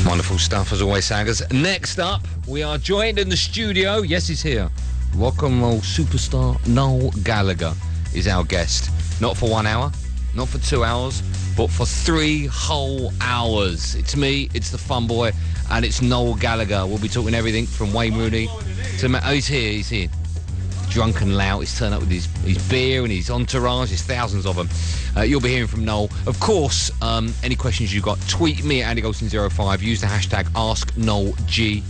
Wonderful stuff, as always, Saggers. Next up, we are joined in the studio. Yes, he's here. Rock and roll superstar Noel Gallagher is our guest. Not for 1 hour, not for 2 hours, but for 3 whole hours. It's me, it's the fun boy, and it's Noel Gallagher. We'll be talking everything from Wayne Rooney to... Oh, he's here. Drunk and loud. He's turned up with his beer and his entourage. There's thousands of them. You'll be hearing from Noel. Of course, any questions you've got, tweet me at AndyGoldstein05. Use the hashtag AskNoelG.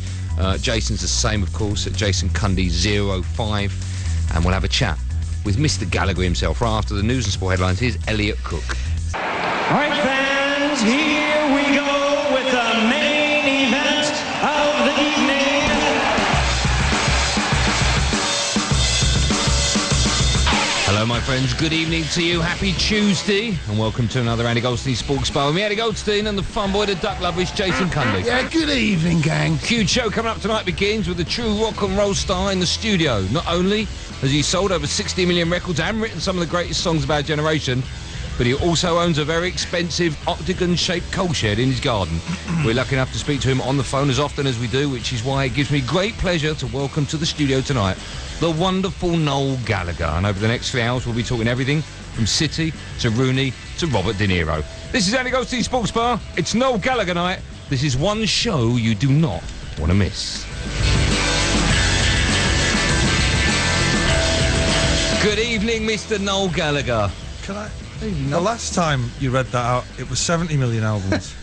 Jason's the same, of course, at JasonCundy05. And we'll have a chat with Mr. Gallagher himself right after the news and sport headlines. Here's Elliot Cook. All right, fans, here we go with the main event of the evening. Hello, my friends. Good evening to you. Happy Tuesday. And welcome to another Andy Goldstein Sports Bar with me, Andy Goldstein, and the fun boy, the duck lover, is Jason Cundy. Yeah, good evening, gang. Huge show coming up tonight begins with a true rock and roll star in the studio. Not only has he sold over 60 million records and written some of the greatest songs of our generation, but he also owns a very expensive octagon-shaped coal shed in his garden. We're lucky enough to speak to him on the phone as often as we do, which is why it gives me great pleasure to welcome to the studio tonight the wonderful Noel Gallagher. And over the next 3 hours, we'll be talking everything from City to Rooney to Robert De Niro. This is Andy Goldstein Sports Bar. It's Noel Gallagher night. This is one show you do not want to miss. Good evening, Mr. Noel Gallagher. Can I... The last time you read that out, it was 70 million albums.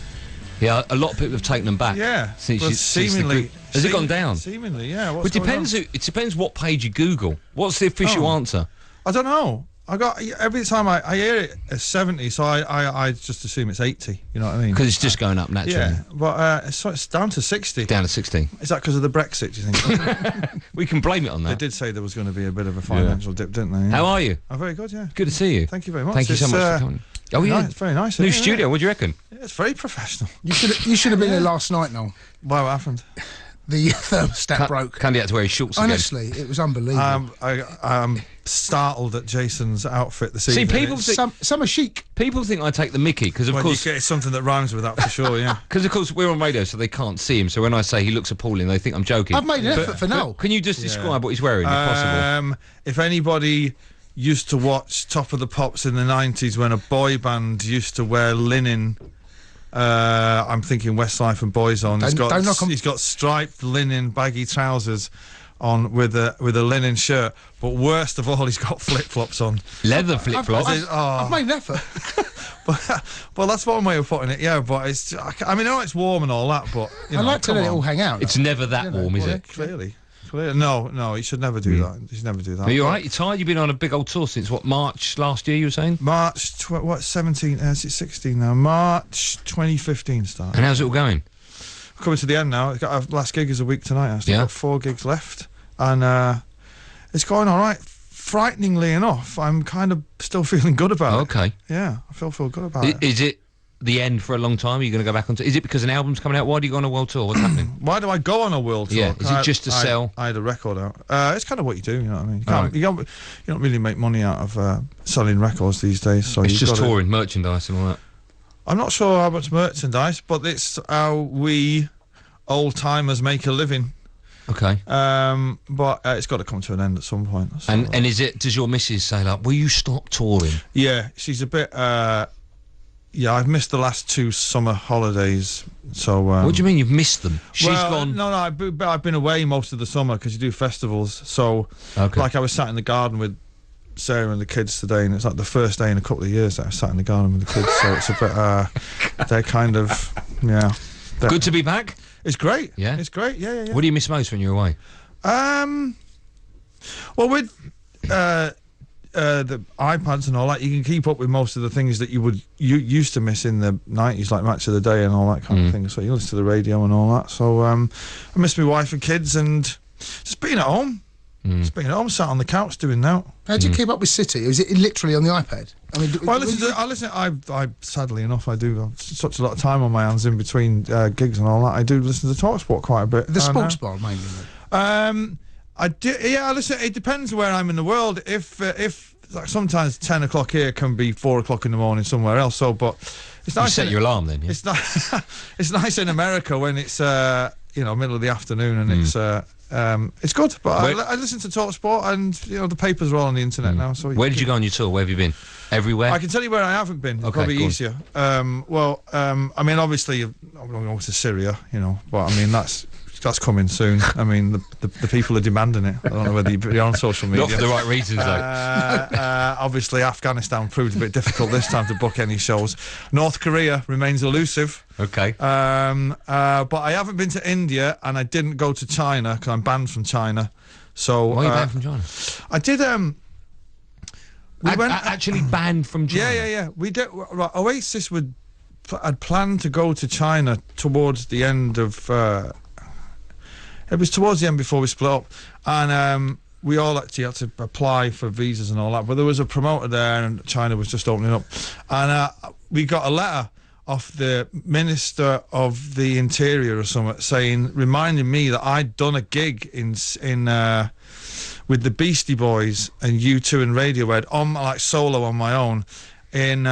Yeah, a lot of people have taken them back. Yeah, since well, seemingly. Has it gone down? Seemingly, yeah. It depends what page you Google. What's the official answer? I don't know. Every time I hear it as 70, so I just assume it's 80. You know what I mean? Because it's just going up naturally. Yeah, but it's down to 60. Down to 60. Is that because of the Brexit, do you think? We can blame it on that. They did say there was going to be a bit of a financial dip, didn't they? Yeah. How are you? I'm very good, yeah. Good to see you. Thank you very much. Thank you so much for coming. Oh, yeah. It's very nice. New studio, what do you reckon? Yeah, it's very professional. You should have been there last night, Noel. Why, what happened? The thermostat broke. Candy had to wear his shorts Honestly, it was unbelievable. I'm startled at Jason's outfit this evening. See, people think... Some are chic. People think I take the mickey, because of course... You get something that rhymes with that for sure, yeah. Because of course we're on radio, so they can't see him, so when I say he looks appalling, they think I'm joking. I've made an effort for Noel. Can you just describe what he's wearing, if possible? If anybody used to watch Top of the Pops in the 90s when a boy band used to wear linen... I'm thinking Westlife and Boyzone. He's got striped linen baggy trousers on with a linen shirt, but worst of all, he's got flip-flops on. Leather flip-flops? I've made an effort. Well, that's one way of putting it, yeah, but it's... I mean, I know it's warm and all that, but... I like to let it all hang out. It's never that warm, is it? Clearly. No, he should never do that. He should never do that. Are you all right? You're tired? You've been on a big old tour since, what, March last year, you were saying? March, 17, is it 16 now? March 2015 started. And how's it all going? Coming to the end now. Our last gig is a week tonight, actually. Yeah. Got 4 gigs left. And it's going all right. Frighteningly enough, I'm kind of still feeling good about it. Okay. Yeah, I feel good about it. Is it the end for a long time? Are you going to go back on tour? Is it because an album's coming out? Why do you go on a world tour? What's happening? Why do I go on a world tour? Yeah, is it just to sell? I had a record out. It's kind of what you do, you know what I mean? You don't really make money out of selling records these days. So it's just touring, merchandise and all that. I'm not sure how much merchandise, but it's how we old-timers make a living. Okay. But it's got to come to an end at some point. So. And does your missus say, like, will you stop touring? Yeah, she's a bit... Yeah, I've missed the last 2 summer holidays, so... what do you mean you've missed them? She's gone... No, I've been away most of the summer because you do festivals, so... Okay. Like, I was sat in the garden with Sarah and the kids today, and it's like the first day in a couple of years that I sat in the garden with the kids, so it's a bit... they're kind of... Yeah. Good to be back? It's great. Yeah? It's great, yeah. What do you miss most when you're away? Well, with... the iPads and all that, you can keep up with most of the things that you used to miss in the 90s, like Match of the Day and all that kind of thing. So you listen to the radio and all that. So I miss my wife and kids and just being at home. Just being at home, sat on the couch doing that. How do you keep up with City? Is it literally on the iPad? I mean, well, I sadly enough, I do have such a lot of time on my hands in between gigs and all that. I do listen to Talksport quite a bit. The sports bar, mainly. I do, yeah. Listen, it depends where I'm in the world. If like sometimes 10 o'clock here can be 4 o'clock in the morning somewhere else. So, but It's nice. You set your alarm then. Yeah? It's nice. It's nice in America when it's middle of the afternoon and it's good. But I listen to Talksport and the papers are all on the internet now. So where did you go on your tour? Where have you been? Everywhere. I can tell you where I haven't been. It's probably easier. I mean, obviously, I'm going to go to Syria, but I mean that's coming soon. I mean, the people are demanding it. I don't know whether you're on social media. Not for the right reasons, though. Obviously, Afghanistan proved a bit difficult this time to book any shows. North Korea remains elusive. Okay. But I haven't been to India, and I didn't go to China because I'm banned from China. So why are you banned from China? I did. We went actually banned from China. Yeah. We did. Right, Oasis I'd planned to go to China towards the end of. It was towards the end before we split up, and we all actually had to apply for visas and all that. But there was a promoter there, and China was just opening up, and we got a letter off the Minister of the Interior or something reminding me that I'd done a gig in with the Beastie Boys and U2 and Radiohead on solo on my own in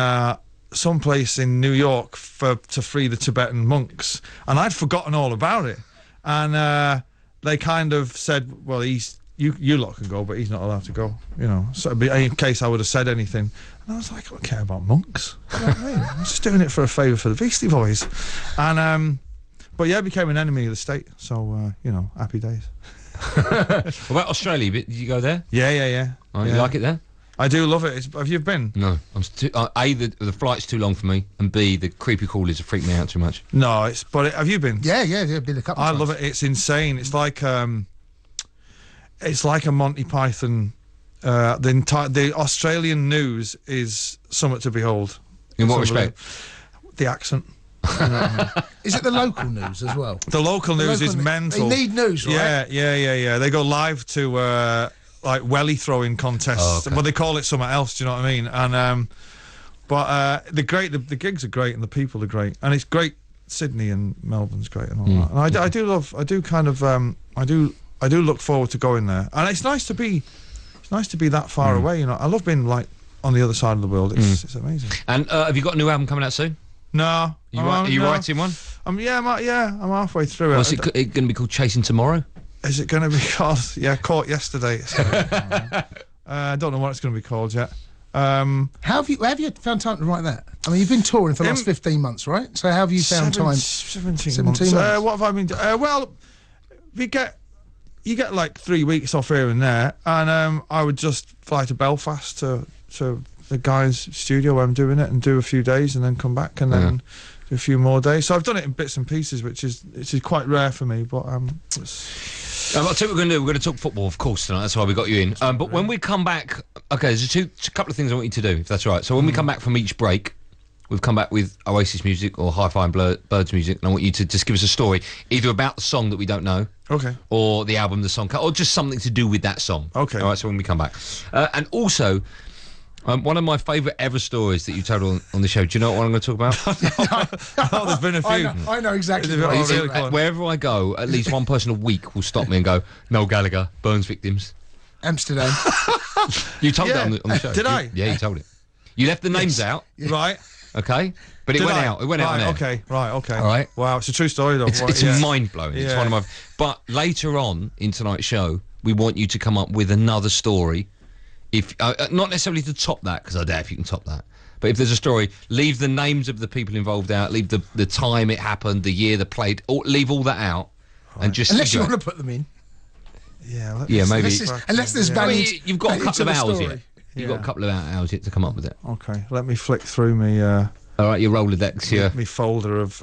some place in New York to free the Tibetan monks, and I'd forgotten all about it. And they kind of said, well, you lot can go, but he's not allowed to go, So in case I would have said anything. And I was like, I don't care about monks. You know what I mean? I was just doing it for a favour for the Beastie Boys. And, but yeah, I became an enemy of the state. So, happy days. What about Australia? Did you go there? Yeah. Oh, you like it there? I do love it. Have you been? No. A, the flight's too long for me, and B, the creepy callers have freaked me out too much. No, but have you been? Yeah, been a couple of times. I love it. It's insane. It's like a Monty Python. The Australian news is something to behold. In what respect? The accent. Is it the local news as well? The local news is mental. They need news, right? Yeah. They go live to welly throwing contests. Oh, okay. Well, they call it something else. Do you know what I mean? And but the gigs are great and the people are great, and it's great. Sydney and Melbourne's great and all that. And I do look forward to going there. And it's nice to be that far away. I love being on the other side of the world. It's amazing. And have you got a new album coming out soon? No. Are you writing one? I'm halfway through it. What's it going to be called? Chasing Tomorrow? Is it going to be called? Yeah, Caught Yesterday. I don't know what it's going to be called yet. How have you found time to write that? I mean, you've been touring for the last 15 months, right? So how have you found time? 17 months. What have I been doing? Well, you get 3 weeks off here and there, and I would just fly to Belfast to the guy's studio where I'm doing it and do a few days and then come back and then do a few more days. So I've done it in bits and pieces, which is quite rare for me, but I'll tell you what we're going to do. We're going to talk football, of course, tonight. That's why we got you in. But when we come back, okay, there's a couple of things I want you to do, if that's all right. So when we come back from each break, we've come back with Oasis music or Hi-Fi and Birds music, and I want you to just give us a story, either about the song that we don't know, okay, or the album the song, or just something to do with that song. Okay. All right, so when we come back. And also, one of my favourite ever stories that you told on the show. Do you know what I'm going to talk about? Oh, there's been a few. I know exactly. Wherever I go, at least one person a week will stop me and go, Noel Gallagher, Burns victims. Amsterdam. You told that on the show. Did I? Yeah, you told it. You left the names out. Yeah. Right. Okay. But it went out. It went out on air. Okay. Right. Okay. All right. Wow, it's a true story, though. It's mind-blowing. Yeah. It's one of my... But later on in tonight's show, we want you to come up with another story. If not necessarily to top that, because I doubt if you can top that. But if there's a story, leave the names of the people involved out, leave the time it happened, the year, the plate, leave all that out, and just unless you want to put them in. Yeah, maybe. Unless there's value. You've got a couple of hours yet. You've got a couple of hours yet to come up with it. Okay, let me flick through me. All right, your Rolodex, yeah. Me folder of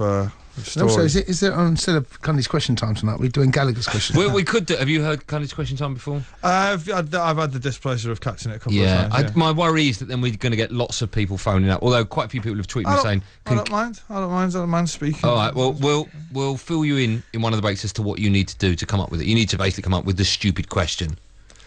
stories. Also, is there instead of Cundy's question time tonight, we're doing Gallagher's question? Well, we could do. Have you heard Cundy's question time before? I've had the displeasure of catching it a couple of times. Yeah. My worry is that then we're going to get lots of people phoning up. Although quite a few people have tweeted me saying, I don't mind speaking. All right, well, we'll fill you in one of the breaks as to what you need to do to come up with it. You need to basically come up with the stupid question.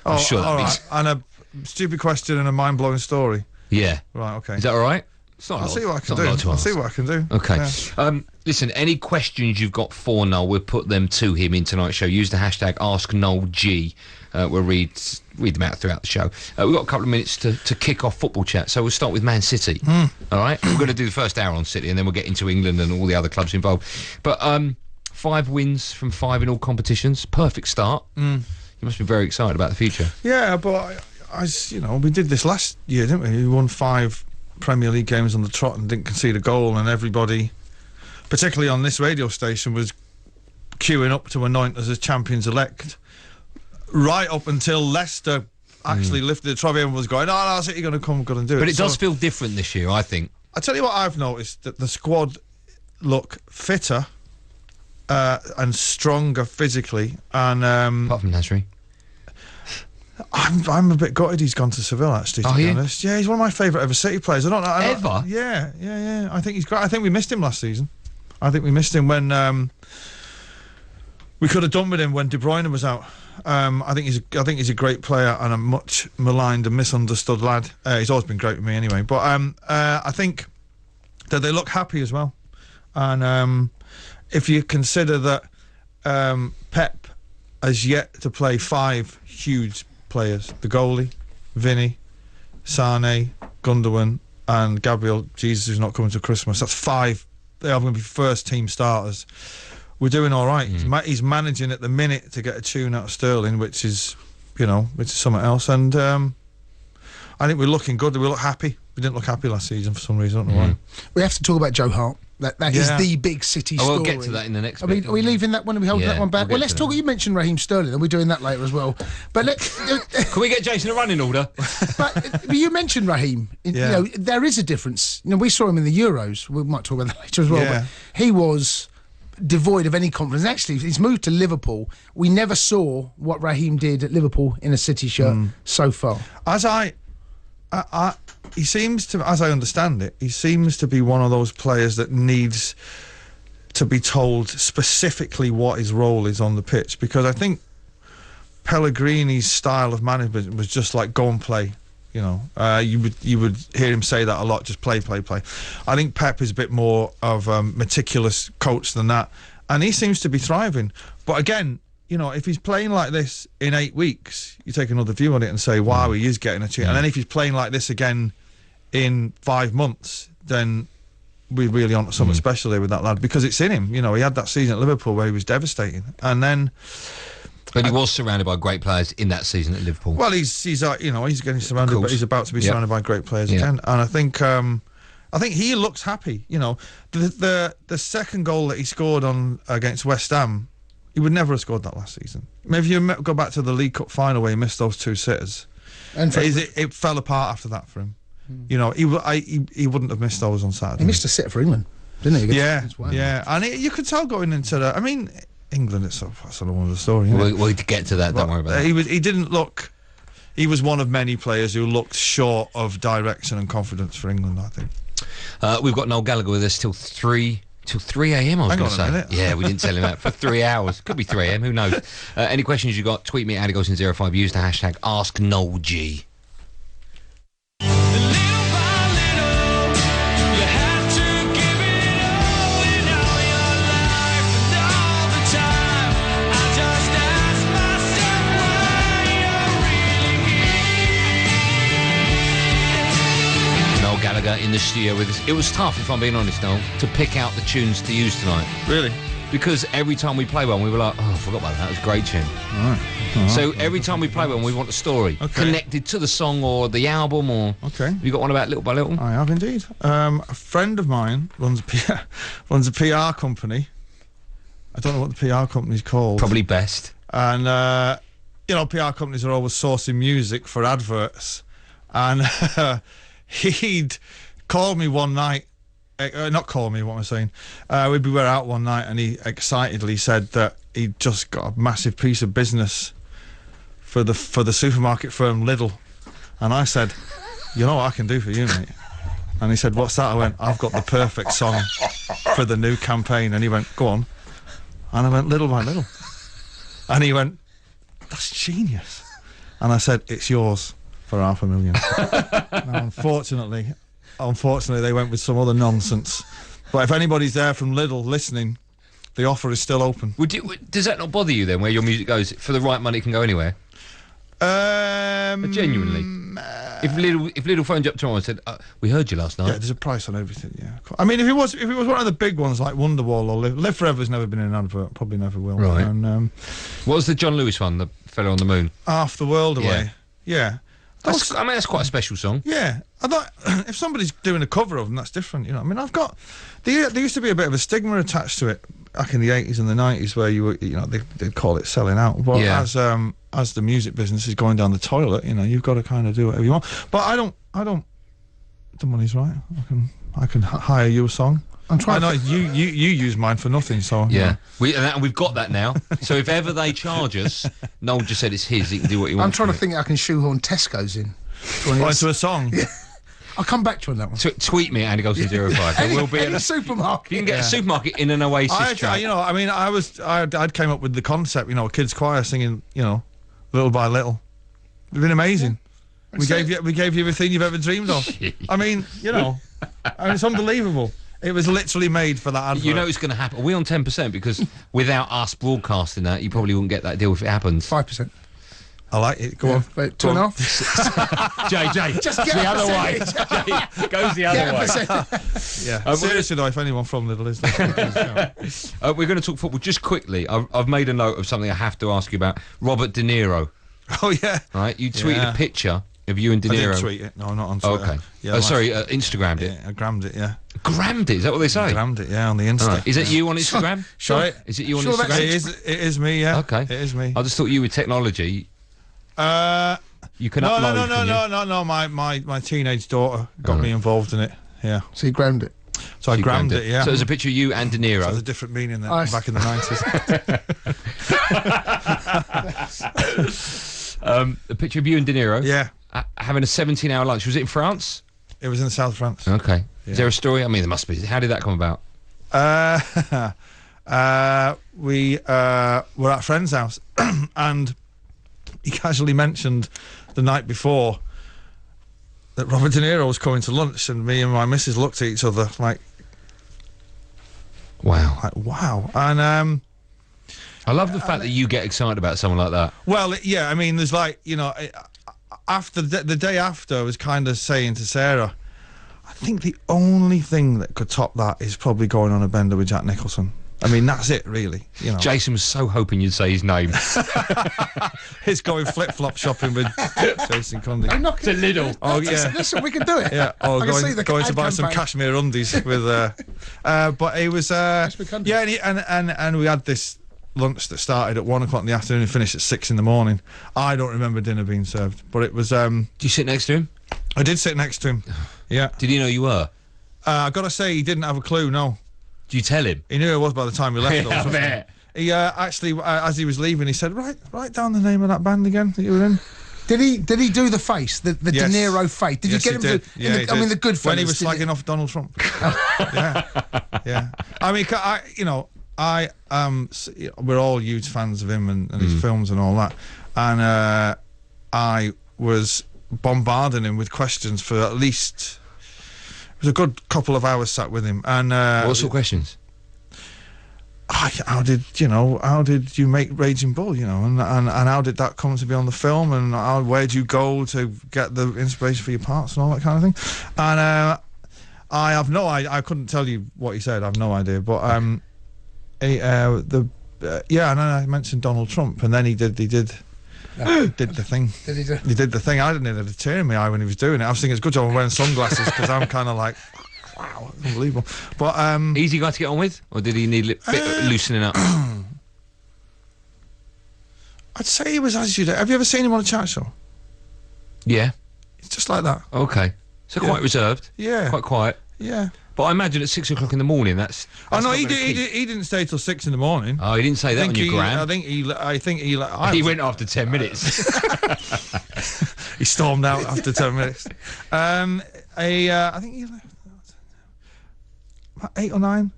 I'm sure all right. And a stupid question and a mind-blowing story. Yeah. Right. Okay. Is that all right? I'll see what I can do. I'll see what I can do. Okay. Yeah. Listen, any questions you've got for Noel, we'll put them to him in tonight's show. Use the hashtag AskNoelG. We'll read them out throughout the show. We've got a couple of minutes to kick off football chat, so we'll start with Man City. All right? We're going to do the first hour on City, and then we'll get into England and all the other clubs involved. But 5 wins from 5 in all competitions. Perfect start. You must be very excited about the future. Yeah, but we did this last year, didn't we? We won 5 Premier League games on the trot and didn't concede a goal, and everybody, particularly on this radio station, was queuing up to anoint us as champions elect. Right up until Leicester actually lifted the trophy, everyone was going, "Oh, no, City going to come, going to do it." But it does feel different this year, I think. I tell you what, I've noticed that the squad look fitter and stronger physically, and apart from Nasri. I'm a bit gutted he's gone to Seville, actually, to be honest. Yeah, he's one of my favourite ever City players. I don't know. Ever? Yeah. I think he's great. I think we missed him last season. I think we missed him when we could have done with him when De Bruyne was out. I think he's a great player and a much maligned and misunderstood lad. He's always been great with me anyway. But I think that they look happy as well. And if you consider that Pep has yet to play 5 huge players: the goalie, Vinny, Sane, Gundogan, and Gabriel Jesus, who's not coming to Christmas. That's 5. They are going to be first team starters. We're doing all right. He's managing at the minute to get a tune out of Sterling, which is something else. And I think we're looking good. We look happy. We didn't look happy last season for some reason. I don't know why. We have to talk about Joe Hart. That is the big City story. We'll get to that in the next bit. I mean, are we leaving that one? Are we holding that one back? Well, let's talk. You mentioned Raheem Sterling, and we're doing that later as well. But can we get Jason a running order? but you mentioned Raheem. You know, there is a difference. You know, we saw him in the Euros. We might talk about that later as well. But he was devoid of any confidence. Actually, he's moved to Liverpool. We never saw what Raheem did at Liverpool in a City shirt so far. He seems to, as I understand it, he seems to be one of those players that needs to be told specifically what his role is on the pitch, because I think Pellegrini's style of management was just like, go and play. You know, you would hear him say that a lot, just play. I think Pep is a bit more of a meticulous coach than that, and he seems to be thriving. But again, you know, if he's playing like this in 8 weeks, you take another view on it and say, wow, he is getting a chance. And then if he's playing like this again in 5 months, then we're really on to something special here with that lad, because it's in him. You know, he had that season at Liverpool where he was devastating, and then. But he was surrounded by great players in that season at Liverpool. Well, he's getting surrounded, but he's about to be surrounded by great players again. And I think he looks happy. You know, the second goal that he scored against West Ham, he would never have scored that last season. Maybe you go back to the League Cup final where he missed those 2 sitters. And it fell apart after that for him. You know, he wouldn't have missed those on Saturday. He missed a sitter for England, didn't he? Yeah. And you could tell going into the. I mean, England, that's sort of one of the story. We'll get to that. Don't worry about that. He didn't look. He was one of many players who looked short of direction and confidence for England, I think. We've got Noel Gallagher with us till 3 a.m. I was going to say. Yeah, we didn't tell him that for 3 hours. Could be 3 a.m. Who knows? Any questions you got? Tweet me at AdiGoes05. Use the hashtag AskNoelG. Gallagher in the studio with us. It was tough, if I'm being honest, Noel, to pick out the tunes to use tonight. Really? Because every time we play one, we were like, oh, I forgot about that. It was a great tune. All right. So every time we play one, we want a story connected to the song or the album. Or you got one about Little by Little? I have indeed. A friend of mine runs a PR company. I don't know what the PR company's called. Probably Best. And PR companies are always sourcing music for adverts, and he'd called me one night, not call me, what am I saying? We were out one night, and he excitedly said that he'd just got a massive piece of business for the supermarket firm Lidl. And I said, you know what I can do for you, mate? And he said, what's that? I went, I've got the perfect song for the new campaign. And he went, go on. And I went, Little by Little. And he went, that's genius. And I said, it's yours for $500,000. Now, unfortunately, they went with some other nonsense. But if anybody's there from Lidl listening, the offer is still open. Does that not bother you then, where your music goes? For the right money, it can go anywhere? Genuinely. If Lidl phoned you up tomorrow and said, "We heard you last night." Yeah, there's a price on everything. Yeah, I mean, if it was one of the big ones like Wonderwall or Live Forever's never been in an advert, probably never will. Right. And what was the John Lewis one, the fellow on the moon? Half the World Away. Yeah. That's quite a special song. Yeah, I thought if somebody's doing a cover of them, that's different. You know, I mean, there used to be a bit of a stigma attached to it back in the 80s and the 90s, where they'd call it selling out. But as the music business is going down the toilet, you've got to kind of do whatever you want. But I don't. The money's right. I can hire you a song. I know you use mine for nothing, so yeah. We've got that now. So if ever they charge us, Noel just said it's his. He can do what he wants. I'm trying to think I can shoehorn Tesco's in. Into a song. Yeah. I'll come back to you on that one. Tweet me at AndyGolson05. There will be in a supermarket. You can get a supermarket in an Oasis track. I'd came up with the concept. A kids' choir singing. Little by little. It'd been amazing. We gave you everything you've ever dreamed of. I mean, it's unbelievable. It was literally made for that advert. You know it's going to happen. Are we on 10%? Because without us broadcasting that, you probably wouldn't get that deal if it happens. 5%. I like it. Go on. Wait, 2.5. Jay, just get the other way. Jay goes the other way. Yeah. Seriously though, if anyone from Lidl is listening, we're going to talk football just quickly. I've made a note of something I have to ask you about. Robert De Niro. Oh yeah. Right. You tweeted a picture of you and De Niro. I didn't tweet it. No, not on Twitter. Okay. Yeah. Instagrammed it. Yeah, I grammed it. Yeah. Grammed it? Is that what they say? Grammed it. Yeah, on the Insta. Right. Is it you on Instagram? Sure. Is it you on Instagram? It is me. Yeah. Okay. It is me. I just thought you with technology. You can upload. No. My teenage daughter got me involved in it. Yeah. So you grammed it. So I grammed it. Yeah. So there's a picture of you and De Niro. So there's a different meaning than back in the 90s. A picture of you and De Niro. Yeah. Having a 17-hour lunch. Was it in France? It was in South France. Okay. Yeah. Is there a story? I mean, there must be. How did that come about? We were at a friend's house and he casually mentioned the night before that Robert De Niro was coming to lunch, and me and my missus looked at each other like, wow. And I love the fact that you get excited about someone like that. Well, yeah, I mean, there's after the day after, I was kind of saying to Sarah, I think the only thing that could top that is probably going on a bender with Jack Nicholson. I mean, that's it, really. Jason was so hoping you'd say his name. He's going flip-flop shopping with Jason Cundy. To Lidl. Oh, yeah. Listen, we can do it. Yeah. Oh, going to buy some cashmere undies with... but it was... yeah, and we had this lunch that started at 1 o'clock in the afternoon and finished at 6 in the morning. I don't remember dinner being served, but it was... Did you sit next to him? I did sit next to him, yeah. Did he know you were? I got to say, he didn't have a clue, no. Did you tell him? He knew it was by the time he left. I bet. He actually, as he was leaving, he said, "Write down the name of that band again that you were in." Did he do the face, the yes. De Niro face? Did you get him to? Yeah, I mean, the good when he was slagging off Donald Trump. yeah. I mean, we're all huge fans of him and his films and all that, and I was bombarding him with questions for at least. It was a good couple of hours sat with him, and what sort of questions? How did you make Raging Bull, and how did that come to be on the film, and where'd you go to get the inspiration for your parts and all that kind of thing? And I have no idea. I couldn't tell you what he said. I have no idea. But and then I mentioned Donald Trump, and then he did the thing. Did he do? He did the thing. I didn't have a tear in my eye when he was doing it. I was thinking it's a good job I'm wearing sunglasses because I'm kind of like, wow, unbelievable. But easy guy to get on with, or did he need a bit loosening up? I'd say he was as you do. Have you ever seen him on a chat show? Yeah. It's just like that. Okay. So quite reserved. Yeah. Quite quiet. Yeah. But I imagine at 6 o'clock in the morning, that's oh no, he didn't stay till 6 in the morning. Oh, he didn't say that on your gram. I think he went after 10 minutes. He stormed out after 10 minutes. I think he left 8 or 9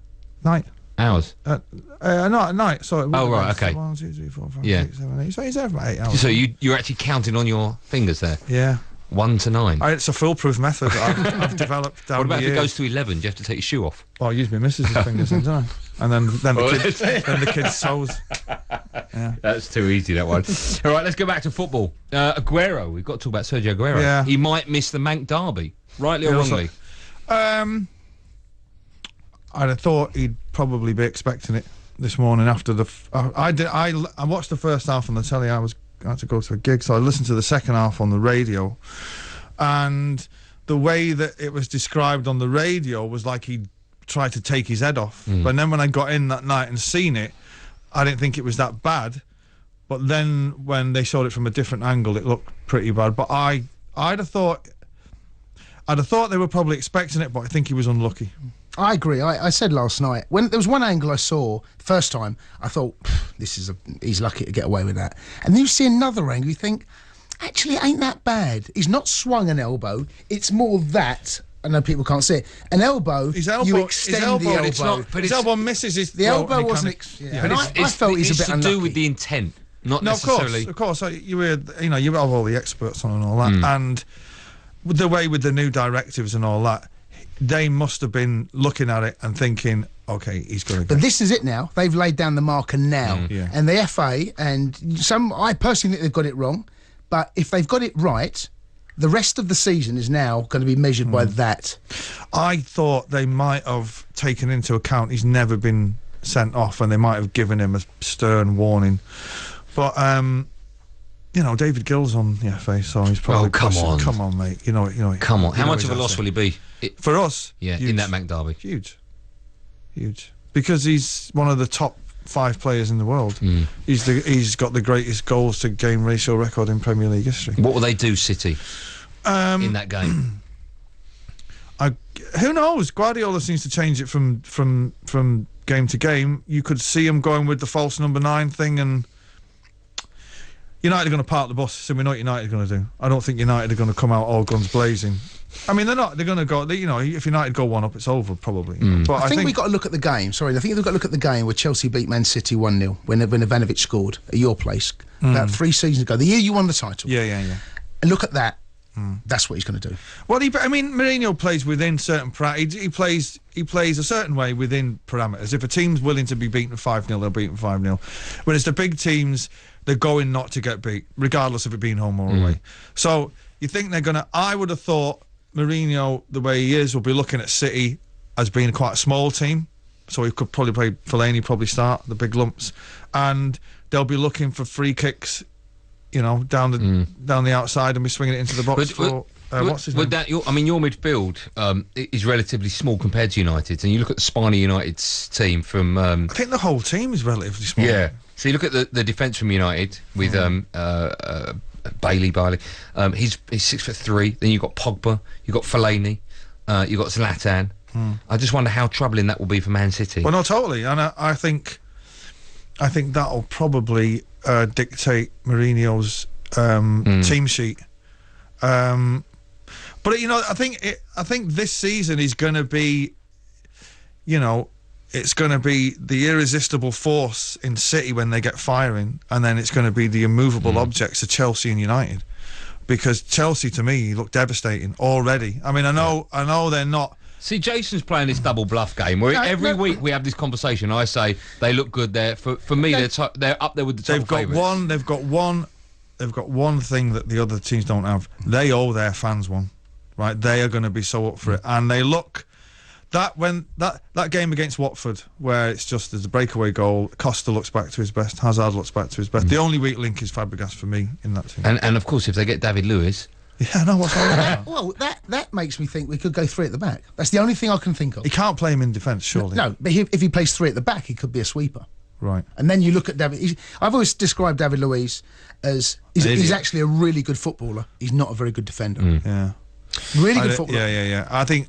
night. Hours? No, at night. Sorry. Oh right, okay. 1, 2, 3, 4, 5, yeah. 6, 7, 8. So he's there for about 8 hours. So you're actually counting on your fingers there? Yeah. 1 to 9. It's a foolproof method that I've developed down What about the if it years. goes to 11? Do you have to take your shoe off? Well, I use my missus's fingers, don't I? And then the kids' toes. That's too easy, that one. All right, let's go back to football. Aguero, we've got to talk about Sergio Aguero. Yeah. He might miss the Manc Derby, rightly or wrongly. I'd have thought he'd probably be expecting it this morning after the... I watched the first half on the telly. I had to go to a gig, so I listened to the second half on the radio. And the way that it was described on the radio was like he'd tried to take his head off. But then when I got in that night and seen it, I didn't think it was that bad. But then when they showed it from a different angle, it looked pretty bad. But I'd have thought they were probably expecting it, but I think he was unlucky. I agree. I said last night, when there was one angle I saw first time, I thought, he's lucky to get away with that. And then you see another angle, you think, actually, it ain't that bad. He's not swung an elbow. It's more that. I know people can't see it. An elbow, you extend the elbow. But his elbow misses his the elbow wasn't. But I felt he's a bit unlucky. It's to do with the intent, not necessarily. Of course. You have all the experts on and all that, and the way with the new directives and all that, they must have been looking at it and thinking, okay, he's going to go. But this is it now. They've laid down the marker now, and the FA and I personally think they've got it wrong, but if they've got it right, the rest of the season is now going to be measured by that. I thought they might have taken into account he's never been sent off, and they might have given him a stern warning. But David Gill's on the FA, so he's probably. Oh, come on, mate. Come on. How much of a loss will he be for us? Yeah, huge. In that Manc Derby, huge, because he's one of the top 5 players in the world. He's got the greatest goals to game ratio record in Premier League history. What will they do, City, in that game? Who knows? Guardiola seems to change it from game to game. You could see him going with the false number 9 thing, and United are going to park the bus, so we know what United are going to do. I don't think United are going to come out all guns blazing. I mean, they're not. They're going to go. If United go 1 up, it's over probably. But I think we've got to look at the game. Sorry, I think we've got to look at the game where Chelsea beat Man City 1-0 when Ivanovic scored at your place about 3 seasons ago. The year you won the title. Yeah. And look at that. That's what he's going to do. Well, Mourinho plays within certain he plays a certain way within parameters. If a team's willing to be beaten 5-0, they'll beat them 5-0. When it's the big teams, they're going not to get beat, regardless of it being home or away. So you think they're going to... I would have thought Mourinho, the way he is, will be looking at City as being quite a small team. So he could probably play Fellaini, probably start the big lumps. And they'll be looking for free kicks, down the outside and be swinging it into the box what's his name? Your midfield is relatively small compared to United's, and you look at the spine of United's team from... I think the whole team is relatively small. Yeah. So you look at the defence from United with Bailey. He's 6'3". Then you've got Pogba, you've got Fellaini, you've got Zlatan. I just wonder how troubling that will be for Man City. Well, no, totally. And I think that'll probably dictate Mourinho's team sheet. But I think this season is going to be, it's going to be the irresistible force in City when they get firing, and then it's going to be the immovable objects of Chelsea and United, because Chelsea to me look devastating already. I mean, I know they're not. See, Jason's playing this double bluff game where every week we have this conversation. I say they look good. For me, they're up there with the top favourites. They've got one thing that the other teams don't have. They owe their fans one, right? They are going to be so up for it, and they look. That game against Watford, where it's just there's a breakaway goal, Costa looks back to his best, Hazard looks back to his best. The only weak link is Fabregas for me in that team. And of course, if they get David Lewis, what's wrong with that? Well, that makes me think we could go 3 at the back. That's the only thing I can think of. He can't play him in defence, surely. No, but if he plays 3 at the back, he could be a sweeper. Right. And then you look at David. I've always described David Luiz as he's actually a really good footballer. He's not a very good defender. Yeah. Really good footballer. Yeah. I think.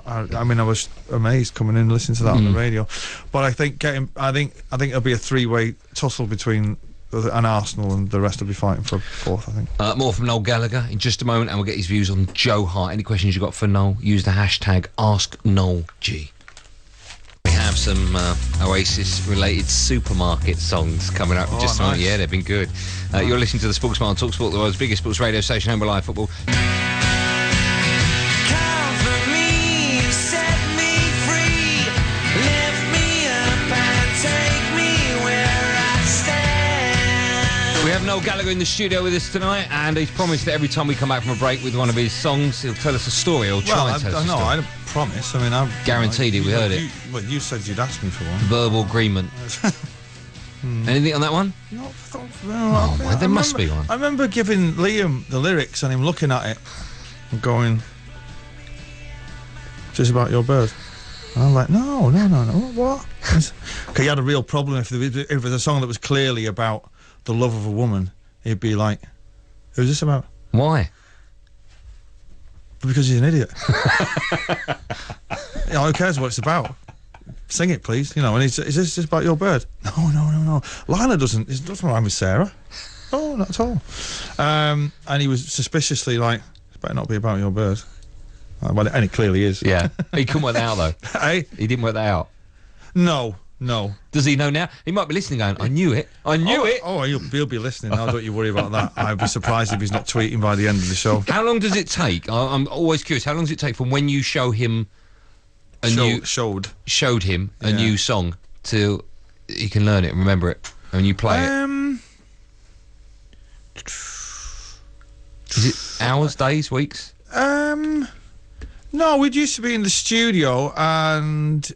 I mean, I was amazed coming in and listening to that on the radio, but I think it'll be a 3-way tussle between an Arsenal, and the rest will be fighting for 4th, I think. More from Noel Gallagher in just a moment, and we'll get his views on Joe Hart. Any questions you got for Noel, use the hashtag AskNoelG. We have some Oasis-related supermarket songs coming up. Nice. Yeah, they've been good. You're listening to the Sportsman on Talksport, the world's biggest sports radio station, home of live football. Noel Gallagher in the studio with us tonight, and he's promised that every time we come back from a break with one of his songs, he'll tell us a story or try and tell us a story. I don't promise. I mean, I've guaranteed it. We heard it. You said you'd ask me for one. Verbal agreement. Anything on that one? There must be one. I remember giving Liam the lyrics and him looking at it and going, "Just about your bird." And I'm like, no, what? Okay, he had a real problem if it was a song that was clearly about the love of a woman. He'd be like, "Who's this about?" Why? Because he's an idiot. Who cares what it's about? Sing it, please. You know, and is this just about your bird? No. Lila doesn't rhyme with Sarah. No, not at all. And he was suspiciously like, "It better not be about your bird." Well, and it clearly is. Yeah. He couldn't work that out, though. Hey? He didn't work that out. No. Does he know now? He might be listening going, "I knew it. Oh, he'll be listening now. Don't you worry about that. I'd be surprised if he's not tweeting by the end of the show. How long does it take? I'm always curious. How long does it take from when you show him showed him a new song till he can learn it and remember it and you play it? Is it hours, days, weeks? No, we'd used to be in the studio and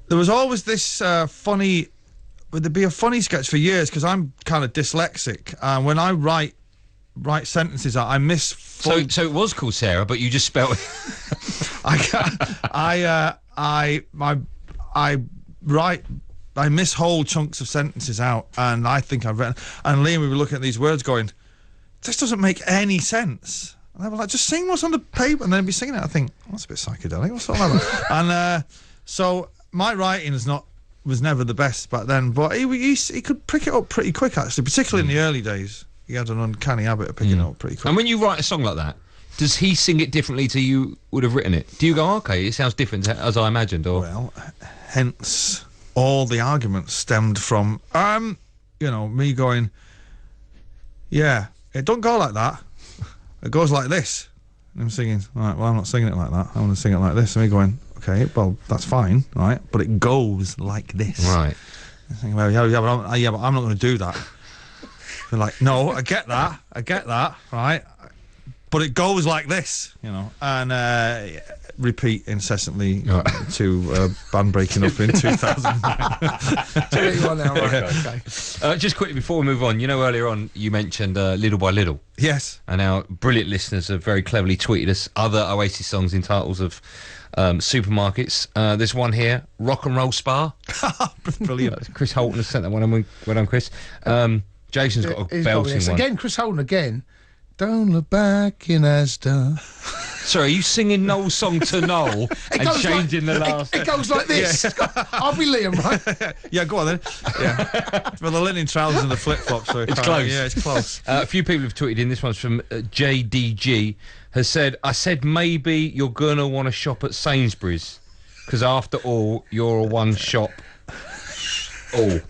there was always this funny. Would there be a funny sketch for years because I'm kind of dyslexic and when I write sentences out, I miss. So it was called Sarah, but you just spelled it. I miss whole chunks of sentences out, and I think I've written. And Liam, we were looking at these words, going, "This doesn't make any sense." And I was like, "Just sing what's on the paper," and then I'd be singing it. I think that's a bit psychedelic. What's all that? And so my writing was never the best back then, but he could pick it up pretty quick, actually, particularly in the early days. He had an uncanny habit of picking it up pretty quick. And when you write a song like that, does he sing it differently to you would have written it? Do you go, "Okay, it sounds different as I imagined," or? Well, hence all the arguments stemmed from, me going, "Yeah, it don't go like that. It goes like this." And I'm singing, "Right, well, I'm not singing it like that. I want to sing it like this." And me going, "Okay, well, that's fine, right? But it goes like this." Right. I think, well, yeah, but I'm not going to do that. They're like, "No, I get that, right? But it goes like this, and repeat incessantly to band breaking up in 2009. Okay. Just quickly before we move on, earlier on you mentioned Little by Little. Yes. And our brilliant listeners have very cleverly tweeted us other Oasis songs in titles of supermarkets. There's one here, Rock and Roll Spa. Brilliant. Chris Holton has sent that one. Well done, Chris. Jason's got a belting one. Again, Chris Holden again. "Don't look back in Asda." Sorry, are you singing Noel's song to Noel and changing the last... It goes like this. I'll be Liam, right? Yeah, go on then. Yeah. With the linen trousers and the flip-flops. So it's close. Yeah, it's close. A few people have tweeted in. This one's from JDG. Has said, "I said maybe you're going to want to shop at Sainsbury's because after all, you're a one-shop all."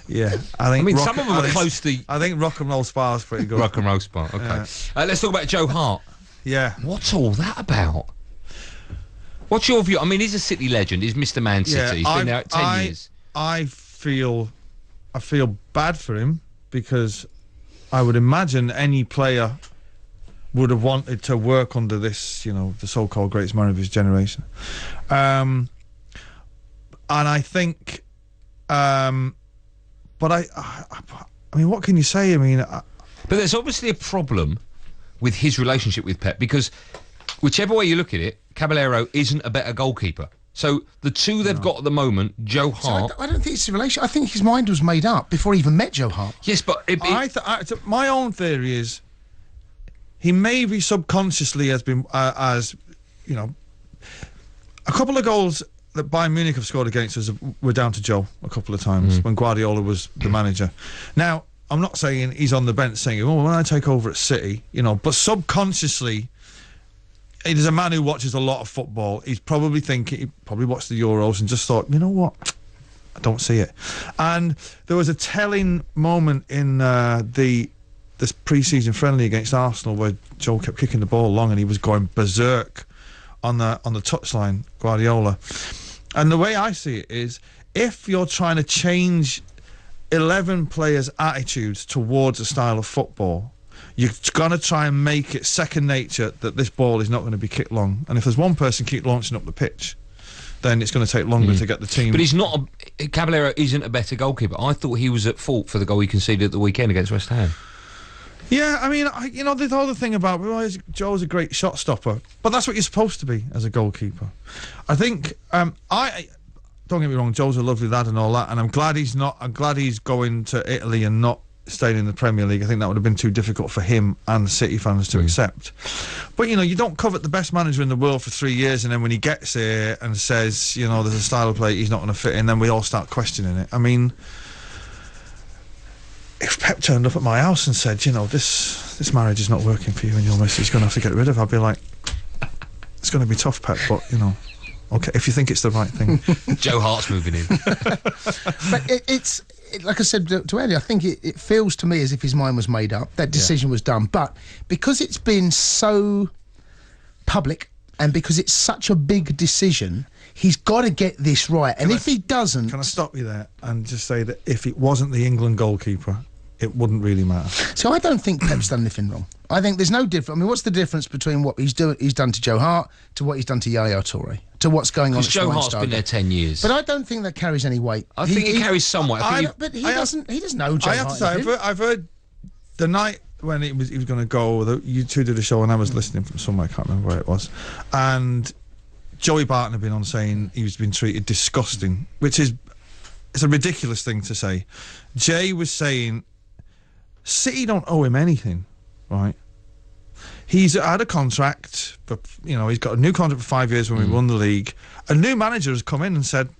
Yeah, I mean, some of them are close to... I think Rock and Roll Spa is pretty good. Rock and Roll Spa, okay. Yeah. Let's talk about Joe Hart. Yeah. What's all that about? What's your view? I mean, he's a City legend. He's Mr. Man City. He's been there at 10 years. I feel bad for him because I would imagine any player would have wanted to work under this, the so-called greatest man of his generation. And I think... but I mean, what can you say? I mean... But there's obviously a problem with his relationship with Pep because whichever way you look at it, Caballero isn't a better goalkeeper. So the two they've got at the moment, Joe Hart... So I don't think it's a relation. I think his mind was made up before he even met Joe Hart. Yes, but... my own theory is he maybe subconsciously has been, a couple of goals that Bayern Munich have scored against us were down to Joe a couple of times when Guardiola was the manager. Now, I'm not saying he's on the bench saying, "Oh, when I take over at City," but subconsciously, he's a man who watches a lot of football. He's probably thinking, he probably watched the Euros and just thought, "You know what? I don't see it." And there was a telling moment in this pre-season friendly against Arsenal where Joe kept kicking the ball long and he was going berserk on the touchline, Guardiola. And the way I see it is, if you're trying to change 11 players' attitudes towards a style of football, you're going to try and make it second nature that this ball is not going to be kicked long. And if there's one person keep launching up the pitch, then it's going to take longer to get the team. But he's not. Caballero isn't a better goalkeeper. I thought he was at fault for the goal he conceded at the weekend against West Ham. Yeah, I mean, there's the other thing about Joe's a great shot stopper, but that's what you're supposed to be as a goalkeeper. I think don't get me wrong, Joe's a lovely lad and all that, and I'm glad he's going to Italy and not staying in the Premier League. I think that would have been too difficult for him and City fans to accept. But you don't covet the best manager in the world for 3 years, and then when he gets here and says, there's a style of play he's not going to fit in, then we all start questioning it. I mean, if Pep turned up at my house and said, this marriage is not working for you and your missus, you're going to have to get rid of, I'd be like, it's going to be tough, Pep, but okay, if you think it's the right thing. Joe Hart's moving in. But it's like I said to Eddie, I think it feels to me as if his mind was made up. That decision was done. But because it's been so public and because it's such a big decision, he's got to get this right. And if he doesn't... Can I stop you there and just say that if it wasn't the England goalkeeper, it wouldn't really matter. So I don't think Pep's done anything wrong. I think there's no difference. I mean, what's the difference between what he's done to Joe Hart to what he's done to Yaya Toure to what's going on at Joe Hart's been there 10 years. But I don't think that carries any weight. I think it carries some weight. But he doesn't know Joe Hart. I have to say, I've heard the night when he was going to go, you two did a show and I was listening from somewhere, I can't remember where it was, and Joey Barton had been on saying he was being treated disgusting, which is it's a ridiculous thing to say. Jay was saying City don't owe him anything, right? He's had a contract, for, he's got a new contract for 5 years when we won the league. A new manager has come in and said,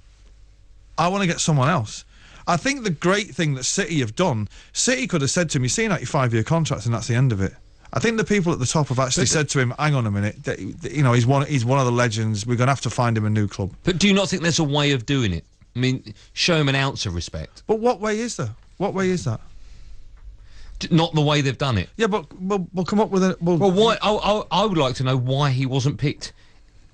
I want to get someone else. I think the great thing that City have done, City could have said to him, you're seeing out your 5-year contract and that's the end of it. I think the people at the top have actually said to him, hang on a minute, he's one of the legends, we're going to have to find him a new club. But do you not think there's a way of doing it? I mean, show him an ounce of respect. But what way is there? What way is that? Not the way they've done it. Yeah, but we'll come up with a... Well, why? I would like to know why he wasn't picked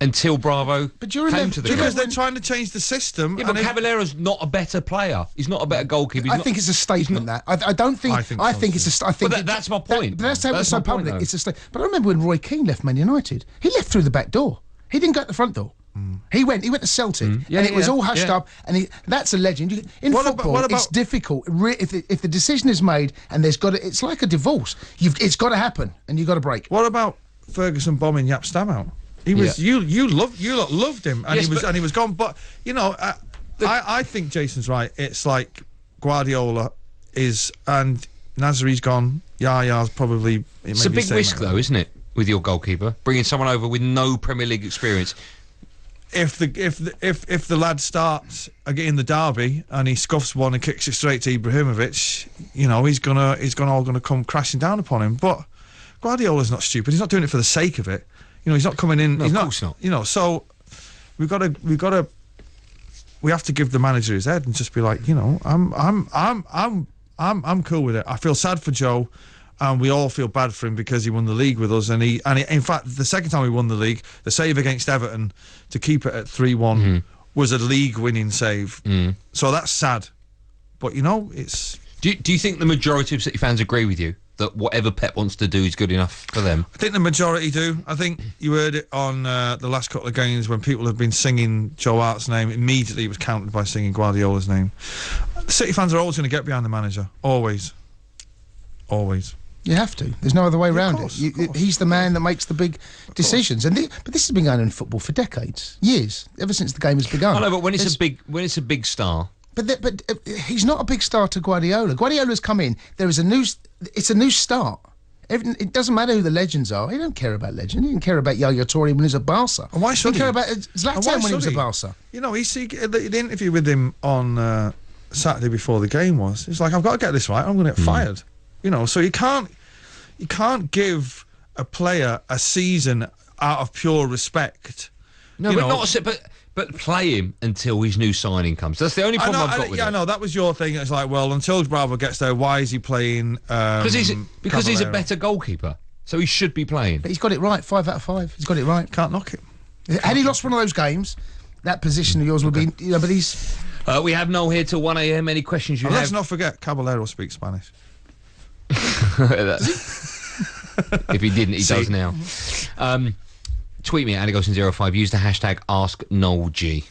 until Bravo came to the Because they're trying to change the system. Yeah, but Caballero's not a better player. He's not a better goalkeeper. I think it's a statement that. I don't think... I think it's a... I think that's my point. That's how it's so public. It's a statement. But I remember when Roy Keane left Man United. He left through the back door. He didn't go out the front door. He went to Celtic, and it was all hushed up, and that's a legend. In football, it's difficult. If the decision is made, and it's like a divorce. It's got to happen, and you've got to break. What about Ferguson bombing Jaap Stam out? He was you loved him, and he was gone. But I think Jason's right. It's like Guardiola is, and Nasri's gone. Yaya's probably. It's a big risk, though, isn't it? With your goalkeeper, bringing someone over with no Premier League experience. If the lad starts in the derby and he scuffs one and kicks it straight to Ibrahimovic, he's gonna come crashing down upon him. But Guardiola's not stupid. He's not doing it for the sake of it. He's not coming in. No, of course not. So we have to give the manager his head and just be like, I'm cool with it. I feel sad for Joe. And we all feel bad for him because he won the league with us. And he, in fact, the second time we won the league, the save against Everton to keep it at 3-1 was a league-winning save. So that's sad. But, it's... Do you think the majority of City fans agree with you that whatever Pep wants to do is good enough for them? I think the majority do. I think you heard it on the last couple of games when people have been singing Joe Hart's name. Immediately it was countered by singing Guardiola's name. City fans are always going to get behind the manager. Always. Always. You have to. There's no other way around it. He's the man that makes the big decisions. But this has been going on in football for decades, years, ever since the game has begun. I know, but when it's a big star. But he's not a big star to Guardiola. Guardiola's come in. It's a new start. It doesn't matter who the legends are. He don't care about legends. He didn't care about Yaya Toure when he was at Barca. And why should he? Care about Zlatan when he was at Barca. The interview with him on Saturday before the game was, it's like, I've got to get this right. I'm going to get fired. So you can't give a player a season out of pure respect. No, but play him until his new signing comes. That's the only problem I've got with it. Yeah, no, that was your thing. It's like, well, until Bravo gets there, why is he playing? Because he's a better goalkeeper, so he should be playing. But he's got it right. 5 out of 5. He's got it right. Can't knock it. Had he lost one of those games, that position of yours would be. But he's. We have Noel here till 1 a.m. Any questions you have? Let's not forget, Caballero speaks Spanish. If he didn't, he does now. Tweet me at AndyGolson05. Use the hashtag AskNoelG.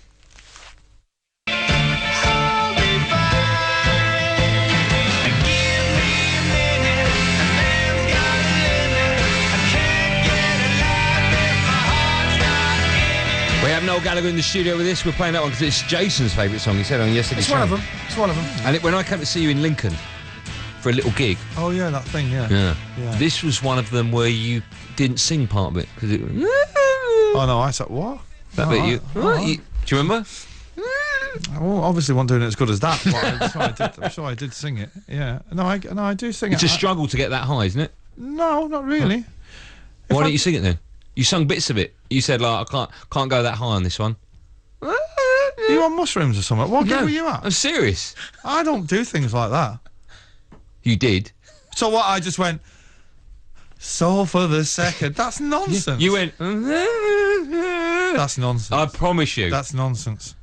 We have Noel Gallagher in the studio with us. We're playing that one because it's Jason's favourite song. He said on yesterday's show. It's one of them. And when I came to see you in Lincoln for a little gig. Oh yeah, that thing. Yeah. This was one of them where you didn't sing part of it because it. Oh no, I said what? That bit you. Do you remember? Well, obviously, wasn't doing it as good as that. But I'm sure I did sing it. Yeah. No, I do sing it. It's a struggle to get that high, isn't it? No, not really. Why don't you sing it then? You sung bits of it. You said like I can't go that high on this one. Are you on mushrooms or something? What gig were you at? I'm serious. I don't do things like that. You did. So what? I just went. So for the second. That's nonsense. You went. That's nonsense. I promise you. That's nonsense.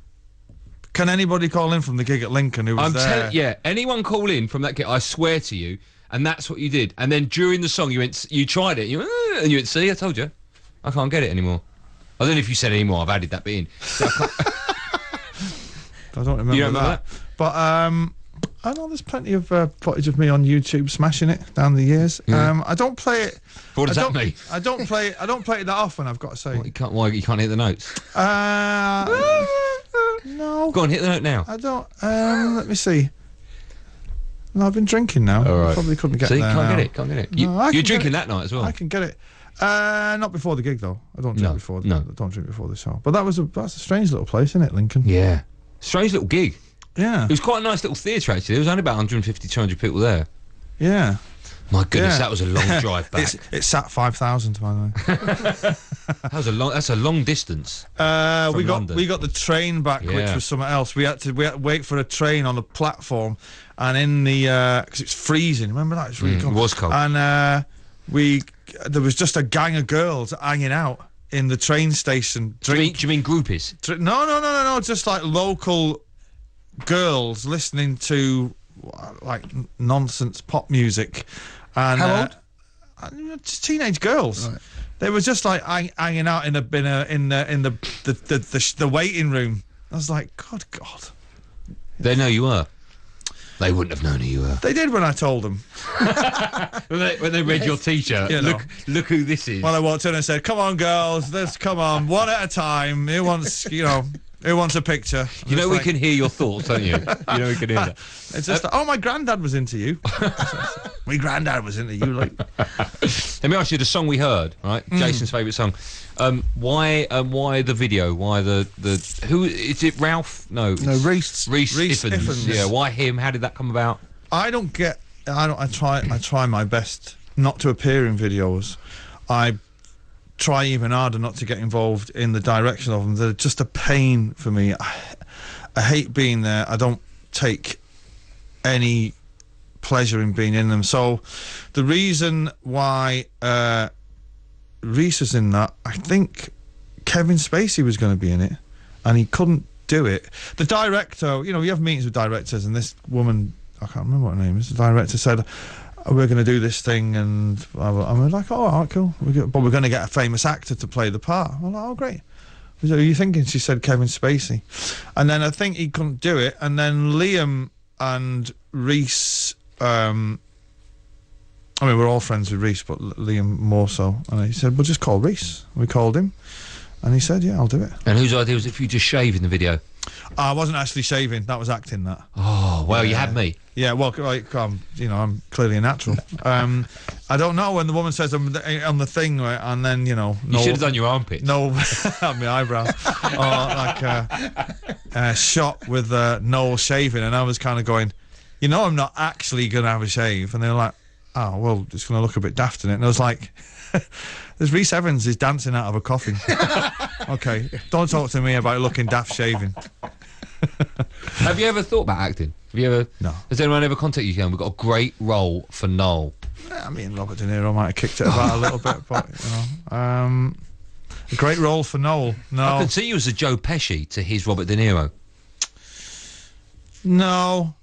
Can anybody call in from the gig at Lincoln who was there? Yeah, anyone call in from that gig, I swear to you, and that's what you did. And then during the song, you tried it, and you went, see, I told you. I can't get it anymore. I don't know if you said it anymore, I've added that bit in. So I don't remember that. But I know there's plenty of footage of me on YouTube smashing it down the years. Yeah. I don't play it. What does that mean? I don't play it that often, I've got to say. Why you can't hit the notes? No. Go on, hit the note now. I don't. Let me see. No, I've been drinking now. All right. Probably couldn't get See, there can't get it. No, you're drinking that night as well. I can get it. Not before the gig though. I don't drink before. I don't drink before the show. But that's a strange little place, isn't it, Lincoln? Yeah. Strange little gig. Yeah. It was quite a nice little theatre actually. There was only about 150, 200 people there. Yeah. My goodness, that was a long drive back. It sat 5,000 by the way. That's a long distance. We got the train back, which was something else. We had to wait for a train on the platform, and in the because it's freezing. Remember that? It's really cold. It was cold. And there was just a gang of girls hanging out in the train station. Do you mean groupies? No. Just like local girls listening to like nonsense pop music. And how old? Just teenage girls. Right. They were just like hanging out in the waiting room. I was like, God. They know you were. They wouldn't have known who you were. They did when I told them. when they read your T-shirt. Look who this is. Well, I walked in and said, "Come on, girls, come on, one at a time. Who wants, who wants a picture?" You know we can hear your thoughts, don't you? You know we can hear that. It's just, my granddad was into you. My granddad was into you. Like, let me ask you the song we heard, right? Jason's favourite song. Why the video? Why the who is it? Ralph? No, Reese Iffens. Yeah, why him? How did that come about? I try my best not to appear in videos. I try even harder not to get involved in the direction of them. They're just a pain for me. I hate being there. I don't take any pleasure in being in them. So the reason why Reese was in that, I think Kevin Spacey was going to be in it, and he couldn't do it. The director, you have meetings with directors, and this woman, I can't remember what her name is, the director said, we're going to do this thing, and I'm like, oh, all right, cool. But we're going to get a famous actor to play the part. I'm like, oh, great. What are you thinking? She said Kevin Spacey. And then I think he couldn't do it, and then Liam and Reese, we're all friends with Reese, but Liam more so. And he said, well, just call Reese. We called him, and he said, yeah, I'll do it. And whose idea was it for you to shave in the video? I wasn't actually shaving. That was acting, that. Oh, well, you had me. Yeah, well, I'm clearly a natural. I don't know when the woman says I'm on the thing, right, and then, You should have done your armpits. No, on my eyebrows. Or like a shot with Noel shaving, and I was kind of going, I'm not actually going to have a shave. And they were like, oh, well, it's going to look a bit daft in it. And I was like, there's Rhys Evans is dancing out of a coffin. Okay, don't talk to me about looking daft shaving. Have you ever thought about acting? Have you ever? No. Has anyone ever contacted you? We've got a great role for Noel. I mean, Robert De Niro might have kicked it about a little bit, but A great role for Noel. No. I can see you as a Joe Pesci to his Robert De Niro. No.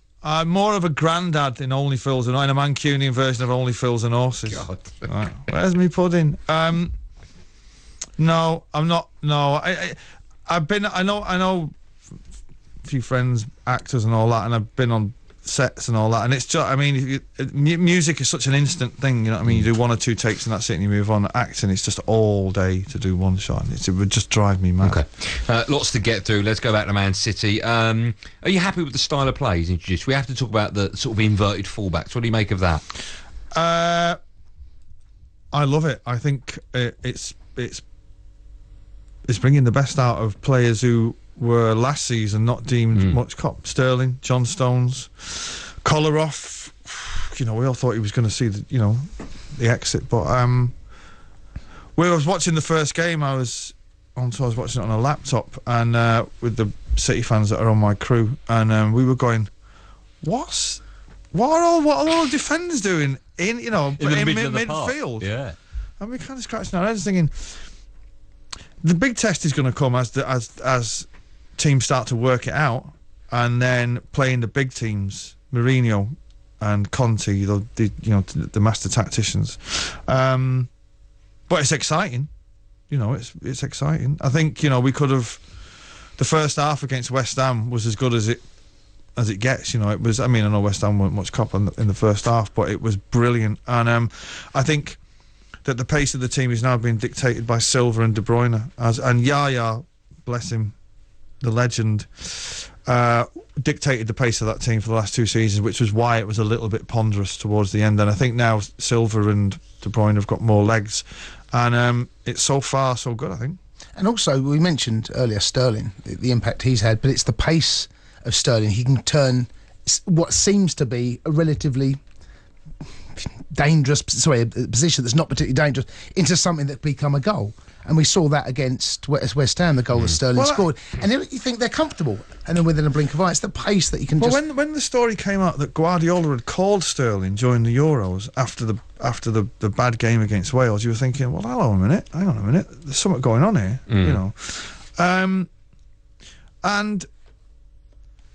More of a grandad in Only Fools and in a Mancunian version of Only Fools and Horses. God. Right. Where's me pudding? No, I'm not. No, I've been. I know a few friends, actors, and all that, and I've been on sets and all that. And it's just, I mean, music is such an instant thing. You know what I mean? You do 1 or 2 takes and that's it, and you move on. Acting, it's just all day to do one shot. It would just drive me mad. Okay, lots to get through. Let's go back to Man City. Are you happy with the style of play he's introduced? We have to talk about the sort of inverted fullbacks. What do you make of that? I love it. I think it's bringing the best out of players who were last season not deemed much cop. Sterling, John Stones, Kolarov. You know, we all thought he was going to see the exit, but when I was watching the first game, I was watching it on a laptop and with the City fans that are on my crew, and we were going, what are all the defenders doing in midfield? Yeah, and we kind of scratching our heads thinking the big test is going to come as teams start to work it out, and then playing the big teams, Mourinho and Conte, the master tacticians. But it's exciting, it's exciting. I think we could have. The first half against West Ham was as good as it gets. It was. I mean, I know West Ham weren't much cop in the first half, but it was brilliant. And I think that the pace of the team is now being dictated by Silva and De Bruyne, and Yaya, bless him, the legend, dictated the pace of that team for the last 2 seasons, which was why it was a little bit ponderous towards the end. And I think now Silva and De Bruyne have got more legs, and it's so far so good, I think. And also, we mentioned earlier Sterling, the impact he's had, but it's the pace of Sterling. He can turn what seems to be a relatively dangerous, a position that's not particularly dangerous, into something that become a goal. And we saw that against West Ham, the goal that Sterling scored. And you think they're comfortable, and then within a blink of eye, it's the pace that you can when the story came out that Guardiola had called Sterling during the Euros after the bad game against Wales, you were thinking, well, hang on a minute, there's something going on here, and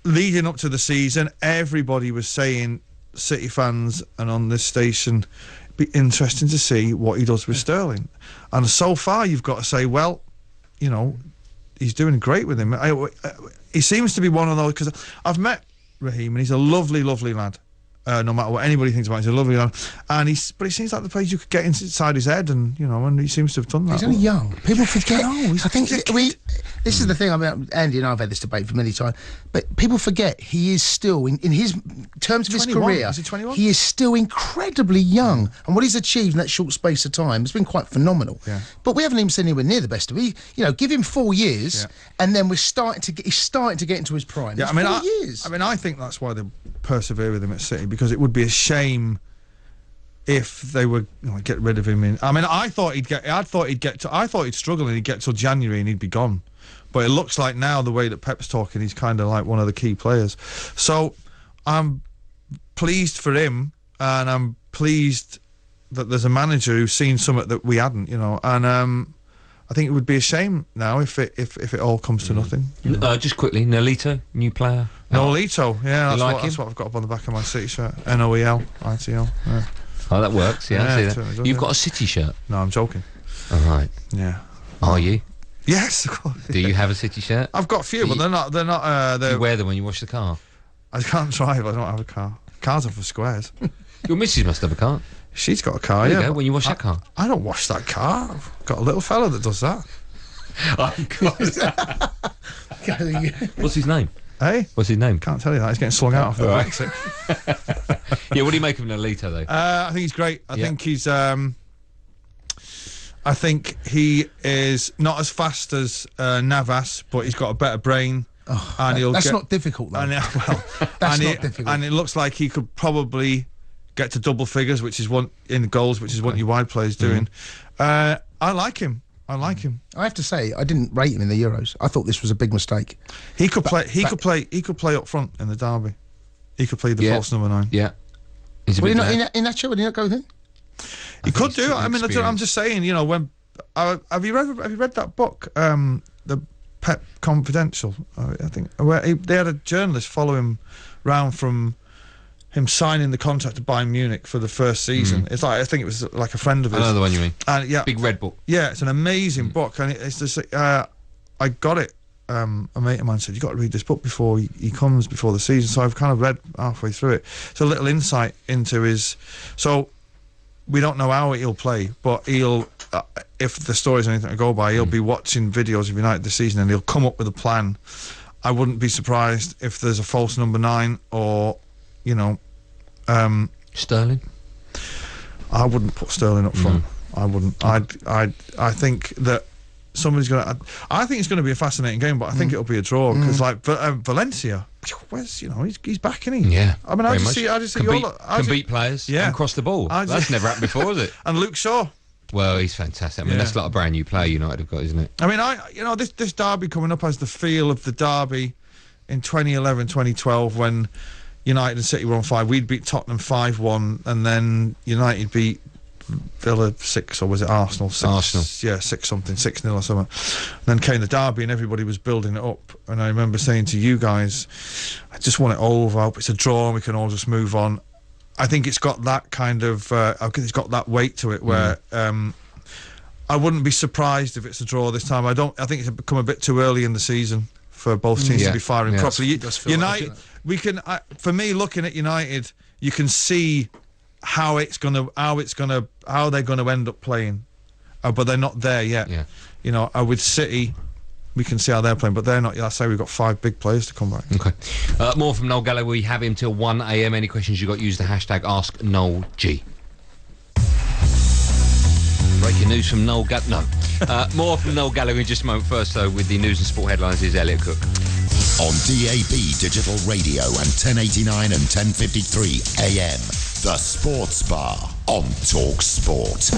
leading up to the season, everybody was saying, City fans and on this station, it'd be interesting to see what he does with Sterling. And so far, you've got to say, well, he's doing great with him. He seems to be one of those, because I've met Raheem and he's a lovely, lovely lad. No matter what anybody thinks about him, he's a lovely lad. And but he seems like the place you could get inside his head, and and he seems to have done that. He's only young. People forget. I think this is the thing about Andy and I've had this debate for many times, but people forget he is still in his terms of his career. Is he 21? He is still incredibly young, and what he's achieved in that short space of time has been quite phenomenal. Yeah. But we haven't even seen anywhere near the best of it. Give him 4 years, and then he's starting to get into his prime. Yeah, 4 years. I think that's why they persevere with him at City, because it would be a shame if they were get rid of him. I thought he'd struggle and he'd get till January and he'd be gone. But it looks like now, the way that Pep's talking, he's kind of like one of the key players. So I'm pleased for him, and I'm pleased that there's a manager who's seen something that we hadn't, And I think it would be a shame now if it all comes to nothing. Just quickly, Nolito, new player. Nolito, yeah, that's what I've got up on the back of my City shirt. Noel-I-T-O. Yeah. Oh, that works. Yeah, I see that. You've got a City shirt. No, I'm joking. All right. Yeah. Are you? Yes, of course. Do you have a City shirt? I've got a few, but they're not. You wear them when you wash the car. I can't drive. I don't have a car. Cars are for squares. Your missus must have a car. She's got a car. There you go, when you wash that car. I don't wash that car. I've got a little fella that does that. Oh God. What's his name? Hey? What's his name? Can't tell you that. He's getting slung out of the Brexit. Yeah, what do you make of Nolito, though? I think he's great. I think he's... I think he is not as fast as Navas, but he's got a better brain. Oh, and that's not difficult, though. That's not difficult. And it looks like he could probably get to double figures, which is what in the goals, which is what your wide player's doing. I like him. I have to say, I didn't rate him in the Euros. I thought this was a big mistake. He could play. He could play up front in the derby. He could play the false number 9. Yeah. Would he not in that show? Would he not go with him? He could do. I mean, I'm just saying. When have you read that book, the Pep Confidential? I think where they had a journalist follow him round from him signing the contract to Bayern Munich for the first season. It's like, I think it was like a friend of his. I know the one you mean. And yeah, big red book. Yeah, it's an amazing book, and it's just I got it. A mate of mine said, "You got to read this book before he comes before the season." So I've kind of read halfway through it. It's a little insight into his. So we don't know how he'll play, but he'll. If the story's anything to go by, he'll be watching videos of United this season, and he'll come up with a plan. I wouldn't be surprised if there's a false number 9, or, you know, Sterling. I wouldn't put Sterling up front. I wouldn't. I think that somebody's going to. I think it's going to be a fascinating game, but I think it'll be a draw because, like, Valencia, where's, you know, he's back, isn't he? Yeah. I mean, I just see can beat players. Yeah. And cross the ball. That's never happened before, is it? And Luke Shaw. Well, he's fantastic. I mean, that's like a brand new player United have got, isn't it? I mean, this derby coming up has the feel of the derby in 2011, 2012 when United and City were on 5. We'd beat Tottenham 5-1, and then United beat Villa 6, or was it Arsenal 6? Arsenal. Yeah, 6-something, 6-0 or something. And then came the derby and everybody was building it up. And I remember saying to you guys, I just want it over. I hope it's a draw and we can all just move on. I think it's got that kind of, it's got that weight to it where I wouldn't be surprised if it's a draw this time. I think it's become a bit too early in the season for both teams to be firing properly. United, for me, looking at United, you can see how they're going to end up playing, but they're not there yet. Yeah. You know, with City, we can see how they're playing, but they're not. I say we've got 5 big players to come back. Okay. More from Noel Gallagher. We have him till 1 a.m. Any questions you got? Use the hashtag AskNoelG. Breaking news from Noel Gallagher. No. More from Noel Gallagher in just a moment. First, though, with the news and sport headlines, is Elliot Cook. On DAB Digital Radio and 1089 and 1053 AM, The Sports Bar on Talksport.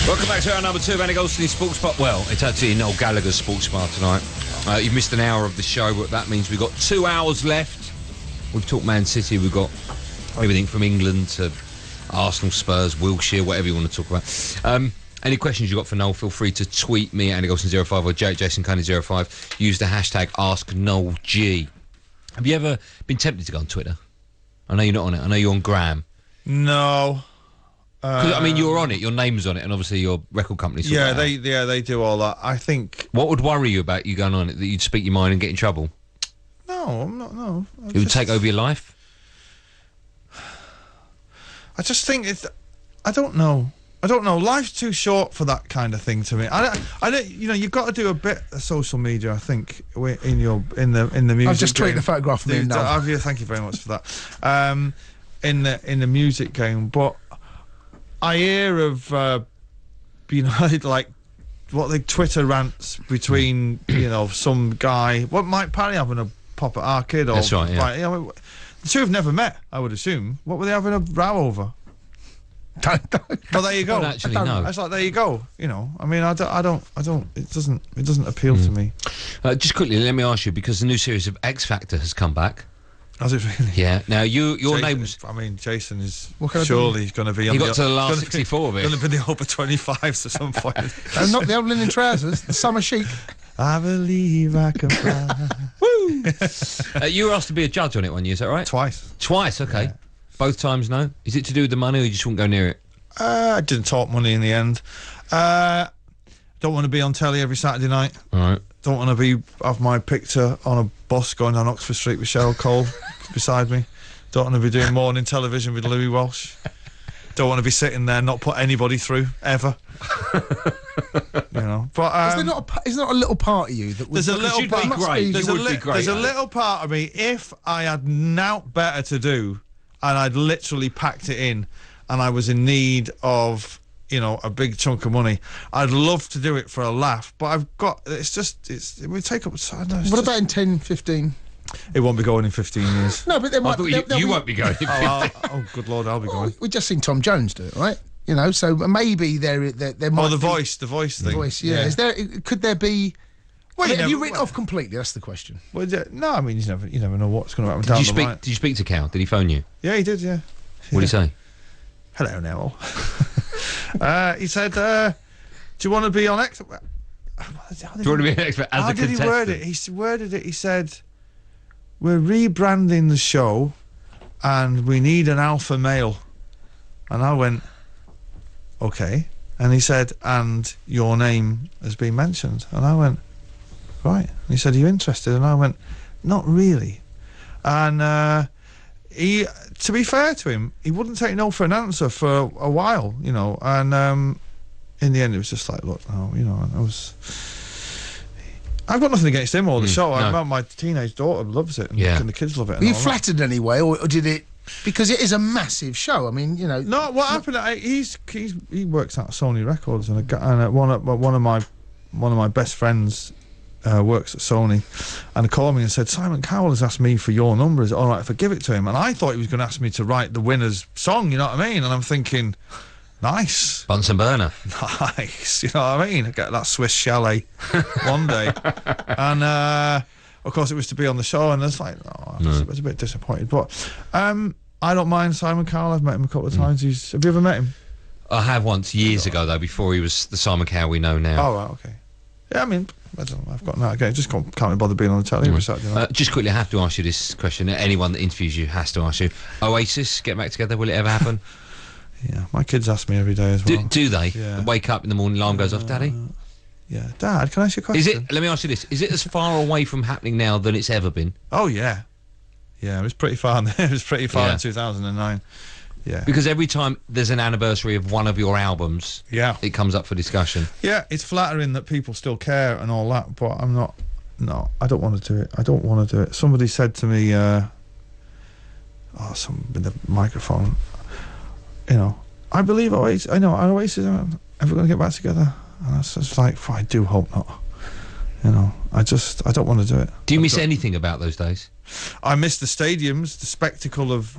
Welcome back to our number 2 of Andy Goldstein's Sports Bar. Well, it's actually Noel Gallagher's Sports Bar tonight. You've missed an hour of the show, but that means we've got 2 hours left. We've talked Man City, we've got everything from England to Arsenal, Spurs, Wilshere, whatever you want to talk about. Any questions you got for Noel, feel free to tweet me, Andy Goldstein05 or Jason Cunny05. Use the hashtag AskNoelG. Have you ever been tempted to go on Twitter? I know you're not on it. I know you're on Gram. No. I mean, you're on it. Your name's on it, and obviously your record company. They do all that. I think. What would worry you about you going on it? That you'd speak your mind and get in trouble? No, I'm not. No. It would take over your life. I just think it's. I don't know. Life's too short for that kind of thing to me. I don't. You know, you've got to do a bit of social media. I think in the music. I've just tweeted a photograph of me now. Thank you very much for that. In the music game, but. I hear of, like, what the Twitter rants between, some guy, Mike Parry having a pop at our kid, or that's right, yeah. The two have never met, I would assume. What were they having a row over? Well, there you go. Well, actually, no. It's like, there you go. I mean, I don't. It doesn't appeal to me. Just quickly, let me ask you, because the new series of X Factor has come back. Has it really? Yeah. Now, your name's... I mean, Jason is surely going to be... He got to the last 64 of it. Going to be the over 25s at some point. And not the old linen trousers, the summer chic. I believe I can fly. Woo! You were asked to be a judge on it one year, is that right? Twice, okay. Yeah. Both times, no? Is it to do with the money, or you just wouldn't go near it? I didn't talk money in the end. Don't want to be on telly every Saturday night. All right. Don't want to have my picture on a bus going down Oxford Street with Cheryl Cole beside me. Don't want to be doing morning television with Louis Walsh. Don't want to be sitting there, not put anybody through ever. But is there not a little part of you that would? There's a little part. There's a little part of me. If I had naught better to do, and I'd literally packed it in, and I was in need of. A big chunk of money. I'd love to do it for a laugh, but it would take up. What about in 10, 15? It won't be going in 15 years. No, but there might. You won't be going. Oh, good Lord, I'll be going. We've just seen Tom Jones do it, right? You know, so maybe there might. Oh, the voice thing. The voice, yeah. Could there be? Well, have you written off completely? That's the question. Well, no, I mean, you never know what's going to happen down the line. Did you speak to Cal? Did he phone you? Yeah, he did. Yeah. What did he say? Hello, Noel. He said, "Do you want to be on X?" Do you want to be an expert as a contestant? How did he word it? He worded it. He said, "We're rebranding the show, and we need an alpha male." And I went, "Okay." And he said, "And your name has been mentioned." And I went, "Right." And he said, "Are you interested?" And I went, "Not really." And he, to be fair to him, he wouldn't take no for an answer for a while, you know. And in the end, it was just like, look, no, you know, I've got nothing against him or the show. No. My teenage daughter loves it, and the kids love it. Were you flattered anyway, or did it? Because it is a massive show. I mean, you know. No, what happened? He works at Sony Records, and one of my best friends works at Sony, and he called me and said, "Simon Cowell has asked me for your number. Is it all right if I give it to him?" And I thought he was going to ask me to write the winner's song. You know what I mean? And I'm thinking, nice, Bunsen burner, nice. You know what I mean? I get that Swiss chalet one day, and of course it was to be on the show, and it's like, I was a bit disappointed, but I don't mind Simon Cowell. I've met him a couple of times. Have you ever met him? I have once, years ago though, before he was the Simon Cowell we know now. Oh, right, okay. Yeah, I mean, I've got that again. Just can't be bothered being on the telly every Saturday night. Just quickly, I have to ask you this question. Anyone that interviews you has to ask you. Oasis, get back together. Will it ever happen? Yeah, my kids ask me every day as well. Do they? Yeah. Wake up in the morning, alarm goes off, Daddy? Yeah. Dad, can I ask you a question? Let me ask you this. Is it as far away from happening now than it's ever been? Oh, yeah. Yeah, it was pretty far. It was pretty far in 2009. Yeah. Because every time there's an anniversary of one of your albums, it comes up for discussion. Yeah, it's flattering that people still care and all that, but I'm not. No, I don't want to do it. I don't want to do it. Somebody said to me, with the microphone, you know, I believe Oasis. I know Oasis are ever going to get back together, and I was just like, I do hope not. You know, I don't want to do it. Do you miss anything about those days? I miss the stadiums, the spectacle of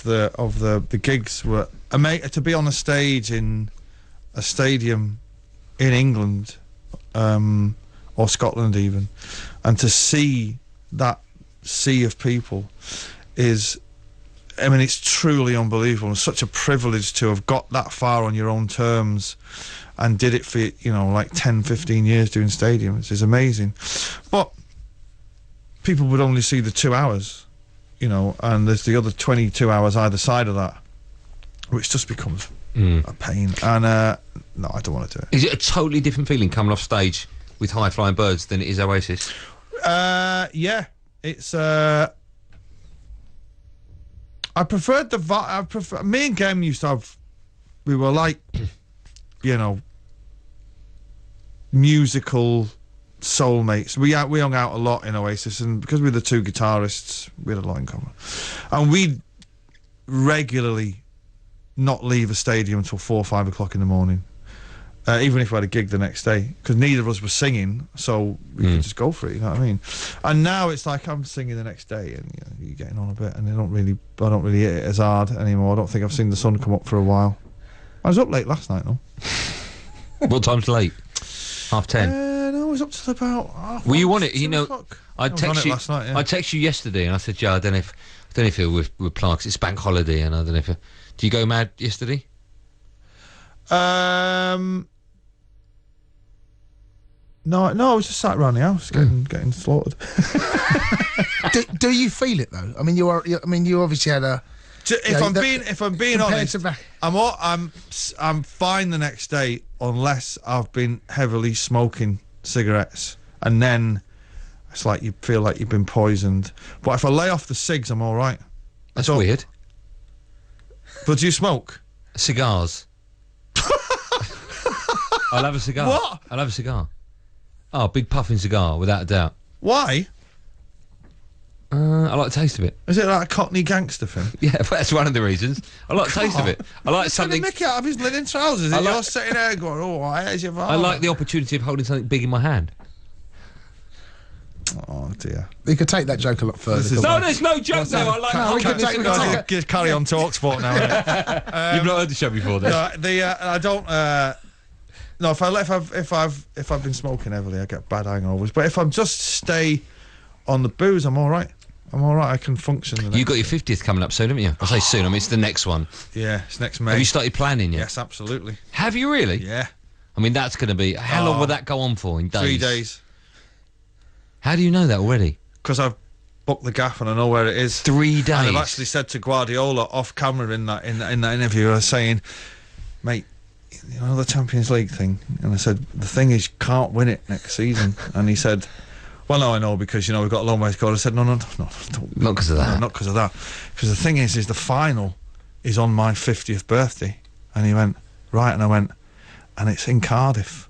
the gigs were amazing. To be on a stage in a stadium in England or Scotland even, and to see that sea of people is, I mean, it's truly unbelievable. It's such a privilege to have got that far on your own terms and did it for, you know, like 10, 15 years doing stadiums. It's amazing. But people would only see the 2 hours, you know, and there's the other 22 hours either side of that, which just becomes a pain. And no, I don't want to do it. Is it a totally different feeling coming off stage with High Flying Birds than it is Oasis? Yeah, it's I preferred me and Gem used to have, we were like, you know, musical soulmates. We hung out a lot in Oasis, and because we were the two guitarists, we had a lot in common. And we'd regularly not leave a stadium until 4 or 5 o'clock in the morning, even if we had a gig the next day, because neither of us were singing, so we could just go for it. You know what I mean? And now it's like I'm singing the next day, and you know, you're getting on a bit, and I don't really hit it as hard anymore. I don't think I've seen the sun come up for a while. I was up late last night, though. What time's late? 10:30? No, I was up till about. Were you on it? You know, I texted you last night. Yeah. I texted you yesterday, and I said, "Yeah, I don't know if it was with Clark's. It's bank holiday, and I don't know if. Do you go mad yesterday?" No, I was just sat around the house getting slaughtered. do you feel it though? I mean, you obviously had a. If I'm being honest, I'm fine the next day unless I've been heavily smoking cigarettes, and then it's like you feel like you've been poisoned. But if I lay off the cigs, I'm all right. That's weird. But do you smoke? Cigars. I'll have a cigar. What? I'll have a cigar. Oh, big puffing cigar, without a doubt. Why? I like the taste of it. Is it like a Cockney gangster thing? Yeah, that's one of the reasons. I like the taste of it. I like something. Mick out of his linen trousers, and you're sitting there going, "Oh, where's your father?" I like the opportunity of holding something big in my hand. Oh dear. You could take that joke a lot further. No, there's no joke there. I like Just carry on Talksport now. You've not heard the show before, then? No, I don't. No, if I've been smoking heavily, I get bad hangovers. But if I'm just stay on the booze, I'm all right. I can function. You got your 50th coming up soon, haven't you? I say soon. I mean, it's the next one. Yeah, it's next May. Have you started planning yet? Yes, absolutely. Have you really? Yeah. I mean, that's going to be... How long will that go on for in days? 3 days. How do you know that already? Because I've booked the gaff and I know where it is. 3 days? And I've actually said to Guardiola off camera in that interview, I was saying, mate, you know the Champions League thing? And I said, the thing is, you can't win it next season. And he said, well, no, I know, because, you know, we've got a long way to go. I said, no, don't. Not because of that. No, not because of that. Because the thing is the final is on my 50th birthday. And he went, right, and I went, and it's in Cardiff.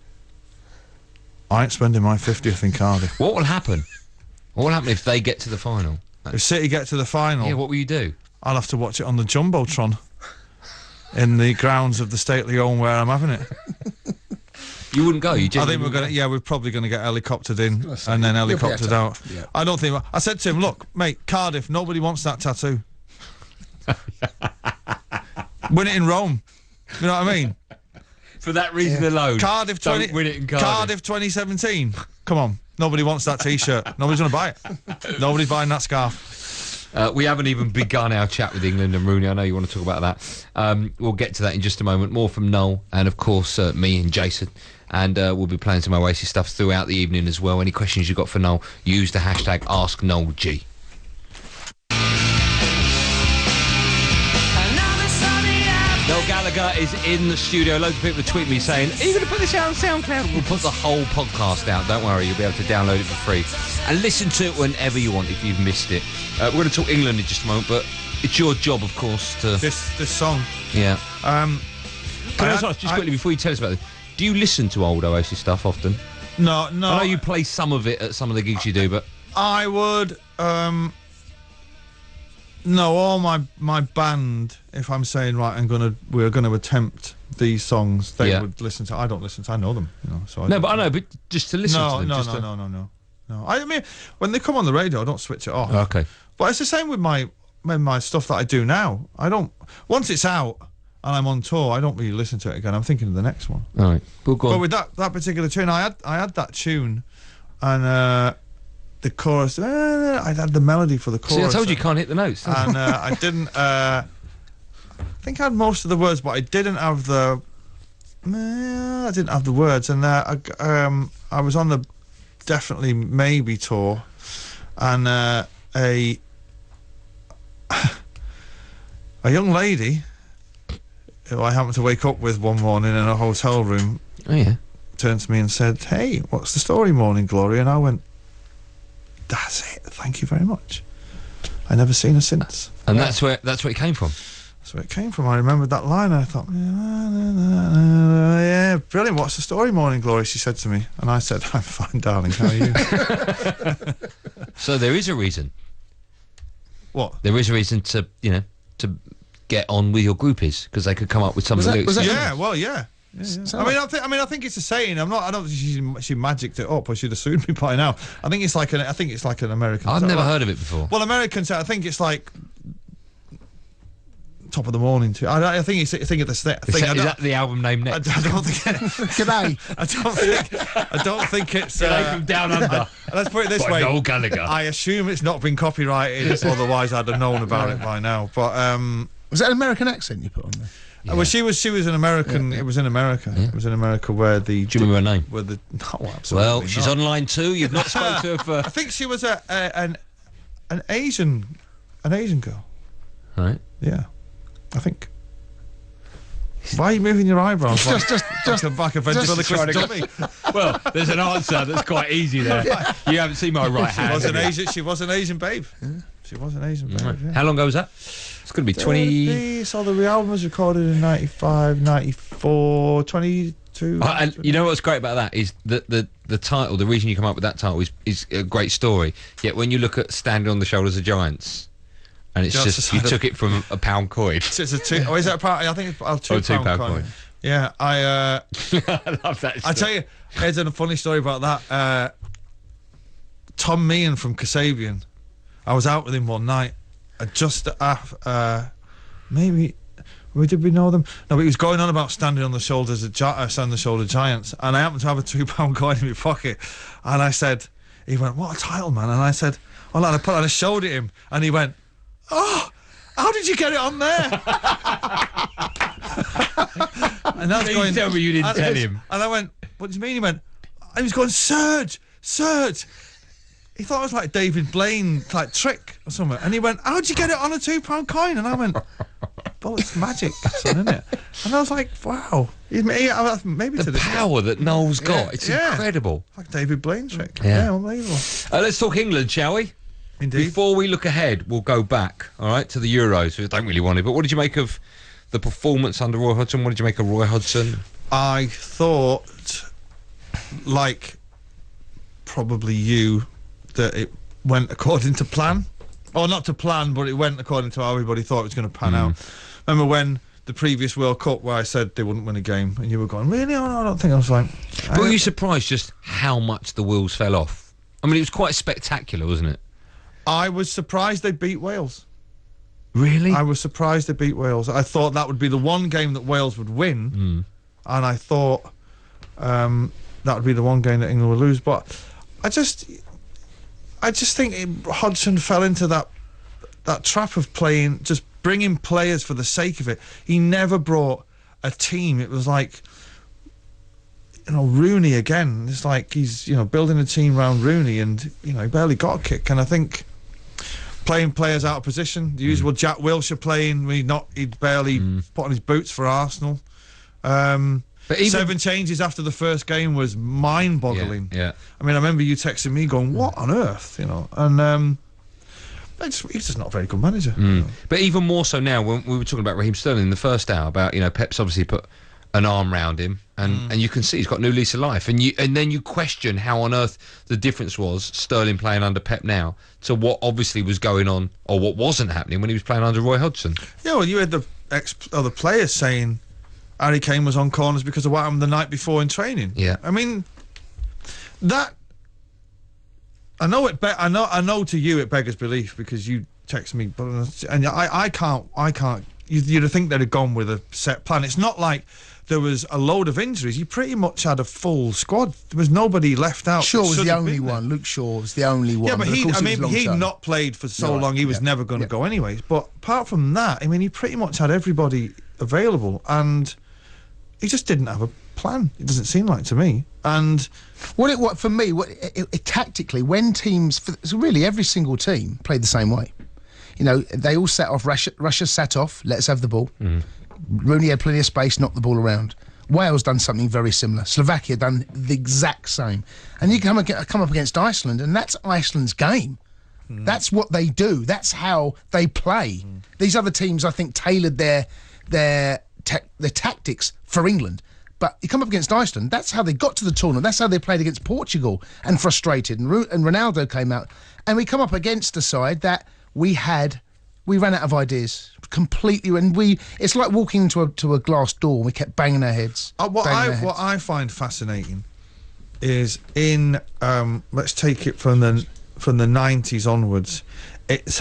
I ain't spending my 50th in Cardiff. What will happen? What will happen if they get to the final? If City get to the final... Yeah, what will you do? I'll have to watch it on the Jumbotron in the grounds of the stately home where I'm having it. You wouldn't go? I think we're probably going to get helicoptered in and then helicoptered out. Yeah. I don't think... I said to him, look, mate, Cardiff, nobody wants that tattoo. Win it in Rome. You know what I mean? For that reason alone. Cardiff, win it in Cardiff 2017. Come on. Nobody wants that T-shirt. Nobody's going to buy it. Nobody's buying that scarf. We haven't even begun our chat with England and Rooney. I know you want to talk about that. We'll get to that in just a moment. More from Noel and, of course, me and Jason. And we'll be playing some Oasis stuff throughout the evening as well. Any questions you've got for Noel, use the hashtag AskNoelG. Noel Gallagher is in the studio. Loads of people are tweeting me saying, are you going to put this out on SoundCloud? We'll put the whole podcast out. Don't worry, you'll be able to download it for free. And listen to it whenever you want if you've missed it. We're going to talk England in just a moment, but it's your job, of course, to... This song. Yeah. Can I ask just quickly, before you tell us about it, do you listen to old Oasis stuff often? No. I know you play some of it at some of the gigs you do, but... I would... No, all my band, if I'm saying right, we're gonna attempt these songs, they would listen to. I don't listen to. I know them, you know. So but just to listen to them. No. I mean, when they come on the radio, I don't switch it off. Okay. But it's the same with my stuff that I do now. I don't. Once it's out and I'm on tour, I don't really listen to it again. I'm thinking of the next one. All right. Well, go on. But with that particular tune, I had that tune, and. The chorus, I had the melody for the chorus. See, I told you can't hit the notes. And I didn't, I think I had most of the words, but I didn't have the, words. And I was on the Definitely Maybe tour, and a young lady who I happened to wake up with one morning in a hotel room turned to me and said, hey, what's the story, Morning Glory? And I went, that's it. Thank you very much. I never seen her since. And that's where it came from. That's where it came from. I remembered that line. And I thought, yeah, brilliant. What's the story, Morning Glory? She said to me, and I said, I'm fine, darling. How are you? So there is a reason. What? There is a reason to get on with your groupies because they could come up with some of the lyrics. Yeah. Well, yeah. Yeah. I think it's a saying. I don't think she magicked it up, or she'd have sued me by now. I think it's like an American. I've never heard of it before. Well, Americans, I think it's like Top of the Morning too. I think it's. I think it's the thing. Is that the album name next? I don't think. G'day. I don't think it's. G'day from Down Under. Let's put it this way. Noel Gallagher. I assume it's not been copyrighted, otherwise I'd have known about it by now. But was that an American accent you put on there? Yeah. Well, she was an American. Yeah. It was in America. Yeah. It was in America where the. Do you remember her name? Where the. No, absolutely. Well, she's online too. You've not spoken to her for. I think she was an Asian girl. Right. Yeah, I think. Why are you moving your eyebrows? Just back of ventriloquist dummy. Well, there's an answer that's quite easy there. You haven't seen my right hand. She was an Asian babe. Yeah. She was an Asian babe. Right. Yeah. How long ago was that? It's going to be 20... So the album was recorded in 95, 94, 22... And you know what's great about that is that the title, the reason you come up with that title is a great story. Yet when you look at Standing on the Shoulders of Giants, and it's just you took it from a pound coin. So it's a two... Oh, is that a pound? I think it's a £2 coin. Yeah, I love that story. I tell you, here's a funny story about that. Tom Meehan from Kasabian. I was out with him one night, just maybe. Did we know them? No, but he was going on about standing on the shoulders of giants, and I happened to have a £2 coin in my pocket, and I said, he went, "What a title, man!" And I said, "Oh," and I showed it him, and he went, "Oh, how did you get it on there?" And that's going. Tell me you didn't tell him. And I went, "What do you mean?" He went, and he was going, "Serge." He thought it was like David Blaine, like trick or something. And he went, "How'd you get it on a £2 coin?" And I went, "Well, it's magic, son, isn't it?" And I was like, "Wow." Maybe the power that Noel's got. It's incredible. Like David Blaine trick. Yeah, unbelievable. Let's talk England, shall we? Indeed. Before we look ahead, we'll go back, all right, to the Euros. We don't really want it, but what did you make of the performance under Roy Hodgson? What did you make of Roy Hodgson? I thought, like probably you, that it went according to plan. Or not to plan, but it went according to how everybody thought it was going to pan out. Remember when the previous World Cup, where I said they wouldn't win a game, and you were going, "Really? Oh, no, I don't think." I was like... But were you surprised just how much the wheels fell off? I mean, it was quite spectacular, wasn't it? I was surprised they beat Wales. Really? I was surprised they beat Wales. I thought that would be the one game that Wales would win, and I thought that would be the one game that England would lose. But I just think Hodgson fell into that trap of just bringing players for the sake of it. He never brought a team. It was like, Rooney again. It's like he's, building a team around Rooney, and, he barely got a kick. And I think playing players out of position, the usual Jack Wilshere playing, he'd barely put on his boots for Arsenal. But even 7 changes after the first game was mind-boggling. Yeah. I mean, I remember you texting me going, "What on earth?" And he's just not a very good manager. But even more so now, when we were talking about Raheem Sterling in the first hour, about Pep's obviously put an arm round him, and you can see he's got a new lease of life, and then you question how on earth the difference was Sterling playing under Pep now to what obviously was going on, or what wasn't happening when he was playing under Roy Hodgson. Yeah, well, you had the other players saying Harry Kane was on corners because of what happened the night before in training. Yeah, I mean that. I know to you it beggars belief because you text me, and I can't. You'd think they'd have gone with a set plan. It's not like there was a load of injuries. You pretty much had a full squad. There was nobody left out. Shaw was the only one. Luke Shaw was the only one. Yeah, but he'd not played for so long. He was never going to go anyways. But apart from that, he pretty much had everybody available, and he just didn't have a plan. It doesn't seem like to me. And for me, tactically, when teams, so really every single team played the same way. They all set off. Russia sat off. Let's have the ball. Rooney had plenty of space, knocked the ball around. Wales done something very similar. Slovakia done the exact same. And you come up against Iceland, and that's Iceland's game. That's what they do. That's how they play. These other teams, I think, tailored their tactics for England. But you come up against Iceland, that's how they got to the tournament. That's how they played against Portugal and frustrated. And Ronaldo came out. And we come up against a side that we ran out of ideas completely. And it's like walking into a glass door and we kept banging our heads. What I find fascinating is let's take it from the 90s onwards, it's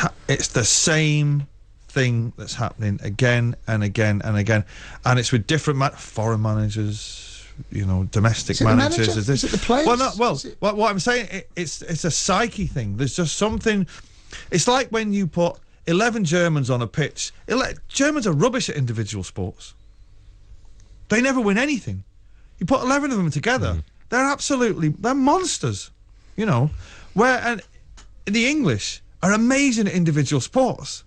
the same thing that's happening again and again and again, and it's with different foreign managers, domestic managers. Is it the players? What I'm saying, it's a psyche thing. There's just something. It's like when you put 11 Germans on a pitch. Germans are rubbish at individual sports. They never win anything. You put 11 of them together, they're monsters. And the English are amazing at individual sports.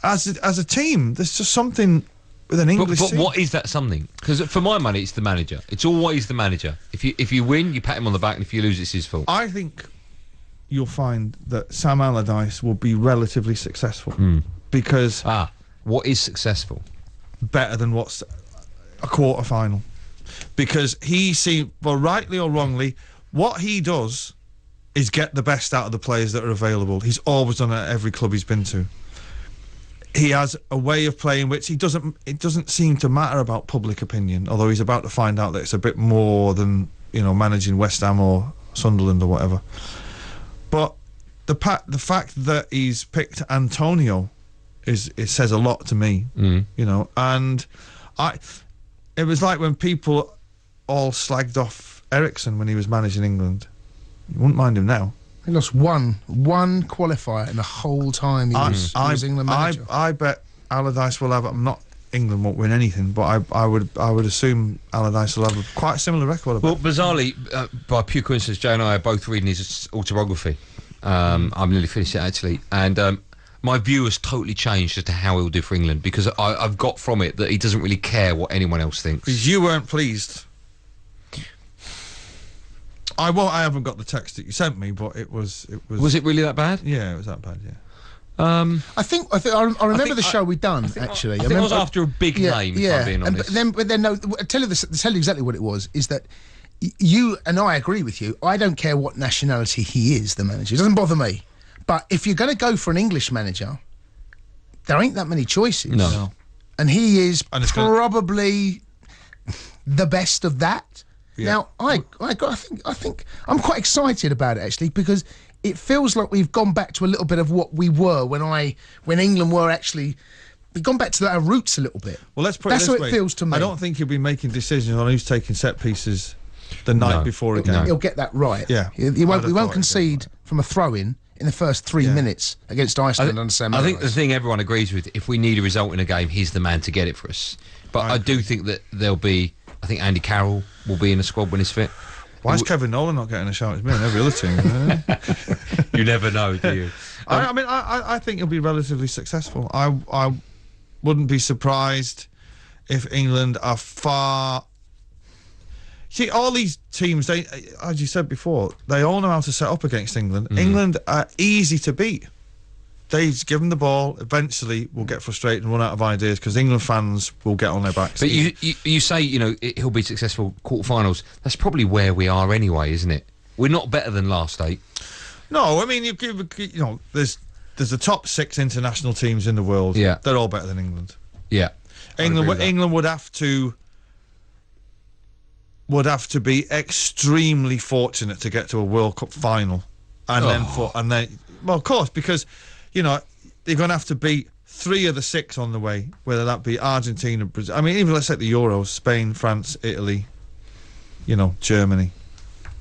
As a team, there's just something with an English team. But what is that something? Because for my money, it's the manager. It's always the manager. If you win, you pat him on the back, and if you lose, it's his fault. I think you'll find that Sam Allardyce will be relatively successful because what is successful? Better than what's a quarter-final. Because he seems, well, rightly or wrongly, what he does is get the best out of the players that are available. He's always done it at every club he's been to. He has a way of playing which it doesn't seem to matter about public opinion, although he's about to find out that it's a bit more than managing West Ham or Sunderland or whatever. But the fact that he's picked Antonio it says a lot to me, you know. And it was like when people all slagged off Ericsson when he was managing England. You wouldn't mind him now. He lost one qualifier in the whole time he was England manager. I bet Allardyce will have. England won't win anything, but I would assume Allardyce will have quite a similar record. Well, bizarrely, by pure coincidence, Joe and I are both reading his autobiography. I'm nearly finished it actually, and my view has totally changed as to how he'll do for England, because I've got from it that he doesn't really care what anyone else thinks. You weren't pleased. I haven't got the text that you sent me, but it was. Was it really that bad? Yeah, it was that bad. Yeah. I remember the show we'd done actually. I think it was after a big name. If I'm being honest. But then no. Tell you exactly what it was. Is that you and I agree with you. I don't care what nationality he is, the manager. It doesn't bother me. But if you're going to go for an English manager, there ain't that many choices. No. And he is probably the best of that. Yeah. Now, I think I'm quite excited about it actually, because it feels like we've gone back to a little bit of what we were when England were actually. We've gone back to our roots a little bit. Well, let's put That's it this how way. It feels to me. I don't think he'll be making decisions on who's taking set pieces the night before a game. He'll get that right. Yeah, he won't concede from a throw-in in the first 3 minutes against Iceland under Sam Allardyce. I think the thing everyone agrees with, if we need a result in a game, he's the man to get it for us. But I do think that there'll be. I think Andy Carroll will be in the squad when he's fit. Why is Kevin Nolan not getting a shout? It's me and every other team. You never know, do you? I think he'll be relatively successful. I wouldn't be surprised if England are far. See, all these teams, they, as you said before, they all know how to set up against England. England are easy to beat. They give them the ball, eventually will get frustrated and run out of ideas, because England fans will get on their backs. But you say, you know, he'll be successful quarterfinals. That's probably where we are anyway, isn't it? We're not better than last 8. No, I mean, you know, there's the top 6 international teams in the world. Yeah. They're all better than England. Yeah. England would have to be extremely fortunate to get to a World Cup final, and then well, of course, because you know they're going to have to beat 3 of the 6 on the way, whether that be Argentina, Brazil. I mean, even let's take the Euros: Spain, France, Italy, you know, Germany.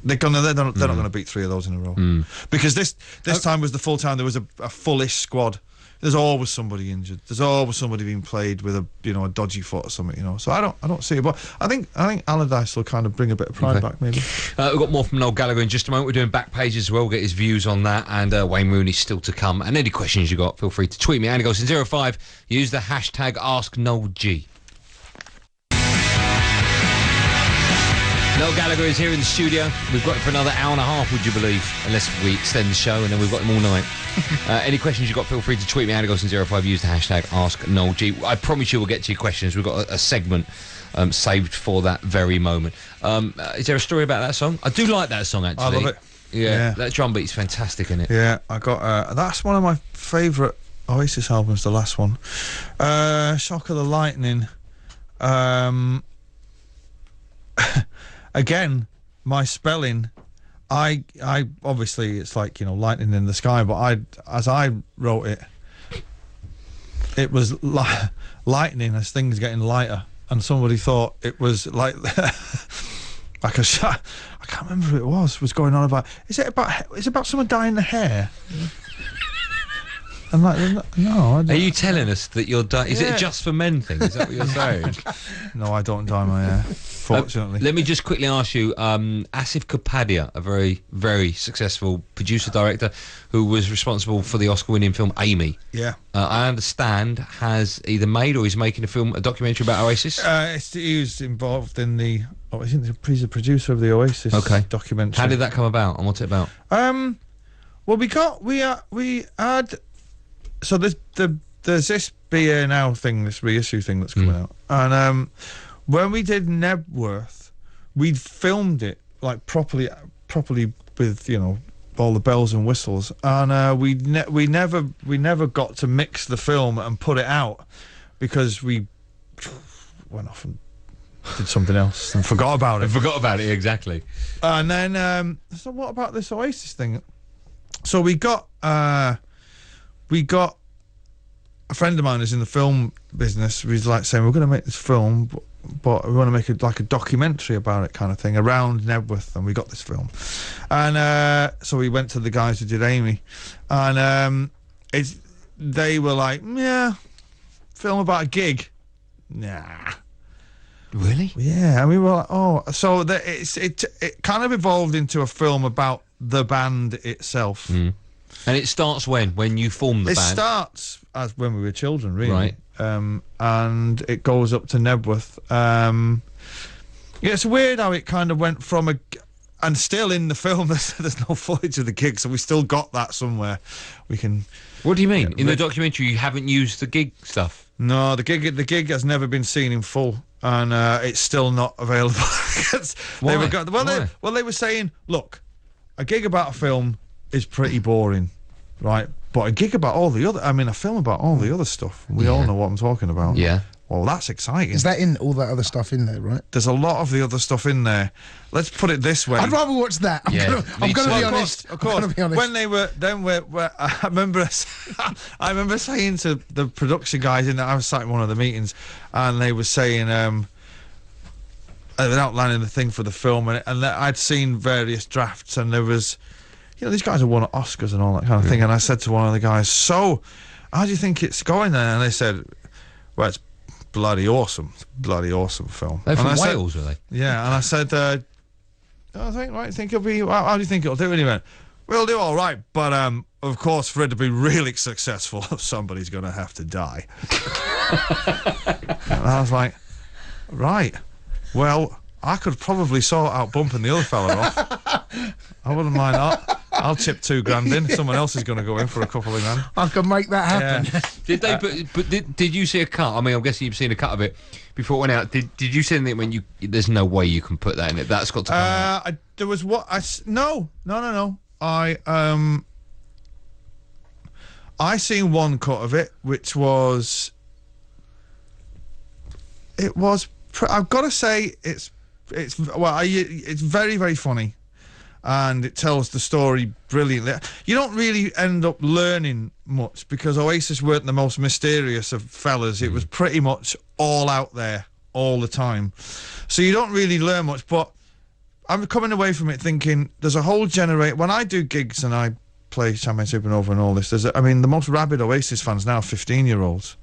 They're not going to beat 3 of those in a row, because this time was the full time. There was a fullish squad. There's always somebody injured. There's always somebody being played with a dodgy foot or something. You know, so I don't see it. But I think Allardyce will kind of bring a bit of pride back, maybe. We've got more from Noel Gallagher in just a moment. We're doing back pages as well. We'll get his views on that, and Wayne Rooney's still to come. And any questions you got, feel free to tweet me. Andy goes in 05. Use the hashtag AskNoelG. Noel Gallagher is here in the studio. We've got him for another hour and a half, would you believe? Unless we extend the show, and then we've got him all night. Any questions you've got, feel free to tweet me, Andy Goes in 05. Use the hashtag AskNoelG. I promise you we'll get to your questions. We've got a segment saved for that very moment. Is there a story about that song? I do like that song, actually. I love it. Yeah, that drum beat's fantastic, isn't it? Yeah, I got that's one of my favourite Oasis albums, the last one. Shock of the Lightning. Again, my spelling, I obviously it's like, you know, lightning in the sky, but as I wrote it, it was lightning as things getting lighter, and somebody thought it was like like a shot. I can't remember who it was going on about. Is it about someone dyeing the hair? I'm like, no. Are you telling us that you're dyeing? Is it a just for men thing? Is that what you're saying? No, I don't dye my hair, fortunately. Let me just quickly ask you, Asif Kapadia, a very, very successful producer-director who was responsible for the Oscar-winning film Amy. Yeah. I understand has either made or is making a documentary about Oasis. He was involved in the. I think he's the producer of the Oasis documentary. How did that come about, and what's it about? Well, we had. So there's this BA Now thing, this reissue thing that's coming out, and when we did Nebworth, we'd filmed it like properly with, you know, all the bells and whistles, and we never got to mix the film and put it out because we went off and did something else and forgot about it. Forgot about it, exactly. And then so what about this Oasis thing? So we got a friend of mine who's in the film business. He's like saying, we're going to make this film, but we want to make it like a documentary about it, kind of thing, around Nebworth, and we got this film. And so we went to the guys who did Amy, and they were like, yeah, film about a gig. Nah. Really? Yeah, and we were like, oh, so it kind of evolved into a film about the band itself. And it starts when you form the band? It starts as when we were children, really. Right. And it goes up to Nebworth. Yeah, it's weird how it kind of went from and still in the film there's no footage of the gig, so we still got that somewhere. We can. What do you mean? In the documentary you haven't used the gig stuff? No, the gig has never been seen in full, and it's still not available. Why? They were saying, look, a gig about a film is pretty boring, right? But a gig about all the other, a film about all the other stuff, we all know what I'm talking about. Yeah. Well, that's exciting. Is that in all that other stuff in there, right? There's a lot of the other stuff in there. Let's put it this way. I'd rather watch that. I'm going to be honest. Of course. When they were, I remember saying to the production guys I was sat in one of the meetings, and they were saying, they were outlining the thing for the film, and I'd seen various drafts, and there was, these guys have won Oscars and all that kind of thing, and I said to one of the guys, so, how do you think it's going then? And they said, well, it's bloody awesome. It's a bloody awesome film. They're from Wales, are they? how do you think it'll do? And he went, we'll do all right, but of course, for it to be really successful, somebody's going to have to die. And I was like, right, well, I could probably sort out bumping the other fella off. I wouldn't mind that. I'll chip $2,000 in. Someone else is going to go in for a couple of grand. I can make that happen. Yeah. Did they? Did you see a cut? I'm guessing you've seen a cut of it before it went out. Did you see anything when you? There's no way you can put that in it. That's got to come out. There was what I no. I seen one cut of it, which was. It was. I've got to say, it's very, very funny. And it tells the story brilliantly. You don't really end up learning much because Oasis weren't the most mysterious of fellas. It was pretty much all out there all the time. So you don't really learn much, but I'm coming away from it thinking there's a whole generation. When I do gigs and I play Champagne Supernova and all this, the most rabid Oasis fans now are 15-year-olds.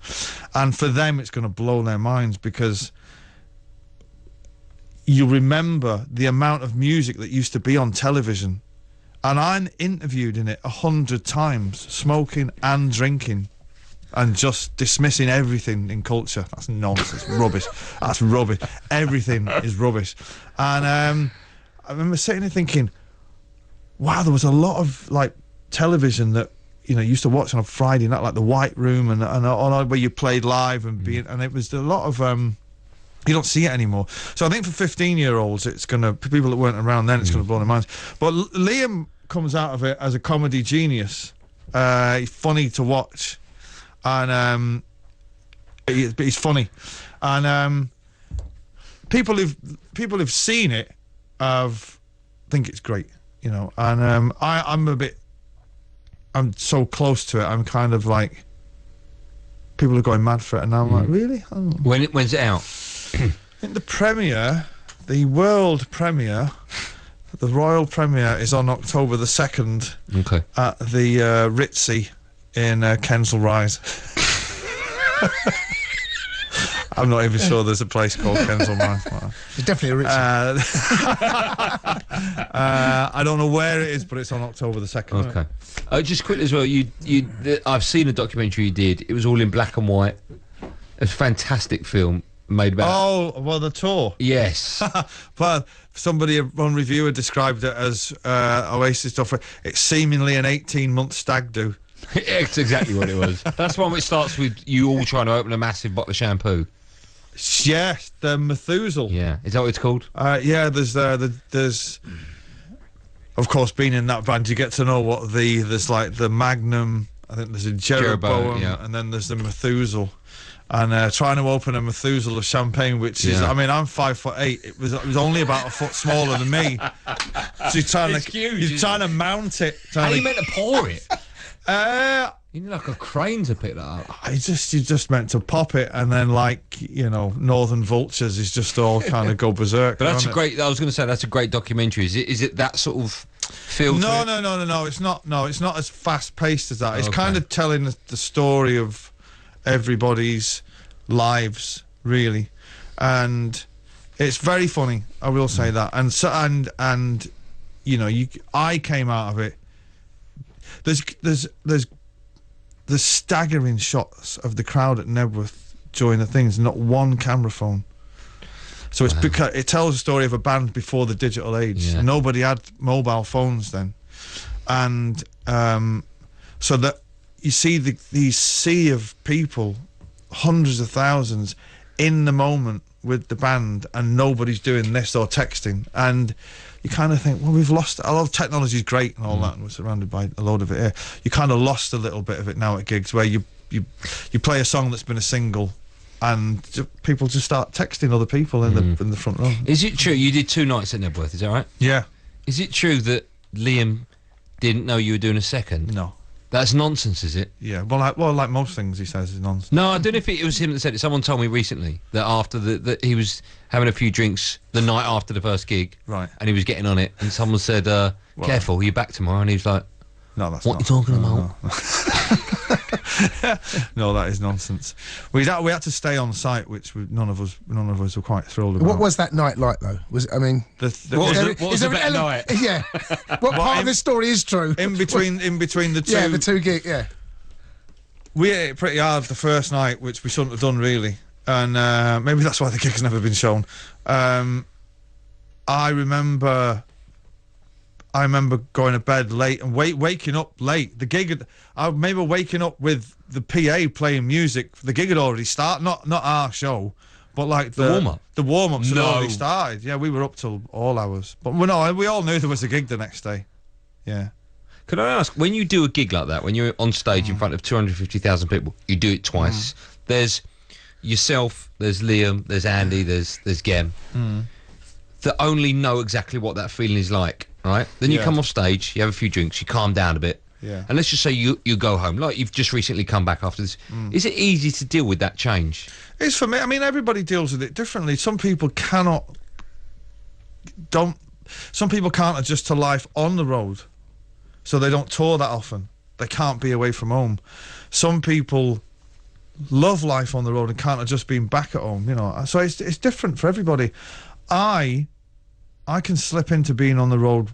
And for them, it's going to blow their minds because you remember the amount of music that used to be on television, and I'm interviewed in it 100 times, smoking and drinking, and just dismissing everything in culture. That's nonsense, rubbish. That's rubbish. Everything is rubbish. And I remember sitting there thinking, wow, there was a lot of television that used to watch on a Friday night, like The White Room and where you played live and it was a lot of. You don't see it anymore. So I think for 15-year-olds, it's going to... People that weren't around then, it's going to blow their minds. But Liam comes out of it as a comedy genius. He's funny to watch. And he's funny. And people who've seen it think it's great, And I'm so close to it. I'm kind of like... People are going mad for it. And I'm like, really? Oh. When's it out? I think the world premiere, the royal premiere is on October the 2nd at the Ritzy in Kensal Rise. I'm not even sure there's a place called Kensal Rise. It's definitely a Ritzy. I don't know where it is, but it's on October the 2nd. Okay. Just quickly as well, I've seen a documentary you did. It was all in black and white. It was a fantastic film. Made about the tour. Yes. Well, one reviewer described it as Oasis stuff. It's seemingly an 18-month stag do. It's exactly what it was. That's one which starts with you all trying to open a massive bottle of shampoo. Yes, the Methuselah. Yeah, is that what it's called? Yeah, there's of course, being in that band, you get to know what there's like the Magnum. I think there's a Jeroboam, and then there's the Methuselah. And trying to open a Methuselah of champagne, which is, I'm 5'8". It was only about a foot smaller than me. So you're trying to mount it. How are you meant to pour it? You need like a crane to pick that up. You just meant to pop it, and then Northern Vultures is just all kind of go berserk. But that's a great. I was going to say that's a great documentary. Is it that sort of feel? No. It's not. No, it's not as fast paced as that. It's kind of telling the story of everybody's lives, really, and it's very funny. I will say that. And so I came out of it. There's staggering shots of the crowd at Nebworth during the things, not one camera phone. So it's because it tells a story of a band before the digital age. Yeah. Nobody had mobile phones then, and so that you see these sea of people, hundreds of thousands, in the moment with the band, and nobody's doing this or texting, and you kind of think, well, we've lost. A lot of technology is great and all that, and we're surrounded by a load of it here. You kind of lost a little bit of it now at gigs, where you play a song that's been a single, and people just start texting other people in the front row. Is it true you did 2 nights at Nebworth? Is that right? Yeah. Is it true that Liam didn't know you were doing a second? No. That's nonsense, is it? Yeah. Well, like most things he says is nonsense. No, I don't know if it was him that said it. Someone told me recently that after that he was having a few drinks the night after the first gig, right? And he was getting on it, and someone said, "Careful, you're back tomorrow." And he was like, "No, that's what are you talking about?" No. No, that is nonsense. We had to stay on site, which none of us were quite thrilled about. What was that night like, though? What was the better night? Yeah. What part of this story is true? In between the two. Yeah, the 2 gigs. Yeah. We ate it pretty hard the first night, which we shouldn't have done really, and maybe that's why the gig's never been shown. I remember going to bed late and waking up late. The gig I remember waking up with the PA playing music. The gig had already started, not our show, but like the warm-up. The warm-ups had already started. Yeah, we were up till all hours. But we all knew there was a gig the next day. Yeah. Could I ask, when you do a gig like that, when you're on stage in front of 250,000 people, you do it twice. There's yourself, there's Liam, there's Andy, there's Gem, that only know exactly what that feeling is like, right? Then you come off stage, you have a few drinks, you calm down a bit, and let's just say you go home, like you've just recently come back after this. Is it easy to deal with that change? It's for me. I mean, everybody deals with it differently. Some people can't adjust to life on the road, so they don't tour that often. They can't be away from home. Some people love life on the road and can't adjust being back at home, so it's different for everybody. I can slip into being on the road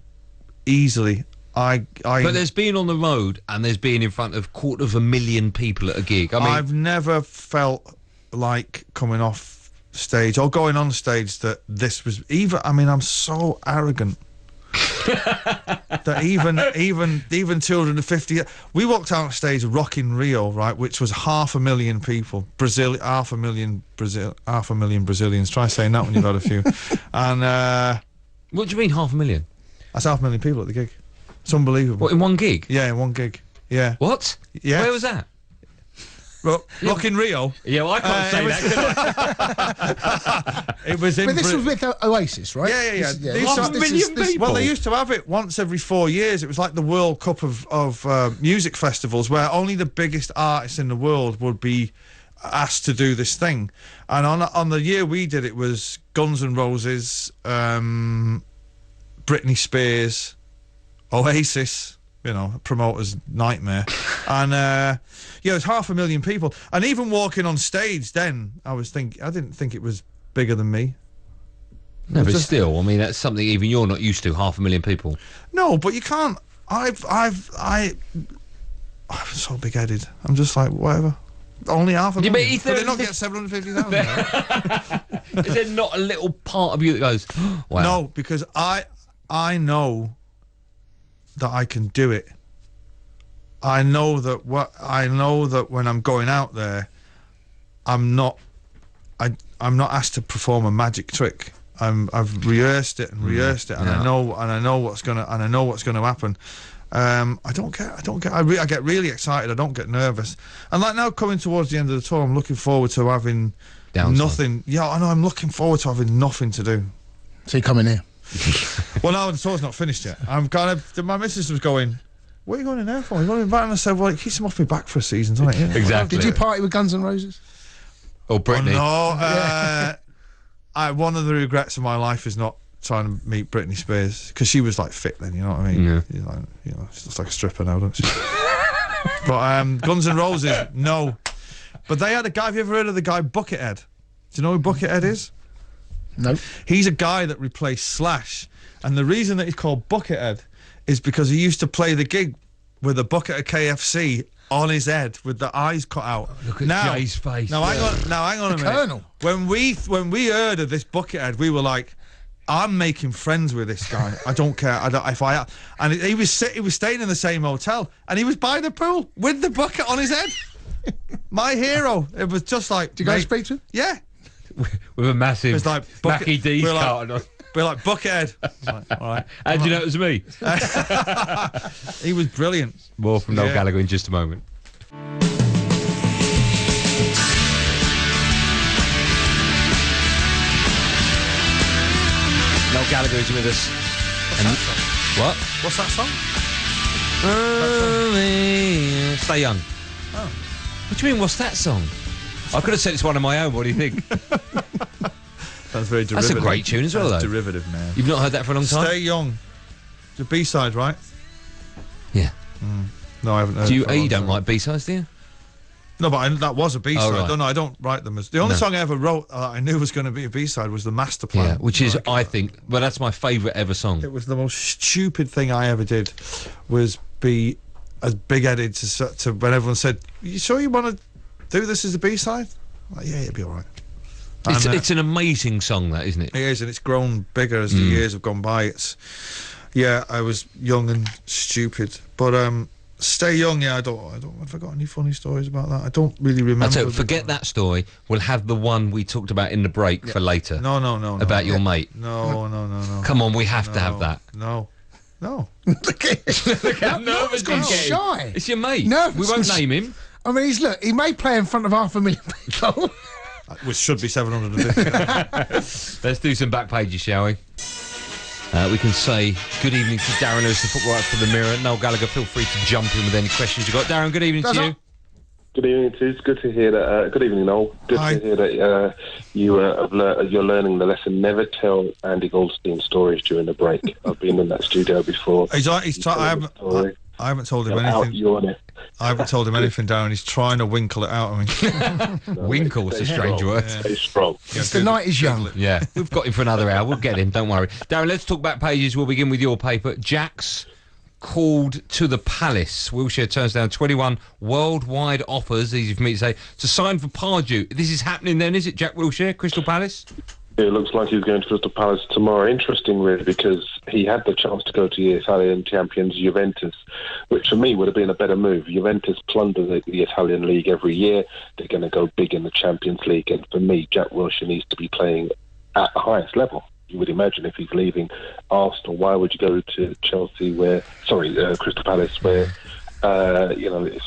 easily. But there's being on the road and there's being in front of 250,000 people at a gig. I mean, I've never felt like coming off stage or going on stage that this was I'm so arrogant that even 250. We walked out on stage rocking Rio, right, which was 500,000 people. Half a million Brazilians. Try saying that when you've had a few. And what do you mean 500,000? That's 500,000 people at the gig. It's unbelievable. What, in one gig? Yeah, in one gig. Yeah. What? Yeah. Where was that? Rock in Rio. Yeah, well, I can't say that. It was in. But this was with Oasis, right? Yeah. 500,000 people. Well, they used to have it once every 4 years. It was like the World Cup of music festivals, where only the biggest artists in the world would be asked to do this thing. And on the year we did it was Guns N' Roses, Britney Spears, Oasis, a promoter's nightmare. And it was 500,000 people. And even walking on stage then, I didn't think it was bigger than me. No, but still, I mean, that's something even you're not used to, 500,000 people. No, but you can't. I'm so big-headed. I'm just like, whatever. Only 500,000. But they not get 750,000. Is there not a little part of you that goes, wow? No, because I know that I can do it. I know that when I'm going out there, I'm not asked to perform a magic trick. I've rehearsed it, and I know what's gonna happen. I get really excited. I don't get nervous. And like now, coming towards the end of the tour, I'm looking forward to having nothing. Yeah, I know. I'm looking forward to having nothing to do. So you come in here. Well, no, the tour's not finished yet. My missus was going, what are you going in there for? You're going back? And I said, well, it keeps them off my back for a season, doesn't it? Yeah. Exactly. Did you party with Guns N' Roses? Or Britney? Oh, no. One of the regrets of my life is not trying to meet Britney Spears, because she was like fit then, you know what I mean? Yeah. She's just like a stripper now, don't she? But Guns N' Roses, no. But they had a guy. Have you ever heard of the guy Buckethead? Do you know who Buckethead is? No. He's a guy that replaced Slash, and the reason that he's called Buckethead is because he used to play the gig with a bucket of KFC on his head with the eyes cut out. Look at Jay's face. Now hang on a minute. Colonel. When we heard of this Buckethead, we were like, I'm making friends with this guy. I don't care. And he was staying in the same hotel, and he was by the pool with the bucket on his head. My hero. It was just like. Did you guys speak to him? Yeah. With a massive It was like Mackie D's carton on. We're like, Buckethead. Like, all right. How do you know it was me? He was brilliant. More from Noel Gallagher in just a moment. Noel Gallagher is with us. What? What's that song? Stay Young. Oh. What do you mean, what's that song? I could have said it's one of my own. What do you think? That's very derivative. That's a great tune as well, though. Derivative, man. You've not heard that for a long time? Stay Young. It's a B-side, right? Yeah. No, I haven't heard it. You don't like B-sides, do you? No, but that was a B-side. Oh, right. No, I don't write them as... The only song I ever wrote I knew was going to be a B-side was The Master Plan. Yeah, which is, I think... Well, that's my favourite ever song. It was the most stupid thing I ever did, was be as big-headed to when everyone said, you sure you want to do this as a B-side? Like, yeah, it'll be all right. It's an amazing song, that, isn't it? It is, and it's grown bigger as the years have gone by. Yeah, I was young and stupid, but Stay Young. Yeah, I don't. Have I got any funny stories about that? I don't really remember. So forget that story. We'll have the one we talked about in the break for later. No. About your mate. No. Come on, we have to have that. No. Look how nervous he's shy. It's your mate. Nervous. We won't name him. I mean, he may play in front of 500,000 people. Which should be 750. Let's do some back pages, shall we? We can say good evening to Darren Lewis, the football writer for the Mirror. Noel Gallagher, feel free to jump in with any questions you've got. Darren, good evening to you. Good evening to you. It's good to hear that. Good evening, Noel. Good Hi. to hear that you're learning the lesson. Never tell Andy Goldstein stories during the break. I've been in that studio before. I haven't told him anything. I haven't told him anything, Darren. He's trying to winkle it out of me. Winkle's a strange word. Stay strong. The night is young. Yeah, we've got him for another hour. We'll get him, don't worry. Darren, let's talk back pages. We'll begin with your paper. Jack's called to the Palace. Wilshere turns down 21 worldwide offers, easy for me to say, to sign for Pardew. This is happening then, is it, Jack Wilshere, Crystal Palace? It looks like he's going to Crystal Palace tomorrow. Interesting, really, because he had the chance to go to the Italian champions Juventus, which for me would have been a better move. Juventus plunder the Italian league every year. They're going to go big in the Champions League. And for me, Jack Wilshere needs to be playing at the highest level. You would imagine if he's leaving Arsenal, why would you go to Crystal Palace, where, I'm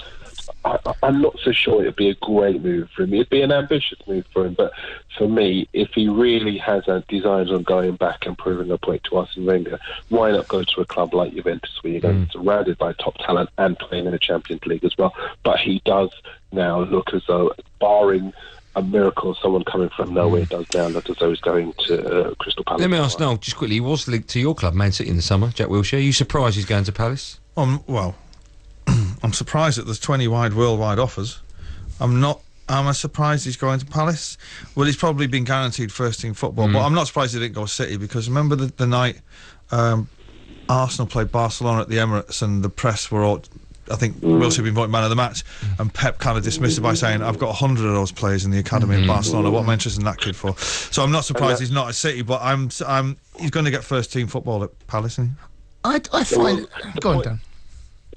not so sure it'd be a great move for him. It'd be an ambitious move for him, but for me, if he really has designs on going back and proving a point to Arsene Wenger, why not go to a club like Juventus, where you're going surrounded by top talent and playing in the Champions League as well? But he does now look as though, barring a miracle, someone coming from nowhere, does now look as though he's going to Crystal Palace. Let me ask Noel, just quickly, he was linked to your club, Man City, in the summer, Jack Wilshere. Are you surprised he's going to Palace? Well, I'm surprised that there's 20 worldwide offers. Am I surprised he's going to Palace? Well, he's probably been guaranteed first-team football, but I'm not surprised he didn't go City, because remember the night Arsenal played Barcelona at the Emirates and the press were all... I think Wilshere had been voted man of the match, and Pep kind of dismissed it by saying, I've got 100 of those players in the academy in Barcelona. What am I interested in that kid for? So I'm not surprised he's not at City, but he's going to get first-team football at Palace, isn't he? I find... Go on, Dan.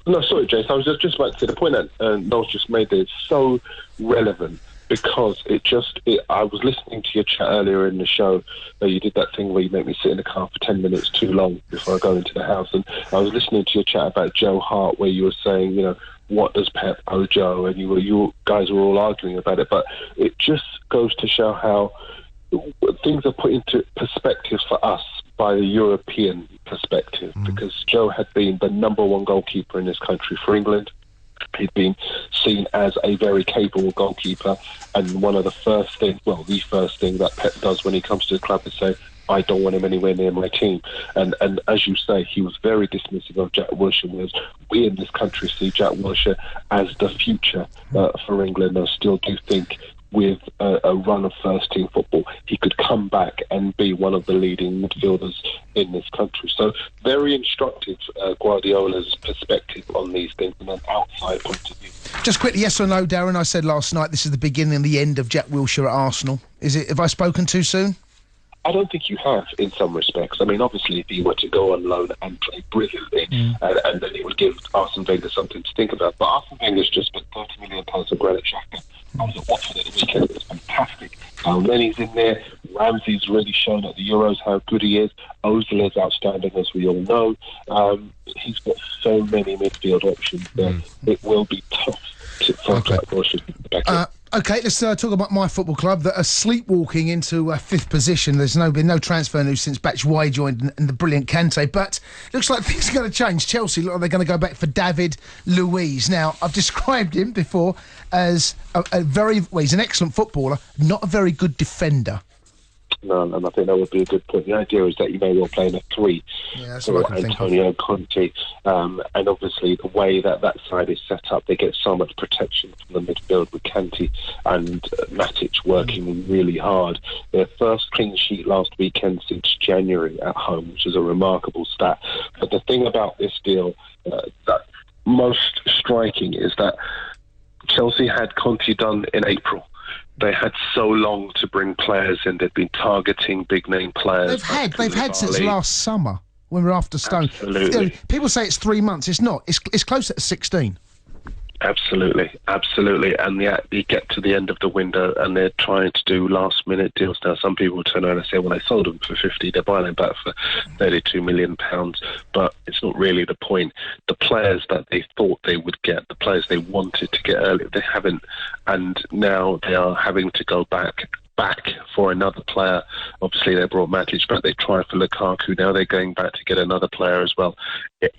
No, sorry, Jace. I was just about to say the point that Noel's just made there is so relevant, because I was listening to your chat earlier in the show. You did that thing where you make me sit in the car for 10 minutes too long before I go into the house, and I was listening to your chat about Joe Hart, where you were saying, what does Pep owe Joe, and you guys were all arguing about it, but it just goes to show how things are put into perspective for us by the European perspective, because Joe had been the number one goalkeeper in this country for England. He'd been seen as a very capable goalkeeper, and one of the first things that Pep does when he comes to the club is say, I don't want him anywhere near my team. And as you say, he was very dismissive of Jack Wilshere, whereas we in this country see Jack Wilshere as the future for England. I still do think with a run of first-team football, he could come back and be one of the leading midfielders in this country. So very instructive, Guardiola's perspective on these things from an outside point of view. Just quickly, yes or no, Darren? I said last night this is the beginning and the end of Jack Wilshere at Arsenal. Have I spoken too soon? I don't think you have, in some respects. I mean, obviously, if he were to go on loan and play brilliantly, and then he would give Arsene Wenger something to think about. But Arsene Wenger's just spent £30 million on Granit Xhaka. I was at Watford at the weekend. It's fantastic. Lenny's in there. Ramsey's really shown at the Euros how good he is. Ozil is outstanding, as we all know. He's got so many midfield options there. It will be tough for Jack Wilshere to get back in. OK, let's talk about my football club that are sleepwalking into fifth position. There's been no transfer news since Batshuayi joined and the brilliant Kante, but looks like things are going to change. Chelsea look like they're going to go back for David Luiz. Now, I've described him before as he's an excellent footballer, not a very good defender. No, and I think that would be a good point. The idea is that you may well play in a 3 for Antonio Conte, and obviously the way that side is set up, they get so much protection from the midfield with Kante and Matic working really hard. Their first clean sheet last weekend since January at home, which is a remarkable stat. But the thing about this deal that most striking is that Chelsea had Conte done in April. They had so long to bring players in. They've been targeting big-name players. They've had since last summer when we were after Stone. Absolutely. People say it's 3 months. It's not. It's closer to 16. Absolutely. And you get to the end of the window and they're trying to do last-minute deals. Now, some people turn around and say, well, they sold them for 50, they're buying them back for £32 million. But it's not really the point. The players that they thought they would get, the players they wanted to get earlier, they haven't. And now they are having to go back for another player. Obviously, they brought Matic back. They tried for Lukaku. Now they're going back to get another player as well.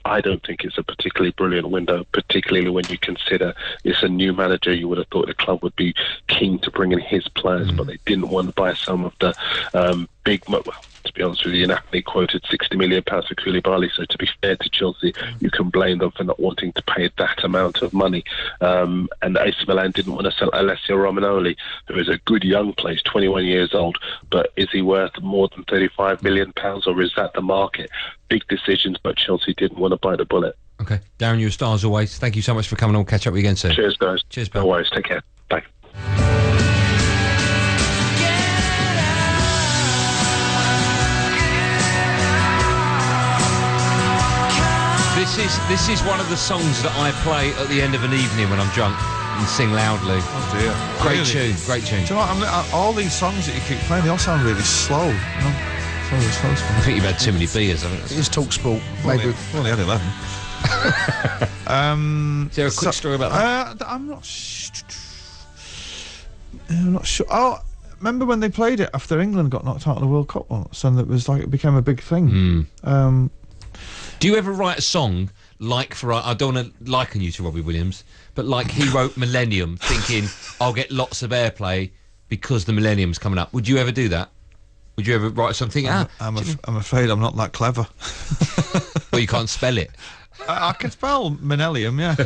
I don't think it's a particularly brilliant window, particularly when you consider it's a new manager. You would have thought the club would be keen to bring in his players, but they didn't want to buy some of the to be honest with you, Napoli quoted £60 million for Koulibaly, so to be fair to Chelsea, you can blame them for not wanting to pay that amount of money. And AC Milan didn't want to sell Alessio Romagnoli, who is a good young player, he's 21 years old, but is he worth more than £35 million, or is that the market? Big decisions, but Chelsea didn't want to bite the bullet. OK. Darren, you're a star as always. Thank you so much for coming on. We'll catch up with you again soon. Cheers, guys. Cheers, pal. No worries. Take care. Bye. This is one of the songs that I play at the end of an evening when I'm drunk and sing loudly. Oh dear. Great tune. Do you know what? All these songs that you keep playing, they all sound really slow. You know? Really slow. I think you've had too many beers, haven't you? It is Talksport. Maybe. Well, they had 11. Is there a quick story about that? I'm not sure. Oh, remember when they played it after England got knocked out of the World Cup once, and it became a big thing. Do you ever write a song like I don't want to liken you to Robbie Williams, but like he wrote Millennium thinking I'll get lots of airplay because the Millennium's coming up? Would you ever do that? Would you ever write something? I'm afraid I'm not that clever. Well, you can't spell it. I can spell Millennium, yeah.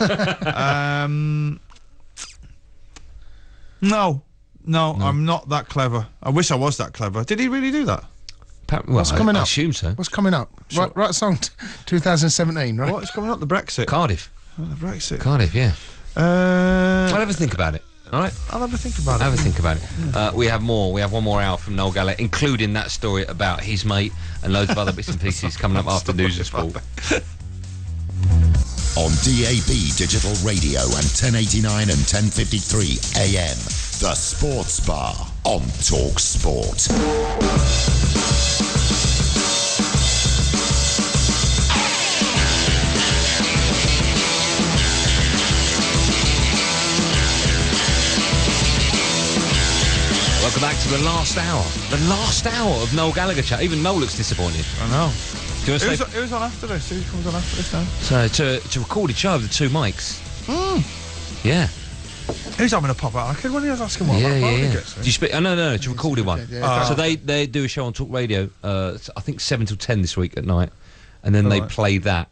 No, I'm not that clever. I wish I was that clever. Did he really do that? Well, what's coming up? I assume so. What's coming up? Sure. Write a song 2017, right? What's coming up? The Brexit. Cardiff. Oh, the Brexit. Cardiff, yeah. I'll have a think about it. All right? I'll have a think about it. Have a think about it. We have more. We have one more hour from Noel Gallagher, including that story about his mate and loads of other bits and pieces coming up after News and Sport. On DAB Digital Radio and 1089 and 1053 AM, The Sports Bar on Talksport. Welcome back to the last hour. The last hour of Noel Gallagher chat. Even Noel looks disappointed. I know. Do you want to say... Who's on after this? Who comes on after this now? So, to record each other with the two mics. Yeah. Who's having a pop out? When he was asking what? Yeah. Do you speak? No, it's a recorded one. Yeah. So they do a show on Talk Radio, I think 7 till 10 this week at night. And then they play that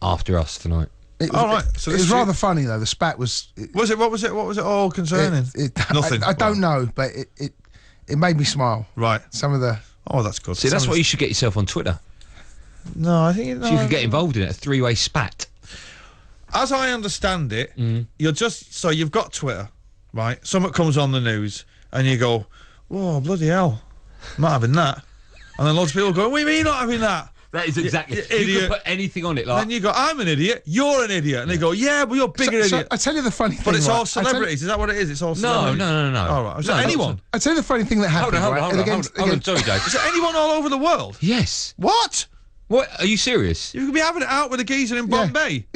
after us tonight. Right. So it was rather funny though. The spat was. Was it? What was it? What was it all concerning? Nothing. I don't know, but it made me smile. Right. Some of the. Oh, that's good. See, that's why you should get yourself on Twitter. No, I think so you could get involved in it. A three-way spat. As I understand it, you're just so you've got Twitter, right? Something comes on the news, and you go, "Whoa, bloody hell, I'm not having that," and then lots of people go, "What do you mean not having that?" That is exactly. You can put anything on it. Like, then you go, "I'm an idiot. You're an idiot," and they go, "Yeah, but you're a bigger idiot." So I tell you the funny thing. But it's all celebrities. Is that what it is? It's all celebrities. No. All right. Is there anyone? I tell you the funny thing that happened. Hold on. Sorry, Dave. Is there anyone all over the world? Yes. What? What? Are you serious? You could be having it out with a geezer in Bombay.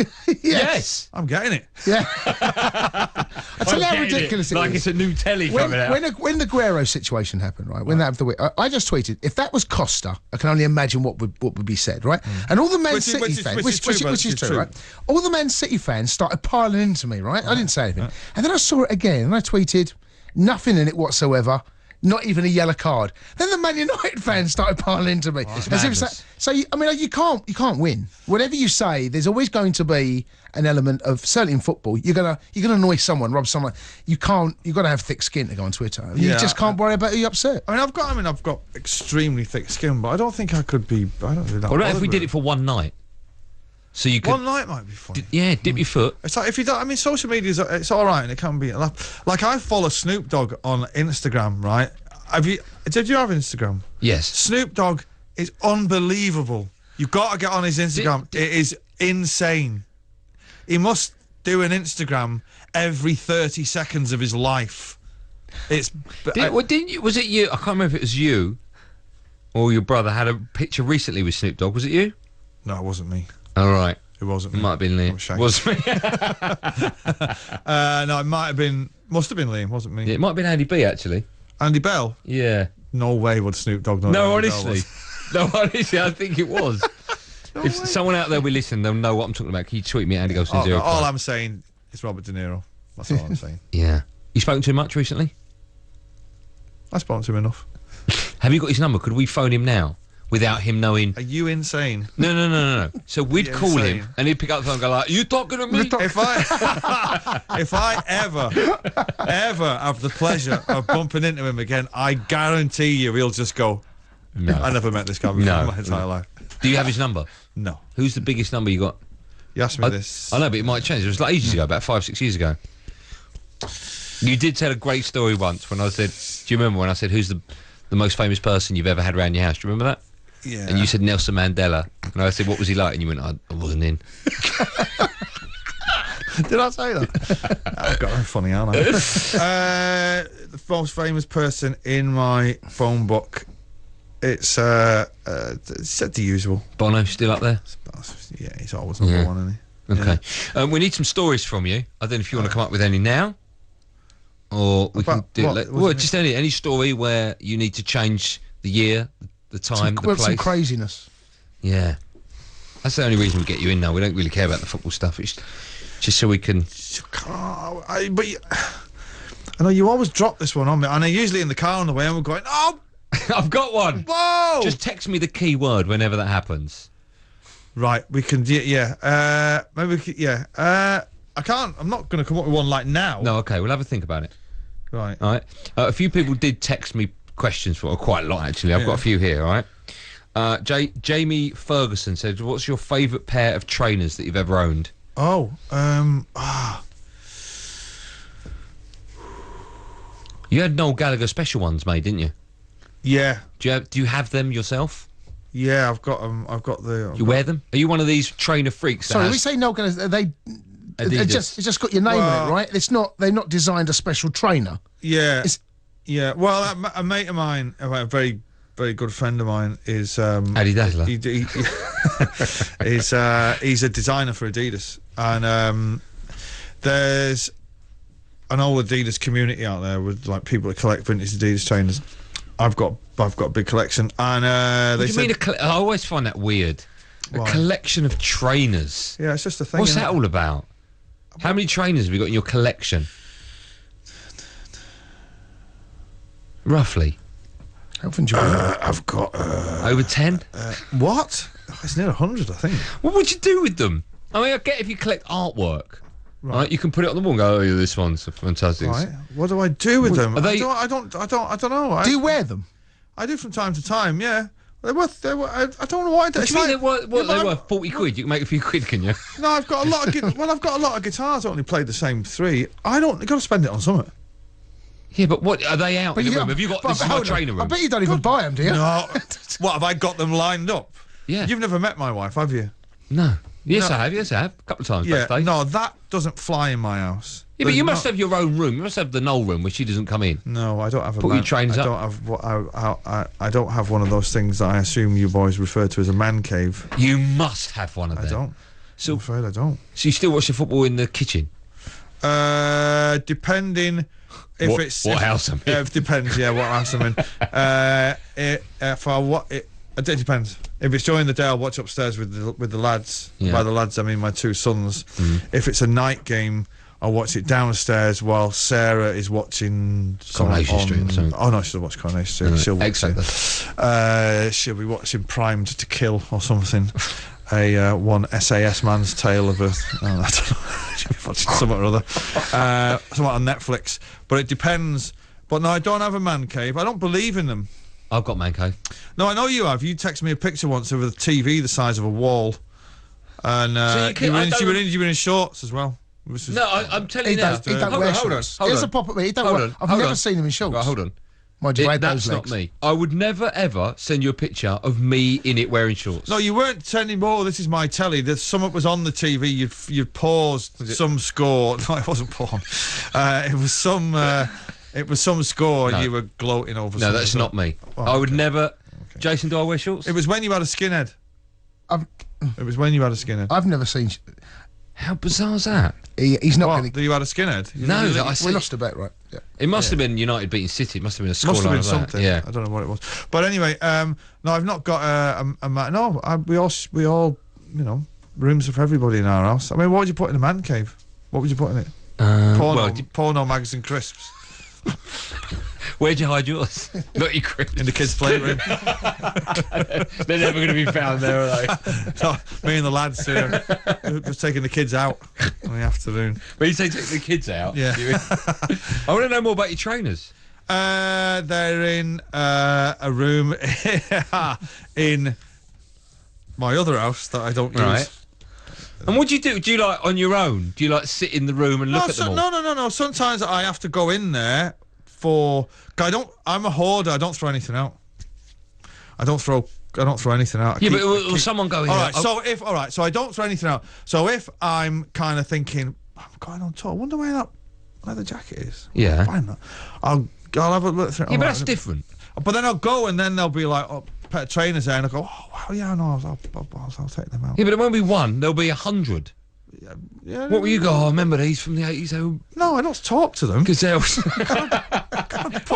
Yes. I'm getting it. Yeah. I tell you how ridiculous it is. Like it's a new telly coming out. When the Guerrero situation happened, right? When that happened, I just tweeted, if that was Costa, I can only imagine what would be said, right? And all the Man City fans, which is true, right? All the Man City fans started piling into me, right? I didn't say anything, and then I saw it again, and I tweeted, nothing in it whatsoever. Not even a yellow card. Then the Man United fans started piling into me. You can't win. Whatever you say, there's always going to be an element of, certainly in football, you're gonna annoy someone, rob someone. You've got to have thick skin to go on Twitter. You just can't worry about who you upset. I've got extremely thick skin, but I don't think I could be. I don't do that. What if we did it for one night? So you could. One night might be fun. Dip your foot. It's like if you don't. I mean, social media it's all right and it can be. Like I follow Snoop Dogg on Instagram, right? Did you have Instagram? Yes. Snoop Dogg is unbelievable. You've got to get on his Instagram. It is insane. He must do an Instagram every 30 seconds of his life. Was it you? I can't remember if it was you or your brother had a picture recently with Snoop Dogg. Was it you? No, it wasn't me. All right. It wasn't me. Might have been Liam. Was me? No, it might have been. Must have been Liam. Wasn't me. Yeah, it might have been Andy B. Actually. Andy Bell. Yeah. No way would Snoop Dogg know. No, honestly. I think it was. If someone out there will listen, they'll know what I'm talking about. Can you tweet me at Andy Goes to All I'm saying is Robert De Niro. That's all I'm saying. Yeah. You spoken to him much recently? I spoke to him enough. Have you got his number? Could we phone him now? Without him knowing. Are you insane? No. So we'd call him and he'd pick up the phone and go like, "You talking to me?" If I ever have the pleasure of bumping into him again, I guarantee you he'll just go, "No, I never met this guy before in my entire life." Do you have his number? No. Who's the biggest number you got? You asked me this. I know, but it might change. It was like ages ago, about 5-6 years ago. You did tell a great story once when I said, do you remember when I said, who's the most famous person you've ever had around your house? Do you remember that? Yeah. And you said Nelson Mandela. And I said, what was he like? And you went, I wasn't in. Did I say that? I've got funny, aren't I? The most famous person in my phone book. It's the usual. Bono still up there? Yeah, he's always number one, isn't he? Okay. Yeah. We need some stories from you. I don't know if you want to come up with any now. Or we can do just any story where you need to change the year, the time, the place. Some craziness. Yeah. That's the only reason we get you in now. We don't really care about the football stuff. It's just so we can... I know you always drop this one on me. And I'm usually in the car on the way and we're going, oh! I've got one! Whoa! Just text me the key word whenever that happens. Right, we can... Yeah. Maybe we can... Yeah. I can't... I'm not going to come up with one like now. No, okay. We'll have a think about it. Right. All right. A few people did text me questions for quite a lot, actually. I've got a few here, all right? Jamie Ferguson said, what's your favourite pair of trainers that you've ever owned? Oh, You had Noel Gallagher special ones made, didn't you? Yeah. Do you have them yourself? Yeah, I've got them. You wear them? Are you one of these trainer freaks? Sorry, we say Noel Gallagher. It's just got your name on it, right? It's not. They're not designed a special trainer. Yeah. Yeah. Well, a mate of mine, a very, very good friend of mine, is Addy Dazzler. He's a designer for Adidas, and there's an old Adidas community out there with like people that collect vintage Adidas trainers. I've got a big collection, and What do you mean I always find that weird. Why? A collection of trainers. Yeah, it's just a thing. What's that all about? How many trainers have you got in your collection? Roughly. How often do you I've got Over 10? what? It's near 100, I think. What would you do with them? I mean, I get if you collect artwork, right? You can put it on the wall and go, "Oh, yeah, this one's fantastic." Right. What do I do with them? Are they- I don't know. do you wear them? I do from time to time. Yeah. They were. I don't know why. What do you mean they were 40 quid? You can make a few quid, can you? No, I've got a lot of. I've got a lot of guitars. I only played the same 3. I don't. You got to spend it on something. Yeah, but what are they out in your room? Have you got this is my trainer room? I bet you don't even buy them, do you? No. What have I got them lined up? Yeah. You've never met my wife, have you? No. Yes, No. I have. Yes, I have. A couple of times. Yeah. Backstage. No, that doesn't fly in my house. Yeah, but you must have your own room. You must have the Noel room where she doesn't come in. No, I don't have a. Put your trainers I up. don't have what I don't have one of those things that I assume you boys refer to as a man cave. You must have one of them. I don't. So, I'm afraid I don't. so you still watch the football in the kitchen? Depending if What- it's what house I'm in. It depends. Yeah, what house I'm in. It depends. If it's during the day, I'll watch upstairs with the lads. Yeah. By the lads, I mean my 2 sons. If it's a night game, I'll watch it downstairs while Sarah is watching Coronation Street or something. Oh no, she'll watch Coronation Street. She'll watch Exactly. she'll be watching Primed to Kill or something. One SAS man's tale of a. I don't know. She'll be watching something or other. Something on Netflix. But it depends. But no, I don't have a man cave. I don't believe in them. I've got man cave. No, I know you have. You texted me a picture once of a TV the size of a wall, and you were in shorts as well. No, I'm telling He you now. don't, he don't wear shorts. Here's a pop at me. He don't wear, I've never seen him in shorts. Right, hold on. Mind you, had those That's not legs. me. I would never ever send you a picture of me in it wearing shorts. No, you weren't telling me. This is my telly. There's something was on the TV. You'd paused some score. No, it wasn't porn. It was some. It was some score. No. You were gloating over. No, that's not me. Oh, I would okay. never. Okay. Jason, do I wear shorts? It was when you had a skinhead. It was when you had a skinhead. I've never seen. How bizarre is that? He's not What? going That you had a skinhead? No, that I see. We lost a bet, right? Yeah. It must have been United beating City. It must have been a score. Must have been like that. something. Yeah. I don't know what it was. But anyway, no, I've not got a man. No, we all, you know, rooms for everybody in our house. I mean, what would you put in a man cave? What would you put in it? Porno mags and crisps. Where'd you hide yours? Not your crisps. In the kids' playroom. They're never going to be found there, are they? No, me and the lads just taking the kids out in the afternoon. When you say take the kids out, Yeah. I want to know more about your trainers. They're in a room in my other house that I don't use. Right. And what do you do? Do you like on your own? Do you like sit in the room and look at them all? No. Sometimes I have to go in there for. I'm a hoarder. I don't throw anything out. I don't throw anything out. Yeah, but will someone go in? All right. So I don't throw anything out. So if I'm kind of thinking, I'm going on tour. I wonder where that leather jacket is. Yeah. Find that. I'll have a look through. Yeah, but that's different. But then I'll go and then they'll be like, oh, pair of trainers there, and I'll go, oh wow, yeah, no, I'll take them out. Yeah, but it won't be one. There'll be 100. Yeah. What will you go? Oh, I remember these from the 80s. No, I don't talk to them. Gazelles. Put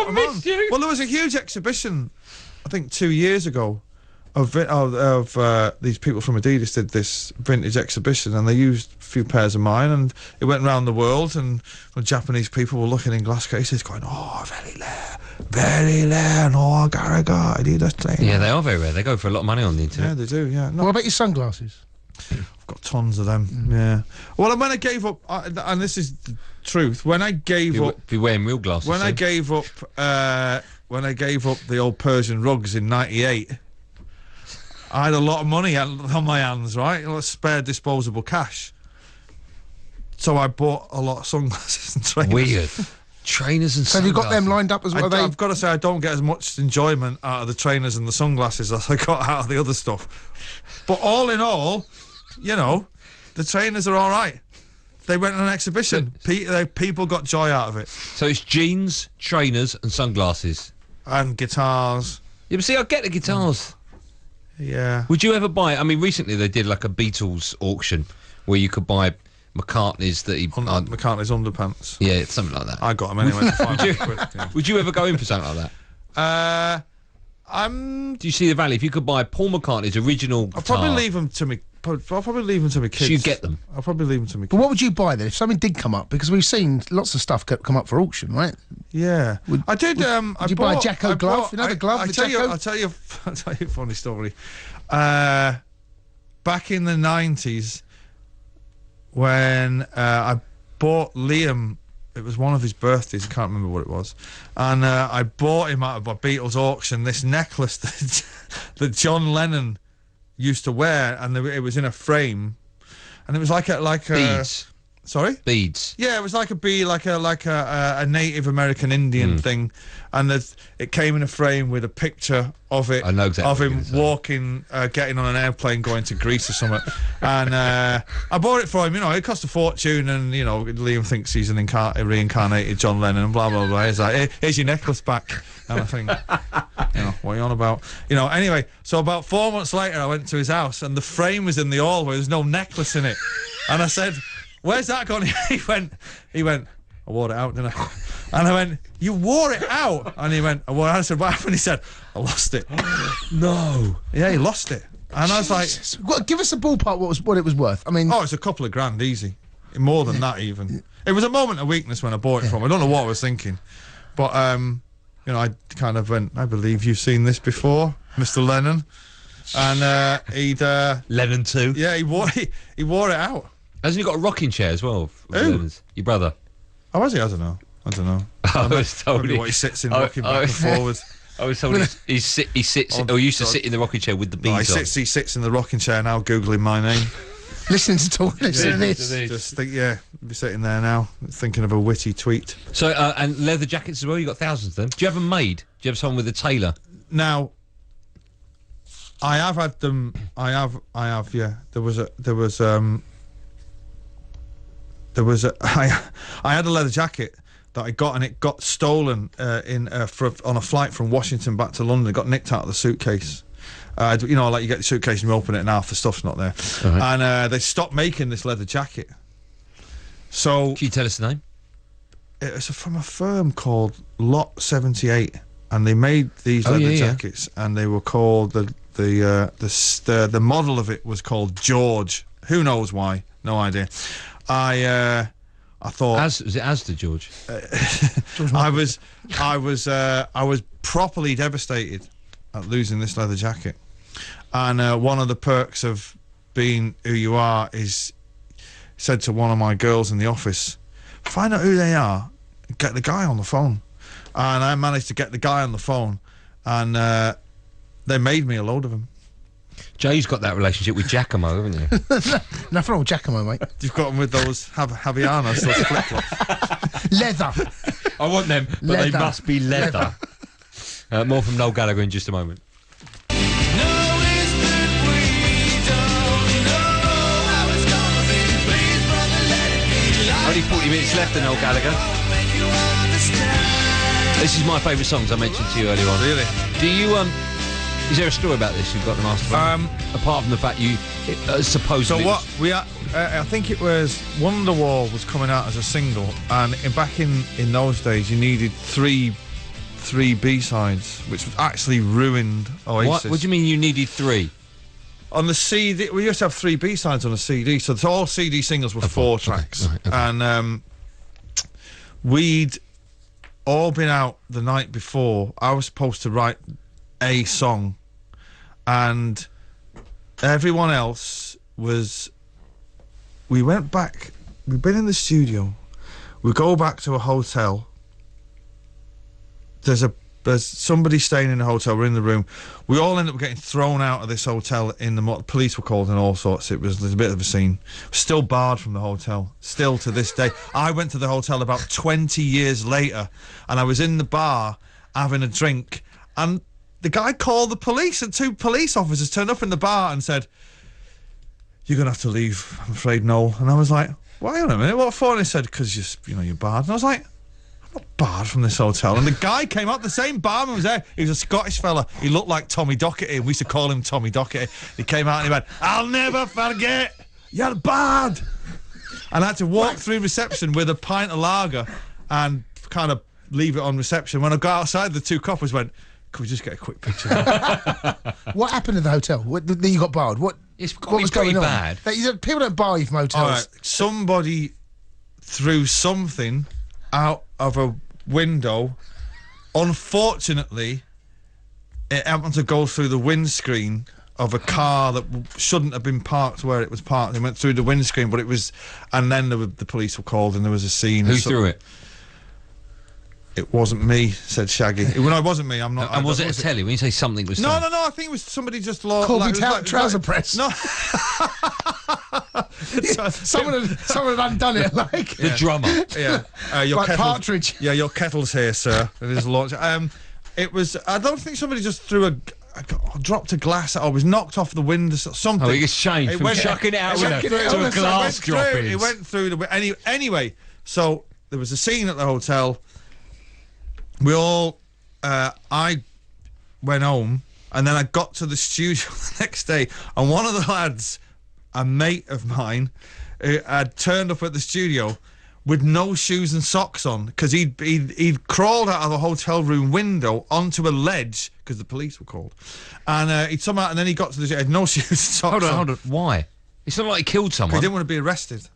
them on. you. Well, there was a huge exhibition, I think 2 years ago, of these people from Adidas did this vintage exhibition, and they used a few pairs of mine, and it went around the world, and the Japanese people were looking in glass cases, going, "Oh, very rare, Noel Gallagher, Adidas trainer." Yeah, they are very rare. They go for a lot of money on the internet. Yeah, they do. Yeah. No, What about your sunglasses? I've got tons of them. Yeah. Well, when I gave up, and this is the truth, when I gave up. If you're wearing real glasses. When I gave up the old Persian rugs in '98, I had a lot of money on my hands, right? A lot of spare disposable cash. So I bought a lot of sunglasses and trainers. Weird. Trainers and So have you got them sunglasses. lined up as well? I've got to say, I don't get as much enjoyment out of the trainers and the sunglasses as I got out of the other stuff. But all in all, you know, the trainers are all right. They went on an exhibition. People got joy out of it. So it's jeans, trainers, and sunglasses. And guitars. Yeah, but see, I get the guitars. Yeah. Would you ever buy? I mean, recently they did like a Beatles auction where you could buy McCartney's that he... McCartney's underpants. Yeah, it's something like that. I got him anyway. Would you ever go in for something like that? Do you see the value? If you could buy Paul McCartney's original guitar... I'll probably leave them to me. I'll probably leave them to my kids. So you get them? I'll probably leave them to me kids. But what would you buy then if something did come up? Because we've seen lots of stuff come up for auction, right? Yeah, I did. Would you buy a Jacko glove? Another glove? I'll tell you a funny story. Back in the 90s, when I bought Liam, it was one of his birthdays. I can't remember what it was, and I bought him out of a Beatles auction this necklace that John Lennon used to wear, and it was in a frame, and it was like a beads. Sorry, beads. Yeah, it was like a Native American Indian thing, and it came in a frame with a picture of it. I know exactly of him walking, getting on an airplane going to Greece or something. And I bought it for him. You know, it cost a fortune, and you know, Liam thinks he's a reincarnated John Lennon, and blah blah blah. He's like, hey, here's your necklace back, and I think, you know, what are you on about? You know. Anyway, so about 4 months later, I went to his house, and the frame was in the hallway. There's no necklace in it, and I said, where's that gone? He went, I wore it out, didn't I? And I went, you wore it out? And he went, I said, what happened? He said, I lost it. No. Yeah, he lost it. And I was like... Well, give us a ballpark what it was worth. I mean... Oh, it's a couple of grand, easy. More than that, even. It was a moment of weakness when I bought it from him. I don't know what I was thinking. But, you know, I kind of went, I believe you've seen this before, Mr. Lennon. And he'd... Lennon too? Yeah, he wore it out. Hasn't he got a rocking chair as well? Who? Your brother. Oh, has he? I don't know. I was told what he sits in, rocking back and forwards. I was told he sits or used to sit in the rocking chair with the beads on. He sits in the rocking chair now, googling my name. Listening to this. Just think, be sitting there now, thinking of a witty tweet. So, and leather jackets as well. You got thousands of them. Do you have them made? Do you have someone with a tailor? Now, I have had them. I have. Yeah. I had a leather jacket that I got, and it got stolen on a flight from Washington back to London. It got nicked out of the suitcase. You know, like you get the suitcase and you open it and half the stuff's not there. Right. And they stopped making this leather jacket. So... Can you tell us the name? It's from a firm called Lot 78, and they made these leather jackets, and they were called... The model of it was called George. Who knows why? No idea. I thought... Was it Asda, George? I was properly devastated at losing this leather jacket. And one of the perks of being who you are is, said to one of my girls in the office, find out who they are, get the guy on the phone. And I managed to get the guy on the phone, and they made me a load of them. Jay's got that relationship with Giacomo, haven't you? Nothing wrong with Giacomo, mate. You've got them with those Havaianas, those flip-flops. Leather. I want them, but leather. They must be leather. More from Noel Gallagher in just a moment. Only 40 minutes left of Noel Gallagher. This is my favourite songs I mentioned to you earlier on. Really? Do you, is there a story about this you've got them asked about? Apart from the fact you supposedly... So what, I think it was Wonderwall was coming out as a single, and back in those days you needed three B-sides, which actually ruined Oasis. What do you mean you needed three? On the CD, we used to have three B-sides on a CD, so all CD singles were four tracks. Okay. And we'd all been out the night before. I was supposed to write a song, and everyone else was... We went back, we'd been in the studio, we go back to a hotel, there's somebody staying in the hotel, we're in the room, we all end up getting thrown out of this hotel. Police were called and all sorts. There's a bit of a scene. Still barred from the hotel, still to this day. I went to the hotel about 20 years later, and I was in the bar having a drink, and the guy called the police, and two police officers turned up in the bar and said, "You're gonna have to leave, I'm afraid, Noel." And I was like, "Wait a minute, what for?" And he said, "Because you're barred." And I was like, "I'm not barred from this hotel." And the guy came up, the same barman was there. He was a Scottish fella. He looked like Tommy Docherty, and we used to call him Tommy Docherty. He came out and he went, "I'll never forget, you're barred." And I had to walk through reception with a pint of lager and kind of leave it on reception. When I got outside, the two coppers went, "Can we just get a quick picture?" What happened at the hotel? You got barred. What was going on? Bad. People don't bar you from hotels. All right, somebody threw something out of a window. Unfortunately, it happened to go through the windscreen of a car that shouldn't have been parked where it was parked. It went through the windscreen, but it was... And then the police were called and there was a scene. Who threw it? It wasn't me, said Shaggy. No, it wasn't me. I'm not... And was it a telly? When you say something was... No, I think it was somebody just... Corby trouser press. No. Someone had undone it, like... The drummer. Yeah. Your like Partridge. Yeah, your kettle's here, sir. It is launch. It was... I don't think somebody just threw dropped a glass, or was knocked off the window, something. Oh, he gets shamed from chucking it out to a glass dropping. It went through the... Anyway, so there was a scene at the hotel. We all... I went home, and then I got to the studio the next day, and one of the lads, a mate of mine, had turned up at the studio with no shoes and socks on, because he'd crawled out of the hotel room window onto a ledge, because the police were called, and he'd come out, and then he got to the studio, had no shoes and socks on. Hold on. Why? It's not like he killed someone. He didn't want to be arrested.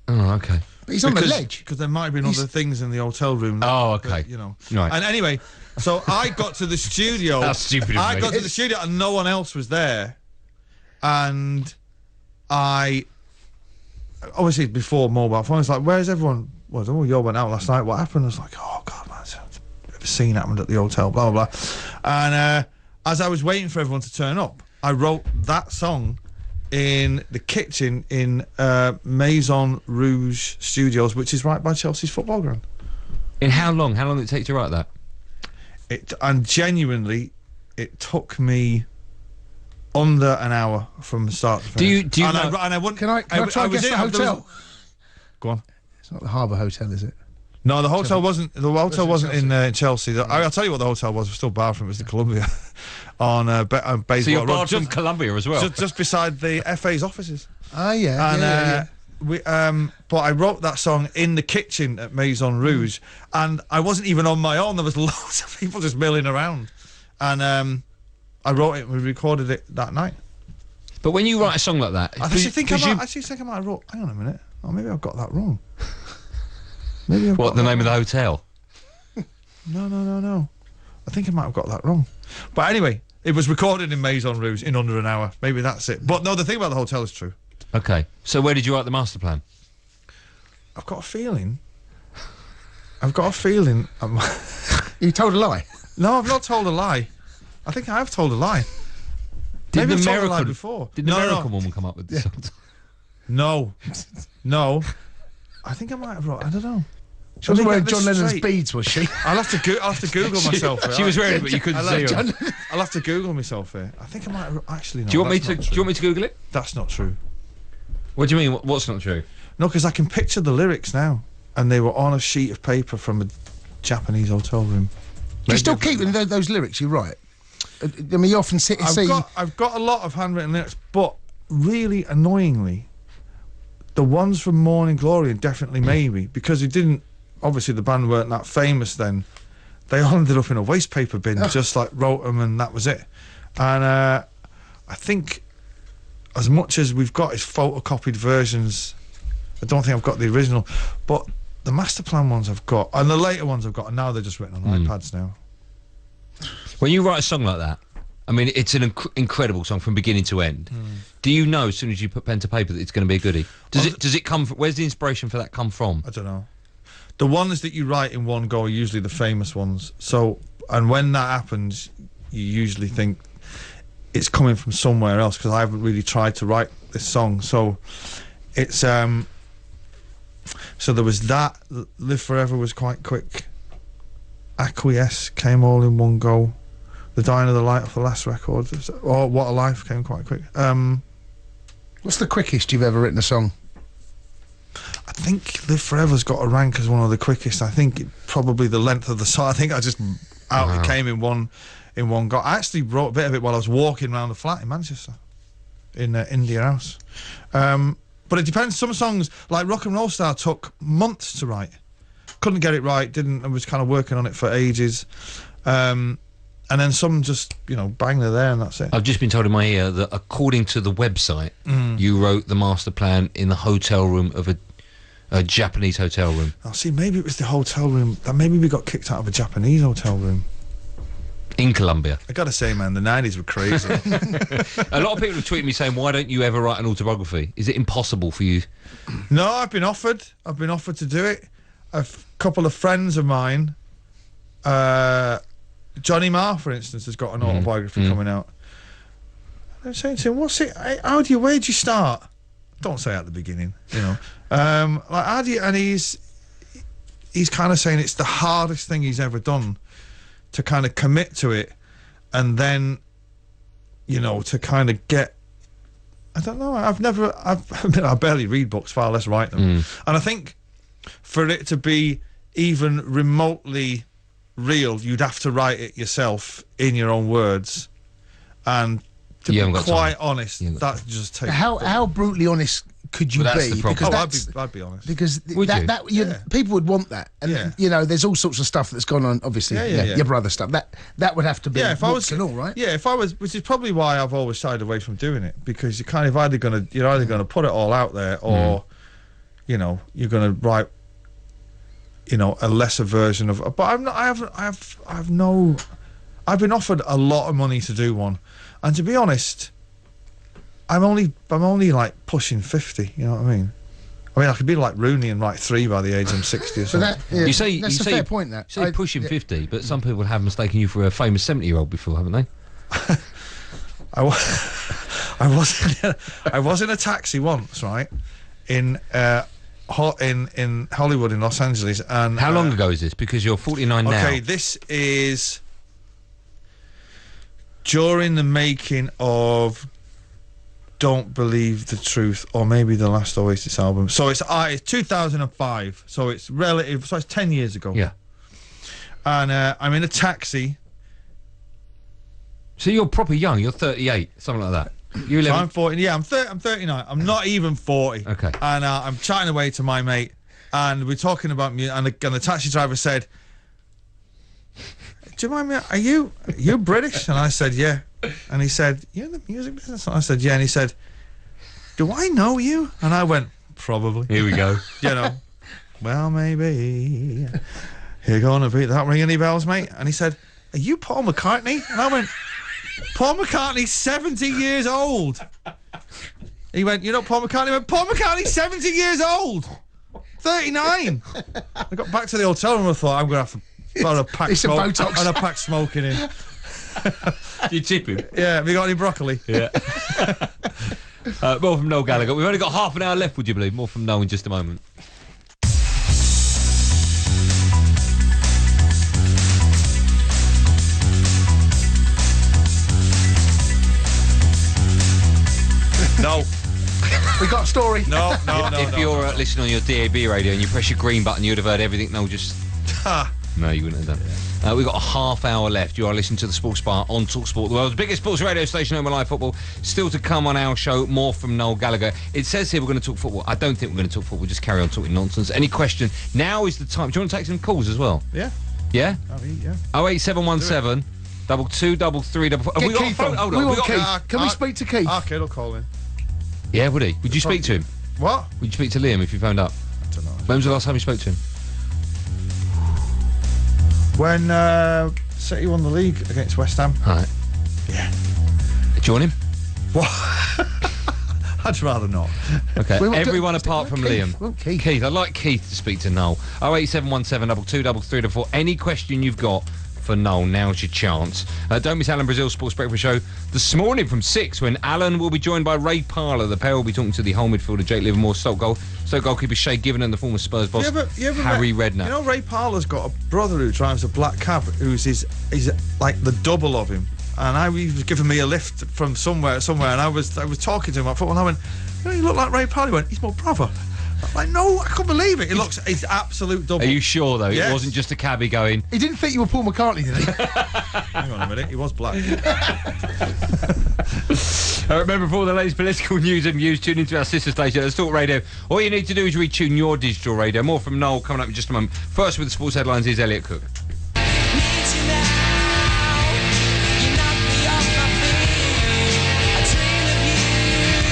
Oh, okay. But he's on the ledge. Because there might have been other things in the hotel room. Okay. Right. And anyway, so I got to the studio. That's stupid of me. I got to the studio and no one else was there. And I... Obviously, before mobile phones, like, where's everyone? Well, oh, you all went out last night. What happened? I was like, oh, God, man, a scene happened at the hotel, blah, blah, blah. And as I was waiting for everyone to turn up, I wrote that song in the kitchen in Maison Rouge Studios, which is right by Chelsea's football ground. In how long? How long did it take to write that? And genuinely, it took me under an hour from the start to finish. Do you and know... I wouldn't... Can I try and guess the hotel? Go on. It's not the Harbour Hotel, is it? No, the hotel wasn't. The hotel wasn't in Chelsea. I'll tell you what the hotel was. We're still barred from it. It was the Columbia on Bayswater. So you're barred from Columbia as well. Just beside the FA's offices. Ah, yeah. And but I wrote that song in the kitchen at Maison Rouge, and I wasn't even on my own. There was loads of people just milling around, and I wrote it. We recorded it that night. But when you write a song like that, I actually think I might have wrote. Hang on a minute. Oh, maybe I've got that wrong. Maybe I've got the name of the hotel? No. I think I might have got that wrong. But anyway, it was recorded in Maison Rouge in under an hour. Maybe that's it. But no, the thing about the hotel is true. Okay. So where did you write the master plan? I've got a feeling. You told a lie? No, I've not told a lie. I think I have told a lie. Did Maybe the I've told a lie before. Did the American woman come up with this? No. I think I might have wrote. I don't know. She wasn't wearing John Lennon's beads, was she? I'll have to Google myself. She was wearing it, but you couldn't see her. I'll have to Google myself here. I think I might have actually. No, do you want me to Google it? That's not true. What do you mean? What's not true? No, because I can picture the lyrics now, and they were on a sheet of paper from a Japanese hotel room. Do you still keep those lyrics you write? I mean, you often see. I've got a lot of handwritten lyrics, but really annoyingly, the ones from Morning Glory and Definitely Maybe, because it didn't. Obviously, the band weren't that famous then. They all ended up in a waste paper bin, just like wrote them, and that was it. And I think as much as we've got is photocopied versions, I don't think I've got the original. But the master plan ones I've got, and the later ones I've got, and now they're just written on iPads now. When you write a song like that, I mean, it's an incredible song from beginning to end. Do you know as soon as you put pen to paper that it's going to be a goodie? Does it come from, where's the inspiration for that come from? I don't know. The ones that you write in one go are usually the famous ones. So, and when that happens, you usually think it's coming from somewhere else, because I haven't really tried to write this song. So, it's so there was that. Live Forever was quite quick. Acquiesce came all in one go. The Dying of the Light off the last record, or What a Life, came quite quick. What's the quickest you've ever written a song? I think Live Forever's got a rank as one of the quickest. I think probably the length of the song. I think I just it came in one go. I actually wrote a bit of it while I was walking around the flat in Manchester, in India House. But it depends. Some songs, like Rock and Roll Star, took months to write. Couldn't get it right. I was kind of working on it for ages. And then some just, bang, they're there and that's it. I've just been told in my ear that according to the website, you wrote the master plan in the hotel room of a Japanese hotel room. Oh, see, maybe it was the hotel room. Maybe we got kicked out of a Japanese hotel room. In Colombia. I gotta say, man, the 90s were crazy. A lot of people have tweeted me saying, why don't you ever write an autobiography? Is it impossible for you? No, I've been offered to do it. A couple of friends of mine, Johnny Marr, for instance, has got an autobiography coming out. I'm saying to him, where do you start? Don't say at the beginning, like, how do you, and he's kind of saying it's the hardest thing he's ever done to kind of commit to it, and then, to kind of get, I don't know, I barely read books, far less write them. And I think for it to be even remotely real, you'd have to write it yourself in your own words. And to be quite honest, that just takes... How brutally honest could you be? Because I'd be honest. Because people would want that, and there's all sorts of stuff that's gone on. Obviously, your brother stuff. That would have to be. Yeah, if I was, and all, right? Yeah, if I was, which is probably why I've always shied away from doing it, because you're kind of either gonna put it all out there, or you're gonna write, a lesser version of. But I'm not. I've been offered a lot of money to do one, and to be honest, I'm only like pushing 50. You know what I mean? I could be like Rooney and write 3 by the age I'm 60 or something. You say that's a fair point. That you say pushing 50, but some people have mistaken you for a famous 70-year-old before, haven't they? I was in a taxi once, right? In Hollywood in Los Angeles, and how long ago is this? Because you're 49 now. Okay, this is during the making of Don't Believe the Truth, or maybe the last Oasis album. So it's 2005. So it's relative. So it's 10 years ago. Yeah. And I'm in a taxi. So you're proper young. You're 38, something like that. You're 11. So I'm 40. Yeah, I'm 39. I'm not even 40. Okay. And I'm chatting away to my mate, and we're talking about music. And the taxi driver said, "Do you mind me? Are you British?" And I said, "Yeah." And he said, "You're in the music business?" And I said, "Yeah." And he said, "Do I know you?" And I went, "Probably." Here we go. Well, maybe. You're gonna beat that. Ring any bells, mate? And he said, "Are you Paul McCartney?" And I went, "Paul McCartney's 70 years old." He went, "You're not Paul McCartney?" I went, "Paul McCartney's 70 years old. 39. I got back to the hotel room and I thought, I'm going to have to put a pack Botox. and a pack smoking in. You tip him? Yeah, have you got any broccoli? Yeah. More from Noel Gallagher. We've only got half an hour left, would you believe? More from Noel in just a moment. No. We got a story. No. If you're listening on your DAB radio and you press your green button, you'd have heard everything. No, just... No, you wouldn't have done. We've got a half hour left. You are listening to the Sports Bar on Talksport, the world's biggest sports radio station, home of live football. Still to come on our show, more from Noel Gallagher. It says here we're going to talk football. I don't think we're going to talk football. We'll just carry on talking nonsense. Any question? Now is the time. Do you want to take some calls as well? Yeah. Yeah? Yeah. 08717 223344. Get Keith on. We want Keith. Can we speak to Keith? Okay, I'll call in. Yeah, would he? Would you speak to him? What? Would you speak to Liam if you phoned up? I don't know. When was the last time you spoke to him? When City won the league against West Ham. All right. Yeah. Do you want him? What? I'd rather not. Okay. Everyone apart from Keith. Liam. Keith. I'd like Keith to speak to Noel. 08717 223344. Any question you've got for Noel, now's your chance. Don't miss Alan Brazil's Sports Breakfast Show this morning from 6, when Alan will be joined by Ray Parlour. The pair will be talking to the Hull midfielder Jake Livermore, Stoke goalkeeper Shay Given, and the former Spurs boss Harry Redknapp. You know, Ray Parlour's got a brother who drives a black cab, who's he's like the double of him. And he was giving me a lift from somewhere, and I was talking to him. I thought, I went, you look like Ray Parlour. He went, he's my brother. I'm like, no, I can't believe it. He's absolute double. Are you sure, though? Yes. It wasn't just a cabbie going... He didn't think you were Paul McCartney, did he? Hang on a minute, he was black. Remember, for all the latest political news and views, tune into our sister station at Talk Radio. All you need to do is retune your digital radio. More from Noel coming up in just a moment. First with the sports headlines is Elliot Cook.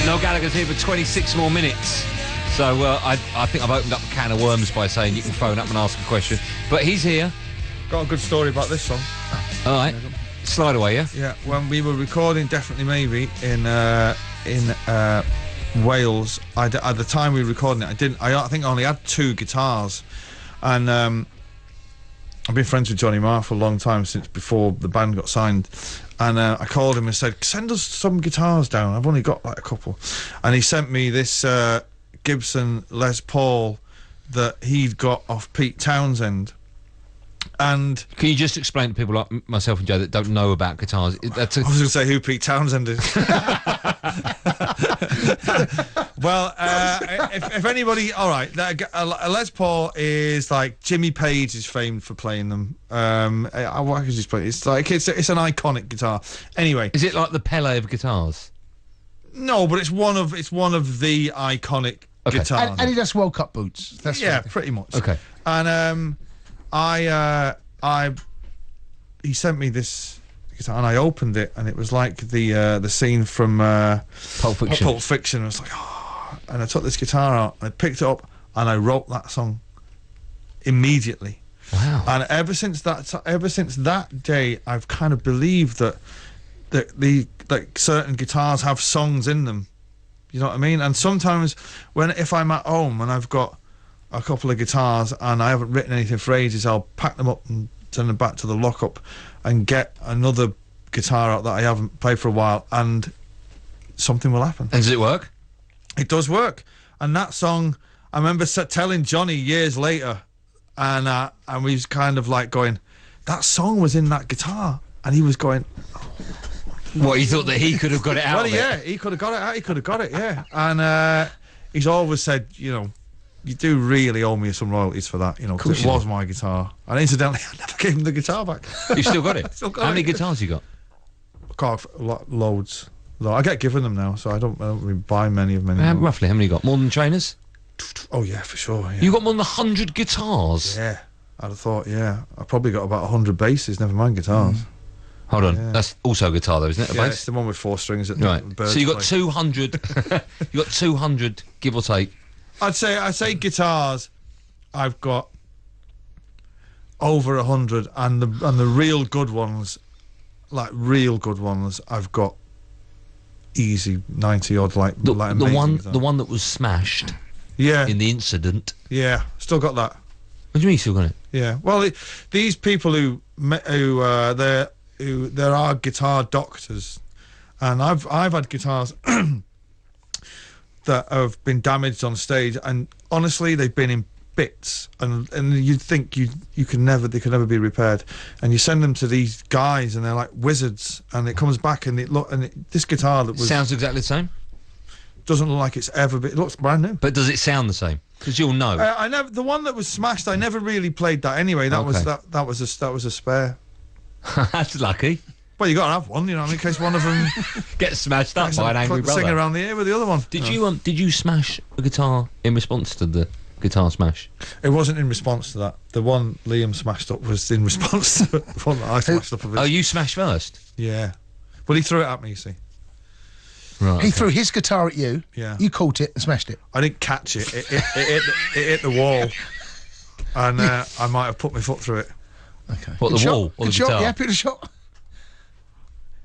Noel Gallagher's here for 26 more minutes. So I think I've opened up a can of worms by saying you can phone up and ask a question. But he's here. Got a good story about this song. All right. Slide away, yeah? Yeah, when we were recording Definitely Maybe in Wales, at the time we were recording it, I think I only had 2 guitars. And I've been friends with Johnny Marr for a long time, since before the band got signed. And I called him and said, send us some guitars down. I've only got like a couple. And he sent me this Gibson Les Paul that he'd got off Pete Townsend. And can you just explain to people like myself and Joe that don't know about guitars? I was going to say who Pete Townsend is. Well, if anybody, all right, a Les Paul is like Jimmy Page is famed for playing them. Why could you play? It's like it's an iconic guitar. Anyway, is it like the Pele of guitars? No, but it's one of the iconic guitars. And he does World Cup boots. That's pretty much. Okay. And he sent me this guitar, and I opened it, and it was like the scene from Pulp Fiction. Pulp Fiction. I was like, oh. And I took this guitar out, and I picked it up, and I wrote that song immediately. Wow. And ever since that day, I've kind of believed that certain guitars have songs in them. You know what I mean? And sometimes if I'm at home and I've got a couple of guitars and I haven't written anything for ages, I'll pack them up and send them back to the lockup and get another guitar out that I haven't played for a while, and something will happen. And does it work? It does work. And that song, I remember telling Johnny years later, and we was kind of like going, that song was in that guitar, and he was going, what, he thought that he could have got it out? Well, yeah, he could have got it out. He could have got it, yeah. And he's always said, you know, you do really owe me some royalties for that, you know, because it was my guitar. And incidentally, I never gave him the guitar back. You still got it? How many guitars you got? Loads. I get given them now, so I don't really buy many of them. Roughly, how many you got? More than trainers? Oh, yeah, for sure, yeah. You got more than 100 guitars? Yeah, I'd have thought, yeah. I probably got about 100 basses, never mind guitars. Hold on, that's also a guitar though, isn't it? Yeah, it's the one with 4 strings at the right. So you got 200. You got 200, give or take. I'd say guitars. I've got over 100, and the real good ones, I've got easy 90 odd. The one that was smashed. Yeah. In the incident. Yeah, still got that. What do you mean you still got it? Yeah. Well, these people there are guitar doctors, and I've had guitars that have been damaged on stage, and honestly they've been in bits, and you'd think they could never be repaired, and you send them to these guys and they're like wizards, and it comes back and this guitar that sounds exactly the same. Doesn't look like it's ever been. It looks brand new. But does it sound the same? Because you'll know. The one that was smashed, I never really played that anyway. That was a spare. That's lucky. Well, you got to have one, you know, in case one of them gets smashed up by an angry brother. Singing around the ear with the other one. Did you smash a guitar in response to the guitar smash? It wasn't in response to that. The one Liam smashed up was in response to the one that I smashed up. Oh, you smashed first? Yeah. Well, he threw it at me, you see. Right. He threw his guitar at you. Yeah. You caught it and smashed it. I didn't catch it. It hit the wall, and I might have put my foot through it. Okay. What, the wall or the guitar? Shot, yeah, put a shot.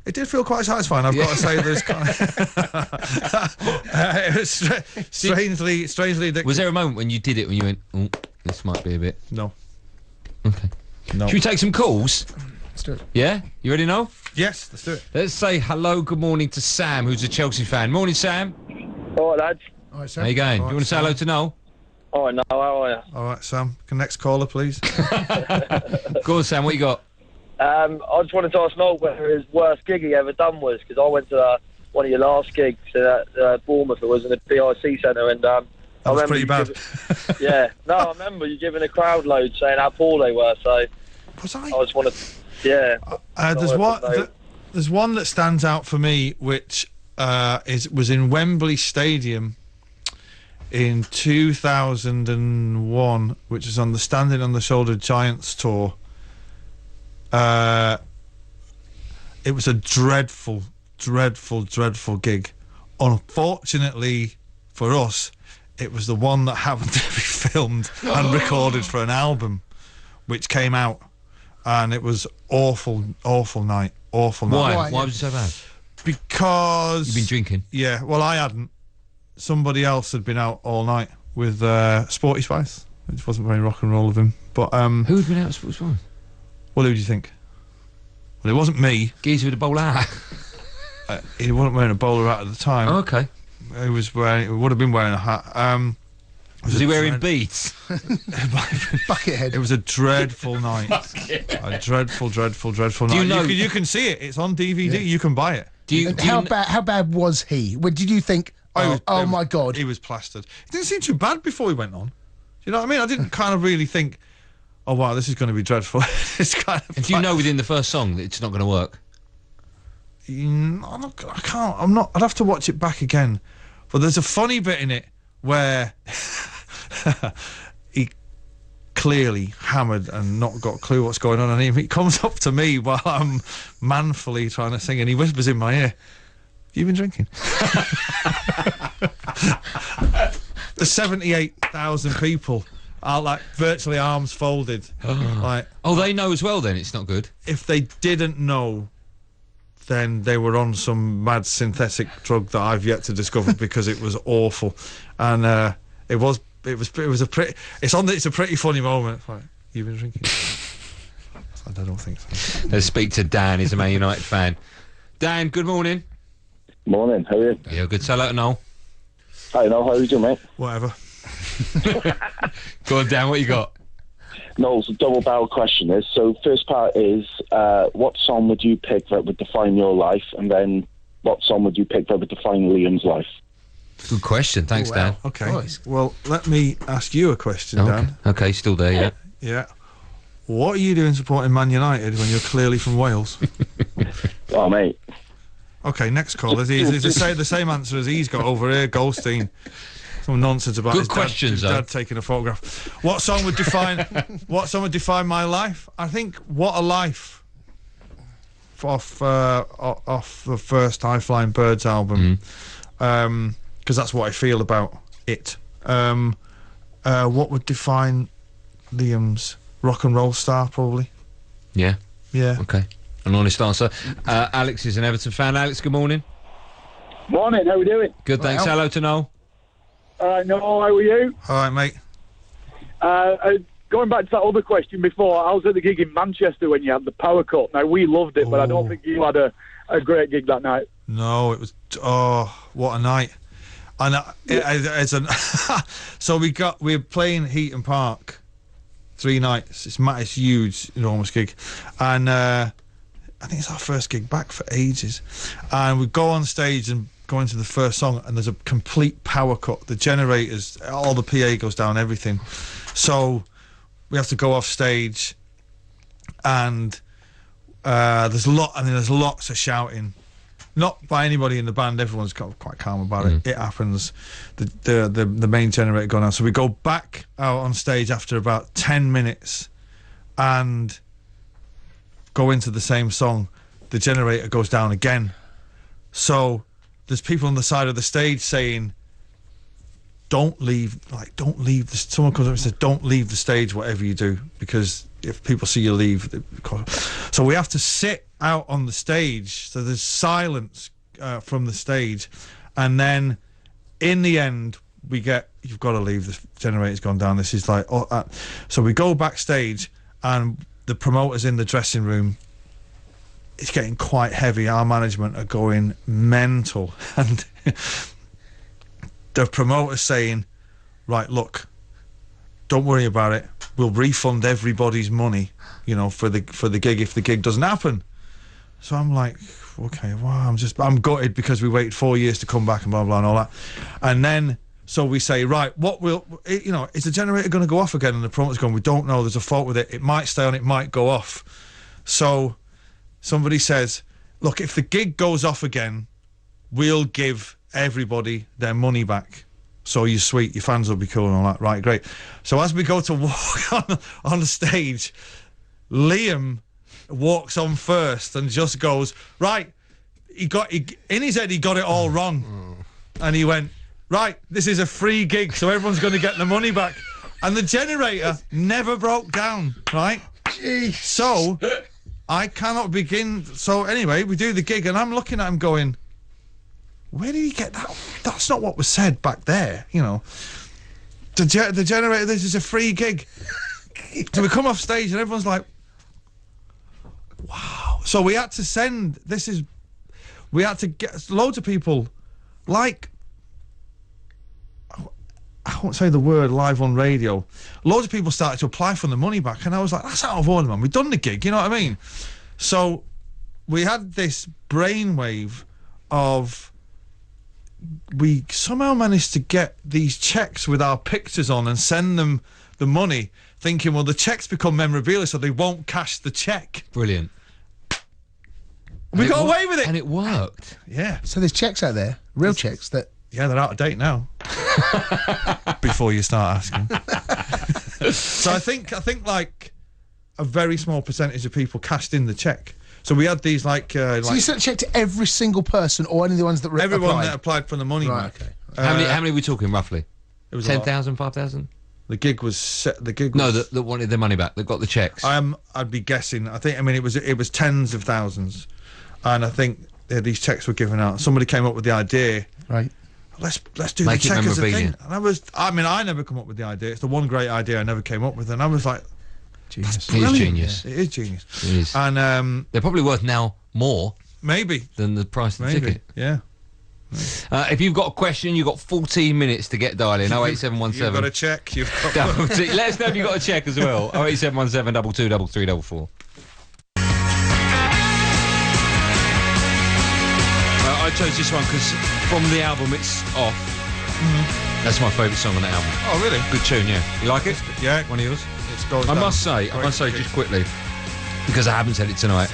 It did feel quite satisfying. I've got to say, there's kind of it was strangely addictive. Was there a moment when you did it when you went, "Oh, this might be a bit"? No. Okay. No. Should we take some calls? Let's do it. Yeah, you ready, Noel? Yes, let's do it. Let's say hello, good morning to Sam, who's a Chelsea fan. Morning, Sam. All right, lads. All right, Sam. How you going? All right, you want to say hello to Noel? All right, how are you? All right, Sam. Next caller, please. Go on, Sam. What you got? I just wanted to ask Noel whether his worst gig he ever done was, because I went to one of your last gigs at Bournemouth. It was in the PIC Centre, and that was pretty bad. Yeah. No, I remember you giving a crowd load saying how poor they were. So was I? I just wanted. Yeah. There's one that stands out for me, which was in Wembley Stadium in 2001, which is on the Standing on the Shoulder Giants tour. It was a dreadful gig. Unfortunately for us, it was the one that happened to be filmed and recorded for an album, which came out, and it was awful night. Why was it so bad? Because you've been drinking. Yeah, well, I hadn't. Somebody else had been out all night with Sporty Spice, which wasn't very rock and roll of him. But who had been out with Sporty Spice? Well, who do you think? Well, it wasn't me. Geezer with a bowler hat. He wasn't wearing a bowler hat at the time. Oh, okay. He would have been wearing a hat. Was he wearing beads? Buckethead. It was a dreadful night. A dreadful night. Do you know? You can see it. It's on DVD. Yeah. You can buy it. How bad was he? Did you think? Oh my God! He was plastered. It didn't seem too bad before he went on. Do you know what I mean? I didn't kind of really think, oh wow, this is going to be dreadful. It's kind of. And do you know within the first song that it's not going to work? I can't. I'm not. I'd have to watch it back again. But there's a funny bit in it where he clearly hammered and not got a clue what's going on, and he comes up to me while I'm manfully trying to sing, and he whispers in my ear, "You've been drinking." The 78,000 people are like virtually arms folded. Like, they know as well. Then it's not good. If they didn't know, then they were on some mad synthetic drug that I've yet to discover, because it was awful, and it's a pretty funny moment. Like, you've been drinking. I don't think so. Let's speak to Dan. He's a Man United fan. Dan, good morning. Morning. How are you? Yeah, good. Say hello to Noel. Hi, Noel. How are you doing, mate? Whatever. Go on, Dan. What you got? Noel's double-barrel question is, so first part is, what song would you pick that would define your life, and then what song would you pick that would define Liam's life? Good question. Thanks, Dan. Okay. Well, let me ask you a question, Dan. Okay, still there, yeah. Yeah. What are you doing supporting Man United when you're clearly from Wales? Oh, mate. Okay, next call. Is the same answer as he's got over here, Goldstein. Some nonsense about his dad taking a photograph. What song would define my life? I think What a Life off the first High Flying Birds album, because that's what I feel about it. What would define Liam's rock and roll star? Probably. Yeah. Okay. An honest answer. Alex is an Everton fan. Alex, good morning. Morning. How are we doing? Good, thanks. Hello to Noel. Noel, how are you? All right, mate. Going back to that other question before, I was at the gig in Manchester when you had the Power Cup. Now, we loved it, but I don't think you had a great gig that night. No, it was... Oh, what a night. And so we're playing Heaton Park 3 nights. It's huge, enormous gig. And I think it's our first gig back for ages. And we go on stage and go into the first song, and there's a complete power cut. The generators, all the PA goes down, everything. So we have to go off stage, and there's lots of shouting. Not by anybody in the band. Everyone's quite calm about it. It happens. The main generator gone on. So we go back out on stage after about 10 minutes, and go into the same song. The generator goes down again. So there's people on the side of the stage saying, don't leave someone comes up and says, don't leave the stage, whatever you do, because if people see you leave. So we have to sit out on the stage, so there's silence from the stage, and then in the end we get, you've got to leave, the generator's gone down, this is like, so we go backstage, and the promoters in the dressing room, it's getting quite heavy. Our management are going mental, and the promoter's saying, right, look, don't worry about it, we'll refund everybody's money, for the gig if the gig doesn't happen. So I'm like, okay, wow, I'm gutted, because we waited 4 years to come back and blah blah and all that. And then so we say, right, is the generator going to go off again? And the promoter's going, we don't know, there's a fault with it, it might stay on, it might go off. So somebody says, look, if the gig goes off again, we'll give everybody their money back. So you're sweet, your fans will be cool and all that. Right, great. So as we go to walk on the stage, Liam walks on first and just goes, right, in his head he got it all wrong. And he went, right, this is a free gig, so everyone's going to get the money back. And the generator never broke down, right? Jeez. So I cannot begin. So anyway, we do the gig and I'm looking at him going, where did he get that? That's not what was said back there, you know. The generator, this is a free gig. So we come off stage and everyone's like, wow. So we had to get loads of people, like, I won't say the word live on radio. Loads of people started to apply for the money back, and I was like, that's out of order, man. We've done the gig, you know what I mean? So we had this brainwave of, we somehow managed to get these checks with our pictures on and send them the money, thinking, well, the checks become memorabilia, so they won't cash the check. Brilliant. We got away with it. And it worked. Yeah. So there's checks out there, real checks that... Yeah, they're out of date now. Before you start asking. So I think like a very small percentage of people cashed in the check. So we had these like So you sent a check to every single person, or only the ones that everyone applied? that applied for the money. Right, back. okay. How many are we talking roughly? It was 10,000, 5,000? The gig was set. The gig. No, was, that wanted their money back. That got the checks. I'd be guessing. I mean, it was tens of thousands, and I think these checks were given out. Somebody came up with the idea. Right. Let's do Make the check as a thing. memorabilia. And I never come up with the idea. It's the one great idea I never came up with, and I was like, Genius. It is genius. It is genius. It is. And they're probably worth now more maybe than the price of the maybe ticket. yeah. If you've got a question, you've got 14 minutes to get dialing. 08717. You've got a check. You've got Let us know if you've got a check as well. 08717 223344. I chose this one because from the album it's off. That's my favourite song on the album. Oh, really? Good tune, yeah. You like it? Yeah. One of yours? I must say just quickly, because I haven't said it tonight.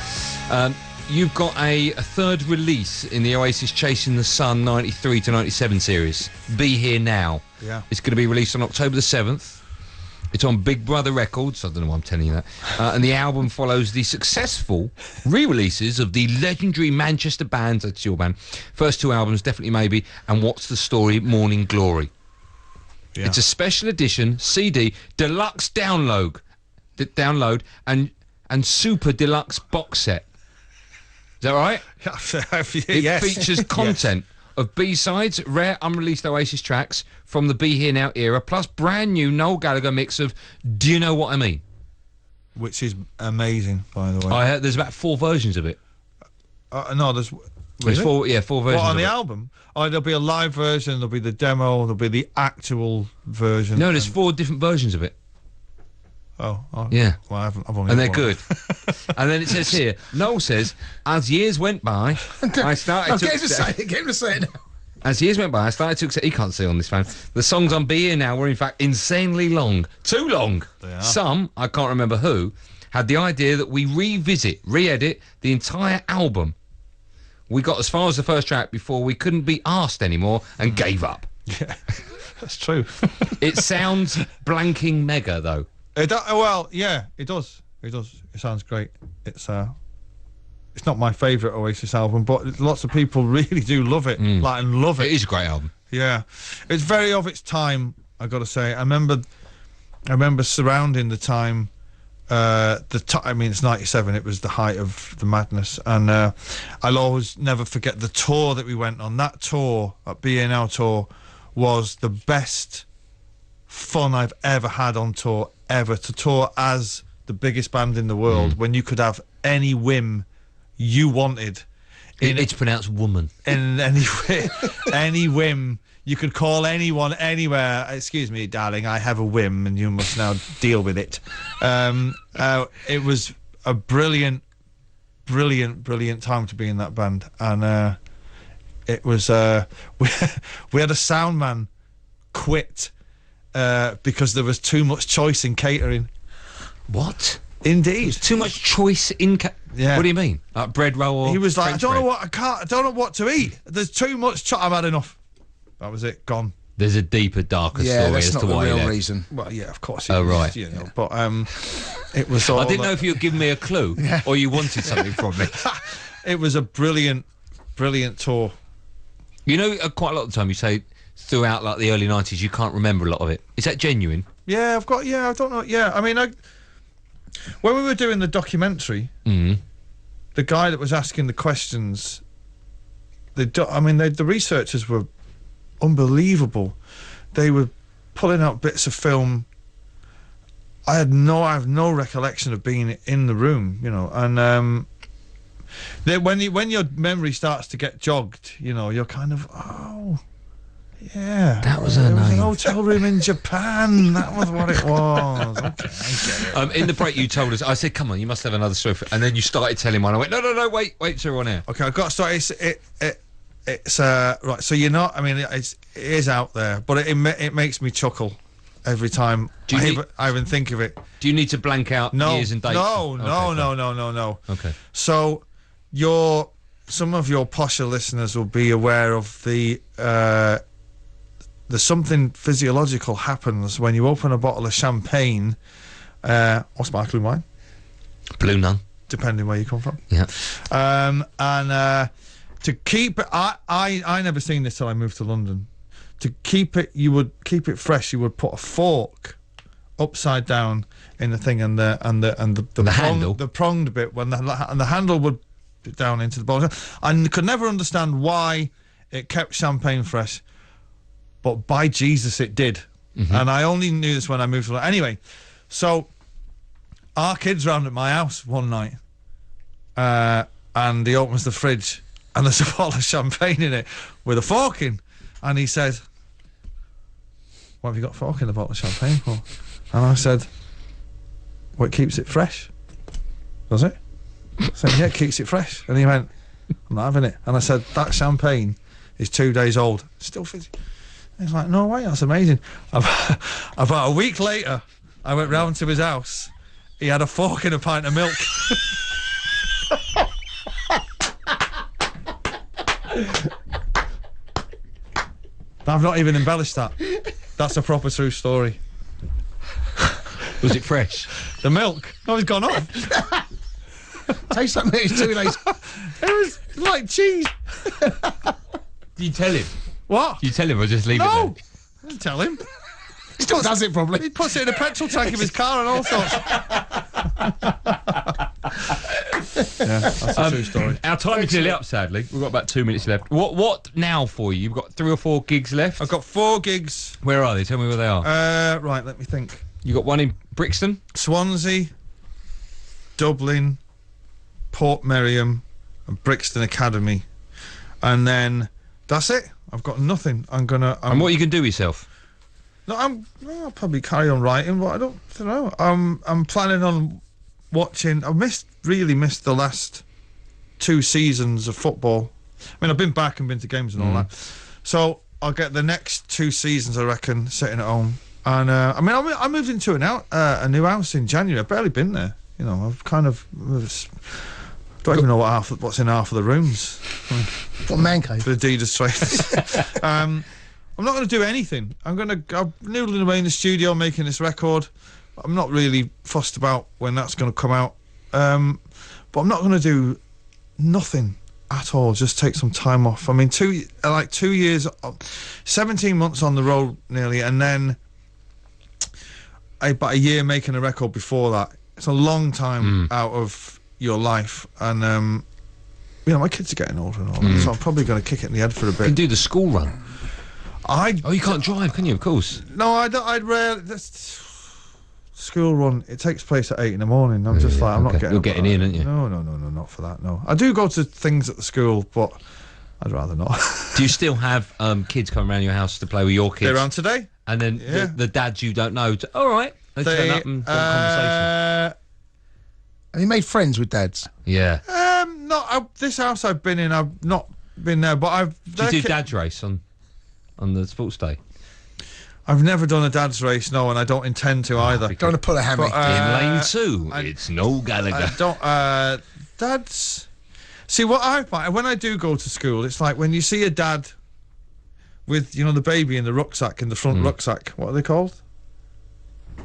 You've got a third release in the Oasis Chasing the Sun 93 to 97 series. Be Here Now. Yeah. It's going to be released on October the 7th. It's on Big Brother Records. I don't know why I'm telling you that. And the album follows the successful re-releases of the legendary Manchester band, that's your band, first two albums, Definitely Maybe, and What's the Story, Morning Glory. Yeah. It's a special edition CD, deluxe download and super deluxe box set. Is that right? It features content of B-sides, rare unreleased Oasis tracks from the Be Here Now era, plus brand new Noel Gallagher mix of Do You Know What I Mean? Which is amazing, by the way. I heard there's about 4 versions of it. No, there's... There's 4 versions. What, on the album? Oh, there'll be a live version, there'll be the demo, there'll be the actual version. No, there's 4 different versions of it. Oh, yeah. Well, I've only and they're one. good. And then it says here, Noel says, as years went by, I started to accept... Get him to say it now. As years went by, I started to accept... He can't see on this phone. The songs on Be Here Now were, in fact, insanely long. Too long. They are. Some, I can't remember who, had the idea that we re-edit the entire album. We got as far as the first track before we couldn't be asked anymore and gave up. Yeah, that's true. It sounds blanking mega, though. Well, yeah, it does. It does. It sounds great. It's not my favourite Oasis album, but lots of people really do love it. And love it. It is a great album. Yeah, it's very of its time. I got to say. I remember surrounding the time. I mean, it's 97. It was the height of the madness, and I'll always never forget the tour that we went on. That tour, that Be Here Now tour, was the best fun I've ever had on tour. Ever to tour as the biggest band in the world when you could have any whim you wanted. It's pronounced woman. In any whim. You could call anyone anywhere. Excuse me, darling, I have a whim and you must now deal with it. It was a brilliant time to be in that band. And it was... we had a sound man quit because there was too much choice in catering. What? Indeed. Too much choice in... Yeah. What do you mean? Like bread roll or He was like, French I don't know bread? I don't know what to eat. There's too much I've had enough. That was it. Gone. There's a deeper, darker story that's as not to the why he real left. reason. Well, yeah, of course. Oh, right. You know, but it was all... I didn't know if you were giving me a clue or you wanted something from me. It was a brilliant tour. You know, quite a lot of the time you say throughout like the early 90s you can't remember a lot of it. Is that genuine? Yeah, I don't know. Yeah, I mean, when we were doing the documentary, the guy that was asking the questions, the researchers were unbelievable. They were pulling out bits of film. I have no recollection of being in the room, you know, and when your memory starts to get jogged, you know, you're kind of, oh, yeah, that was her name. Was an hotel room in Japan. That was what it was. Okay, I get it. In the break, you told us. I said, "Come on, you must have another story." And then you started telling one. I went, "No, wait till we're on air." Okay, I've got to start. It's right. So you're not. I mean, it is out there, but it makes me chuckle every time I even think of it. Do you need to blank out years and dates? No. Okay. So some of your posher listeners will be aware of the something physiological happens when you open a bottle of champagne or sparkling wine. Blue Nun. Depending where you come from. Yeah. And to keep it, I never seen this till I moved to London. To keep it, you would keep it fresh. You would put a fork upside down in the thing, and the handle, the pronged bit, and the handle would be down into the bottle. I could never understand why it kept champagne fresh, but by Jesus, it did. And I only knew this when I moved to London. Anyway, so our kid's round at my house one night, and he opens the fridge, and there's a bottle of champagne in it with a fork in, and he said, "What have you got a fork in the bottle of champagne for?" And I said, "Well, it keeps it fresh." Does it? I said, "Yeah, it keeps it fresh." And he went, "I'm not having it." And I said, "That champagne is 2 days old. Still fizzy." He's like, "No way, that's amazing." About a week later, I went round to his house. He had a fork in a pint of milk. I've not even embellished that. That's a proper true story. Was it fresh? The milk? Oh, it's gone off. Taste something. It's 2 days. It was like cheese. Do you tell him? What? Do you tell him or just leave it No. there? I didn't tell him. He still does it, probably. He puts it in a petrol tank of his car and all sorts. Yeah, that's a true story. Our time is nearly up, sadly. We've got about 2 minutes left. What now for you? You've got 3 or 4 gigs left? I've got 4 gigs. Where are they? Tell me where they are. Right, let me think. You got one in Brixton? Swansea, Dublin, Port Meriam, and Brixton Academy. And then that's it. I've got nothing. And what are you going to do with yourself? No, I'll probably carry on writing, but I don't know. I'm planning on watching. I've really missed the last 2 seasons of football. I mean, I've been back and been to games and all that. So I'll get the next 2 seasons, I reckon, sitting at home. And I moved into a new house in January. I've barely been there. You know, I've kind of don't even know what's in half of the rooms. What, man cave? The Adidas trainers. I'm not going to do anything. I'm noodling away in the studio making this record. I'm not really fussed about when that's going to come out. But I'm not going to do nothing at all. Just take some time off. I mean, 2 years, 17 months on the road nearly, and then about a year making a record before that. It's a long time out of your life, and you know, my kids are getting older and all that, so I'm probably going to kick it in the head for a bit. You can do the school run. You can't drive, can you? Of course. No, I don't. I'd rarely. School run. It takes place at 8 in the morning. I'm just like, I'm not getting. You're getting in, aren't you? No, not for that. No, I do go to things at the school, but I'd rather not. Do you still have kids come around your house to play with your kids? They're around today. And then the dads you don't know. All right, they turn up and have a conversation. Have you made friends with dads? Yeah. This house I've been in, I've not been there, but I've. Do you do dad's race on the sports day? I've never done a dad's race, no, and I don't intend to either. Don't want to pull a hammy. In lane 2, it's Noel Gallagher. Dads... See, what I find, when I do go to school, it's like when you see a dad with, you know, the baby in the rucksack, in the front rucksack. What are they called?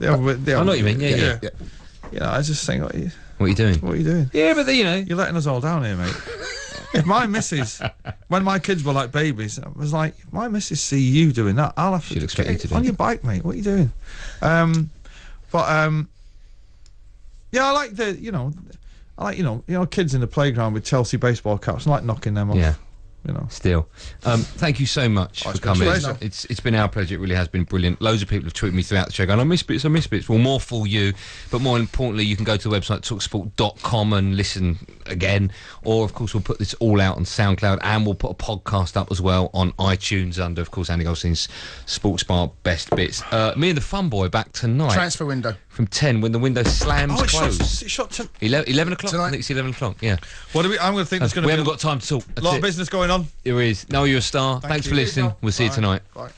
I know what you mean, yeah. You know, I just think, what are you doing? What are you doing? Yeah, but, you know... You're letting us all down here, mate. If my missus, when my kids were like babies, I was like, if my missus see you doing that, I'll have to expect you to do on your bike, mate. What are you doing? Yeah, I like the, you know, kids in the playground with Chelsea baseball caps. I like knocking them off. Yeah. You know. Still. Thank you so much for coming. It's been our pleasure. It really has been brilliant. Loads of people have tweeted me throughout the show going, I miss bits. Well, more for you. But more importantly, you can go to the website talksport.com and listen again. Or, of course, we'll put this all out on SoundCloud, and we'll put a podcast up as well on iTunes under, of course, Andy Goldstein's Sports Bar Best Bits. Me and the Fun Boy back tonight. Transfer window. From 10 when the window slams closed. It's shot 11 o'clock? Tonight? I think it's 11 o'clock, yeah. I'm going to think there's going to be... We haven't got time to talk. A lot of business going on. There is. Know you're a star. Thanks for listening. We'll see you tonight. Bye.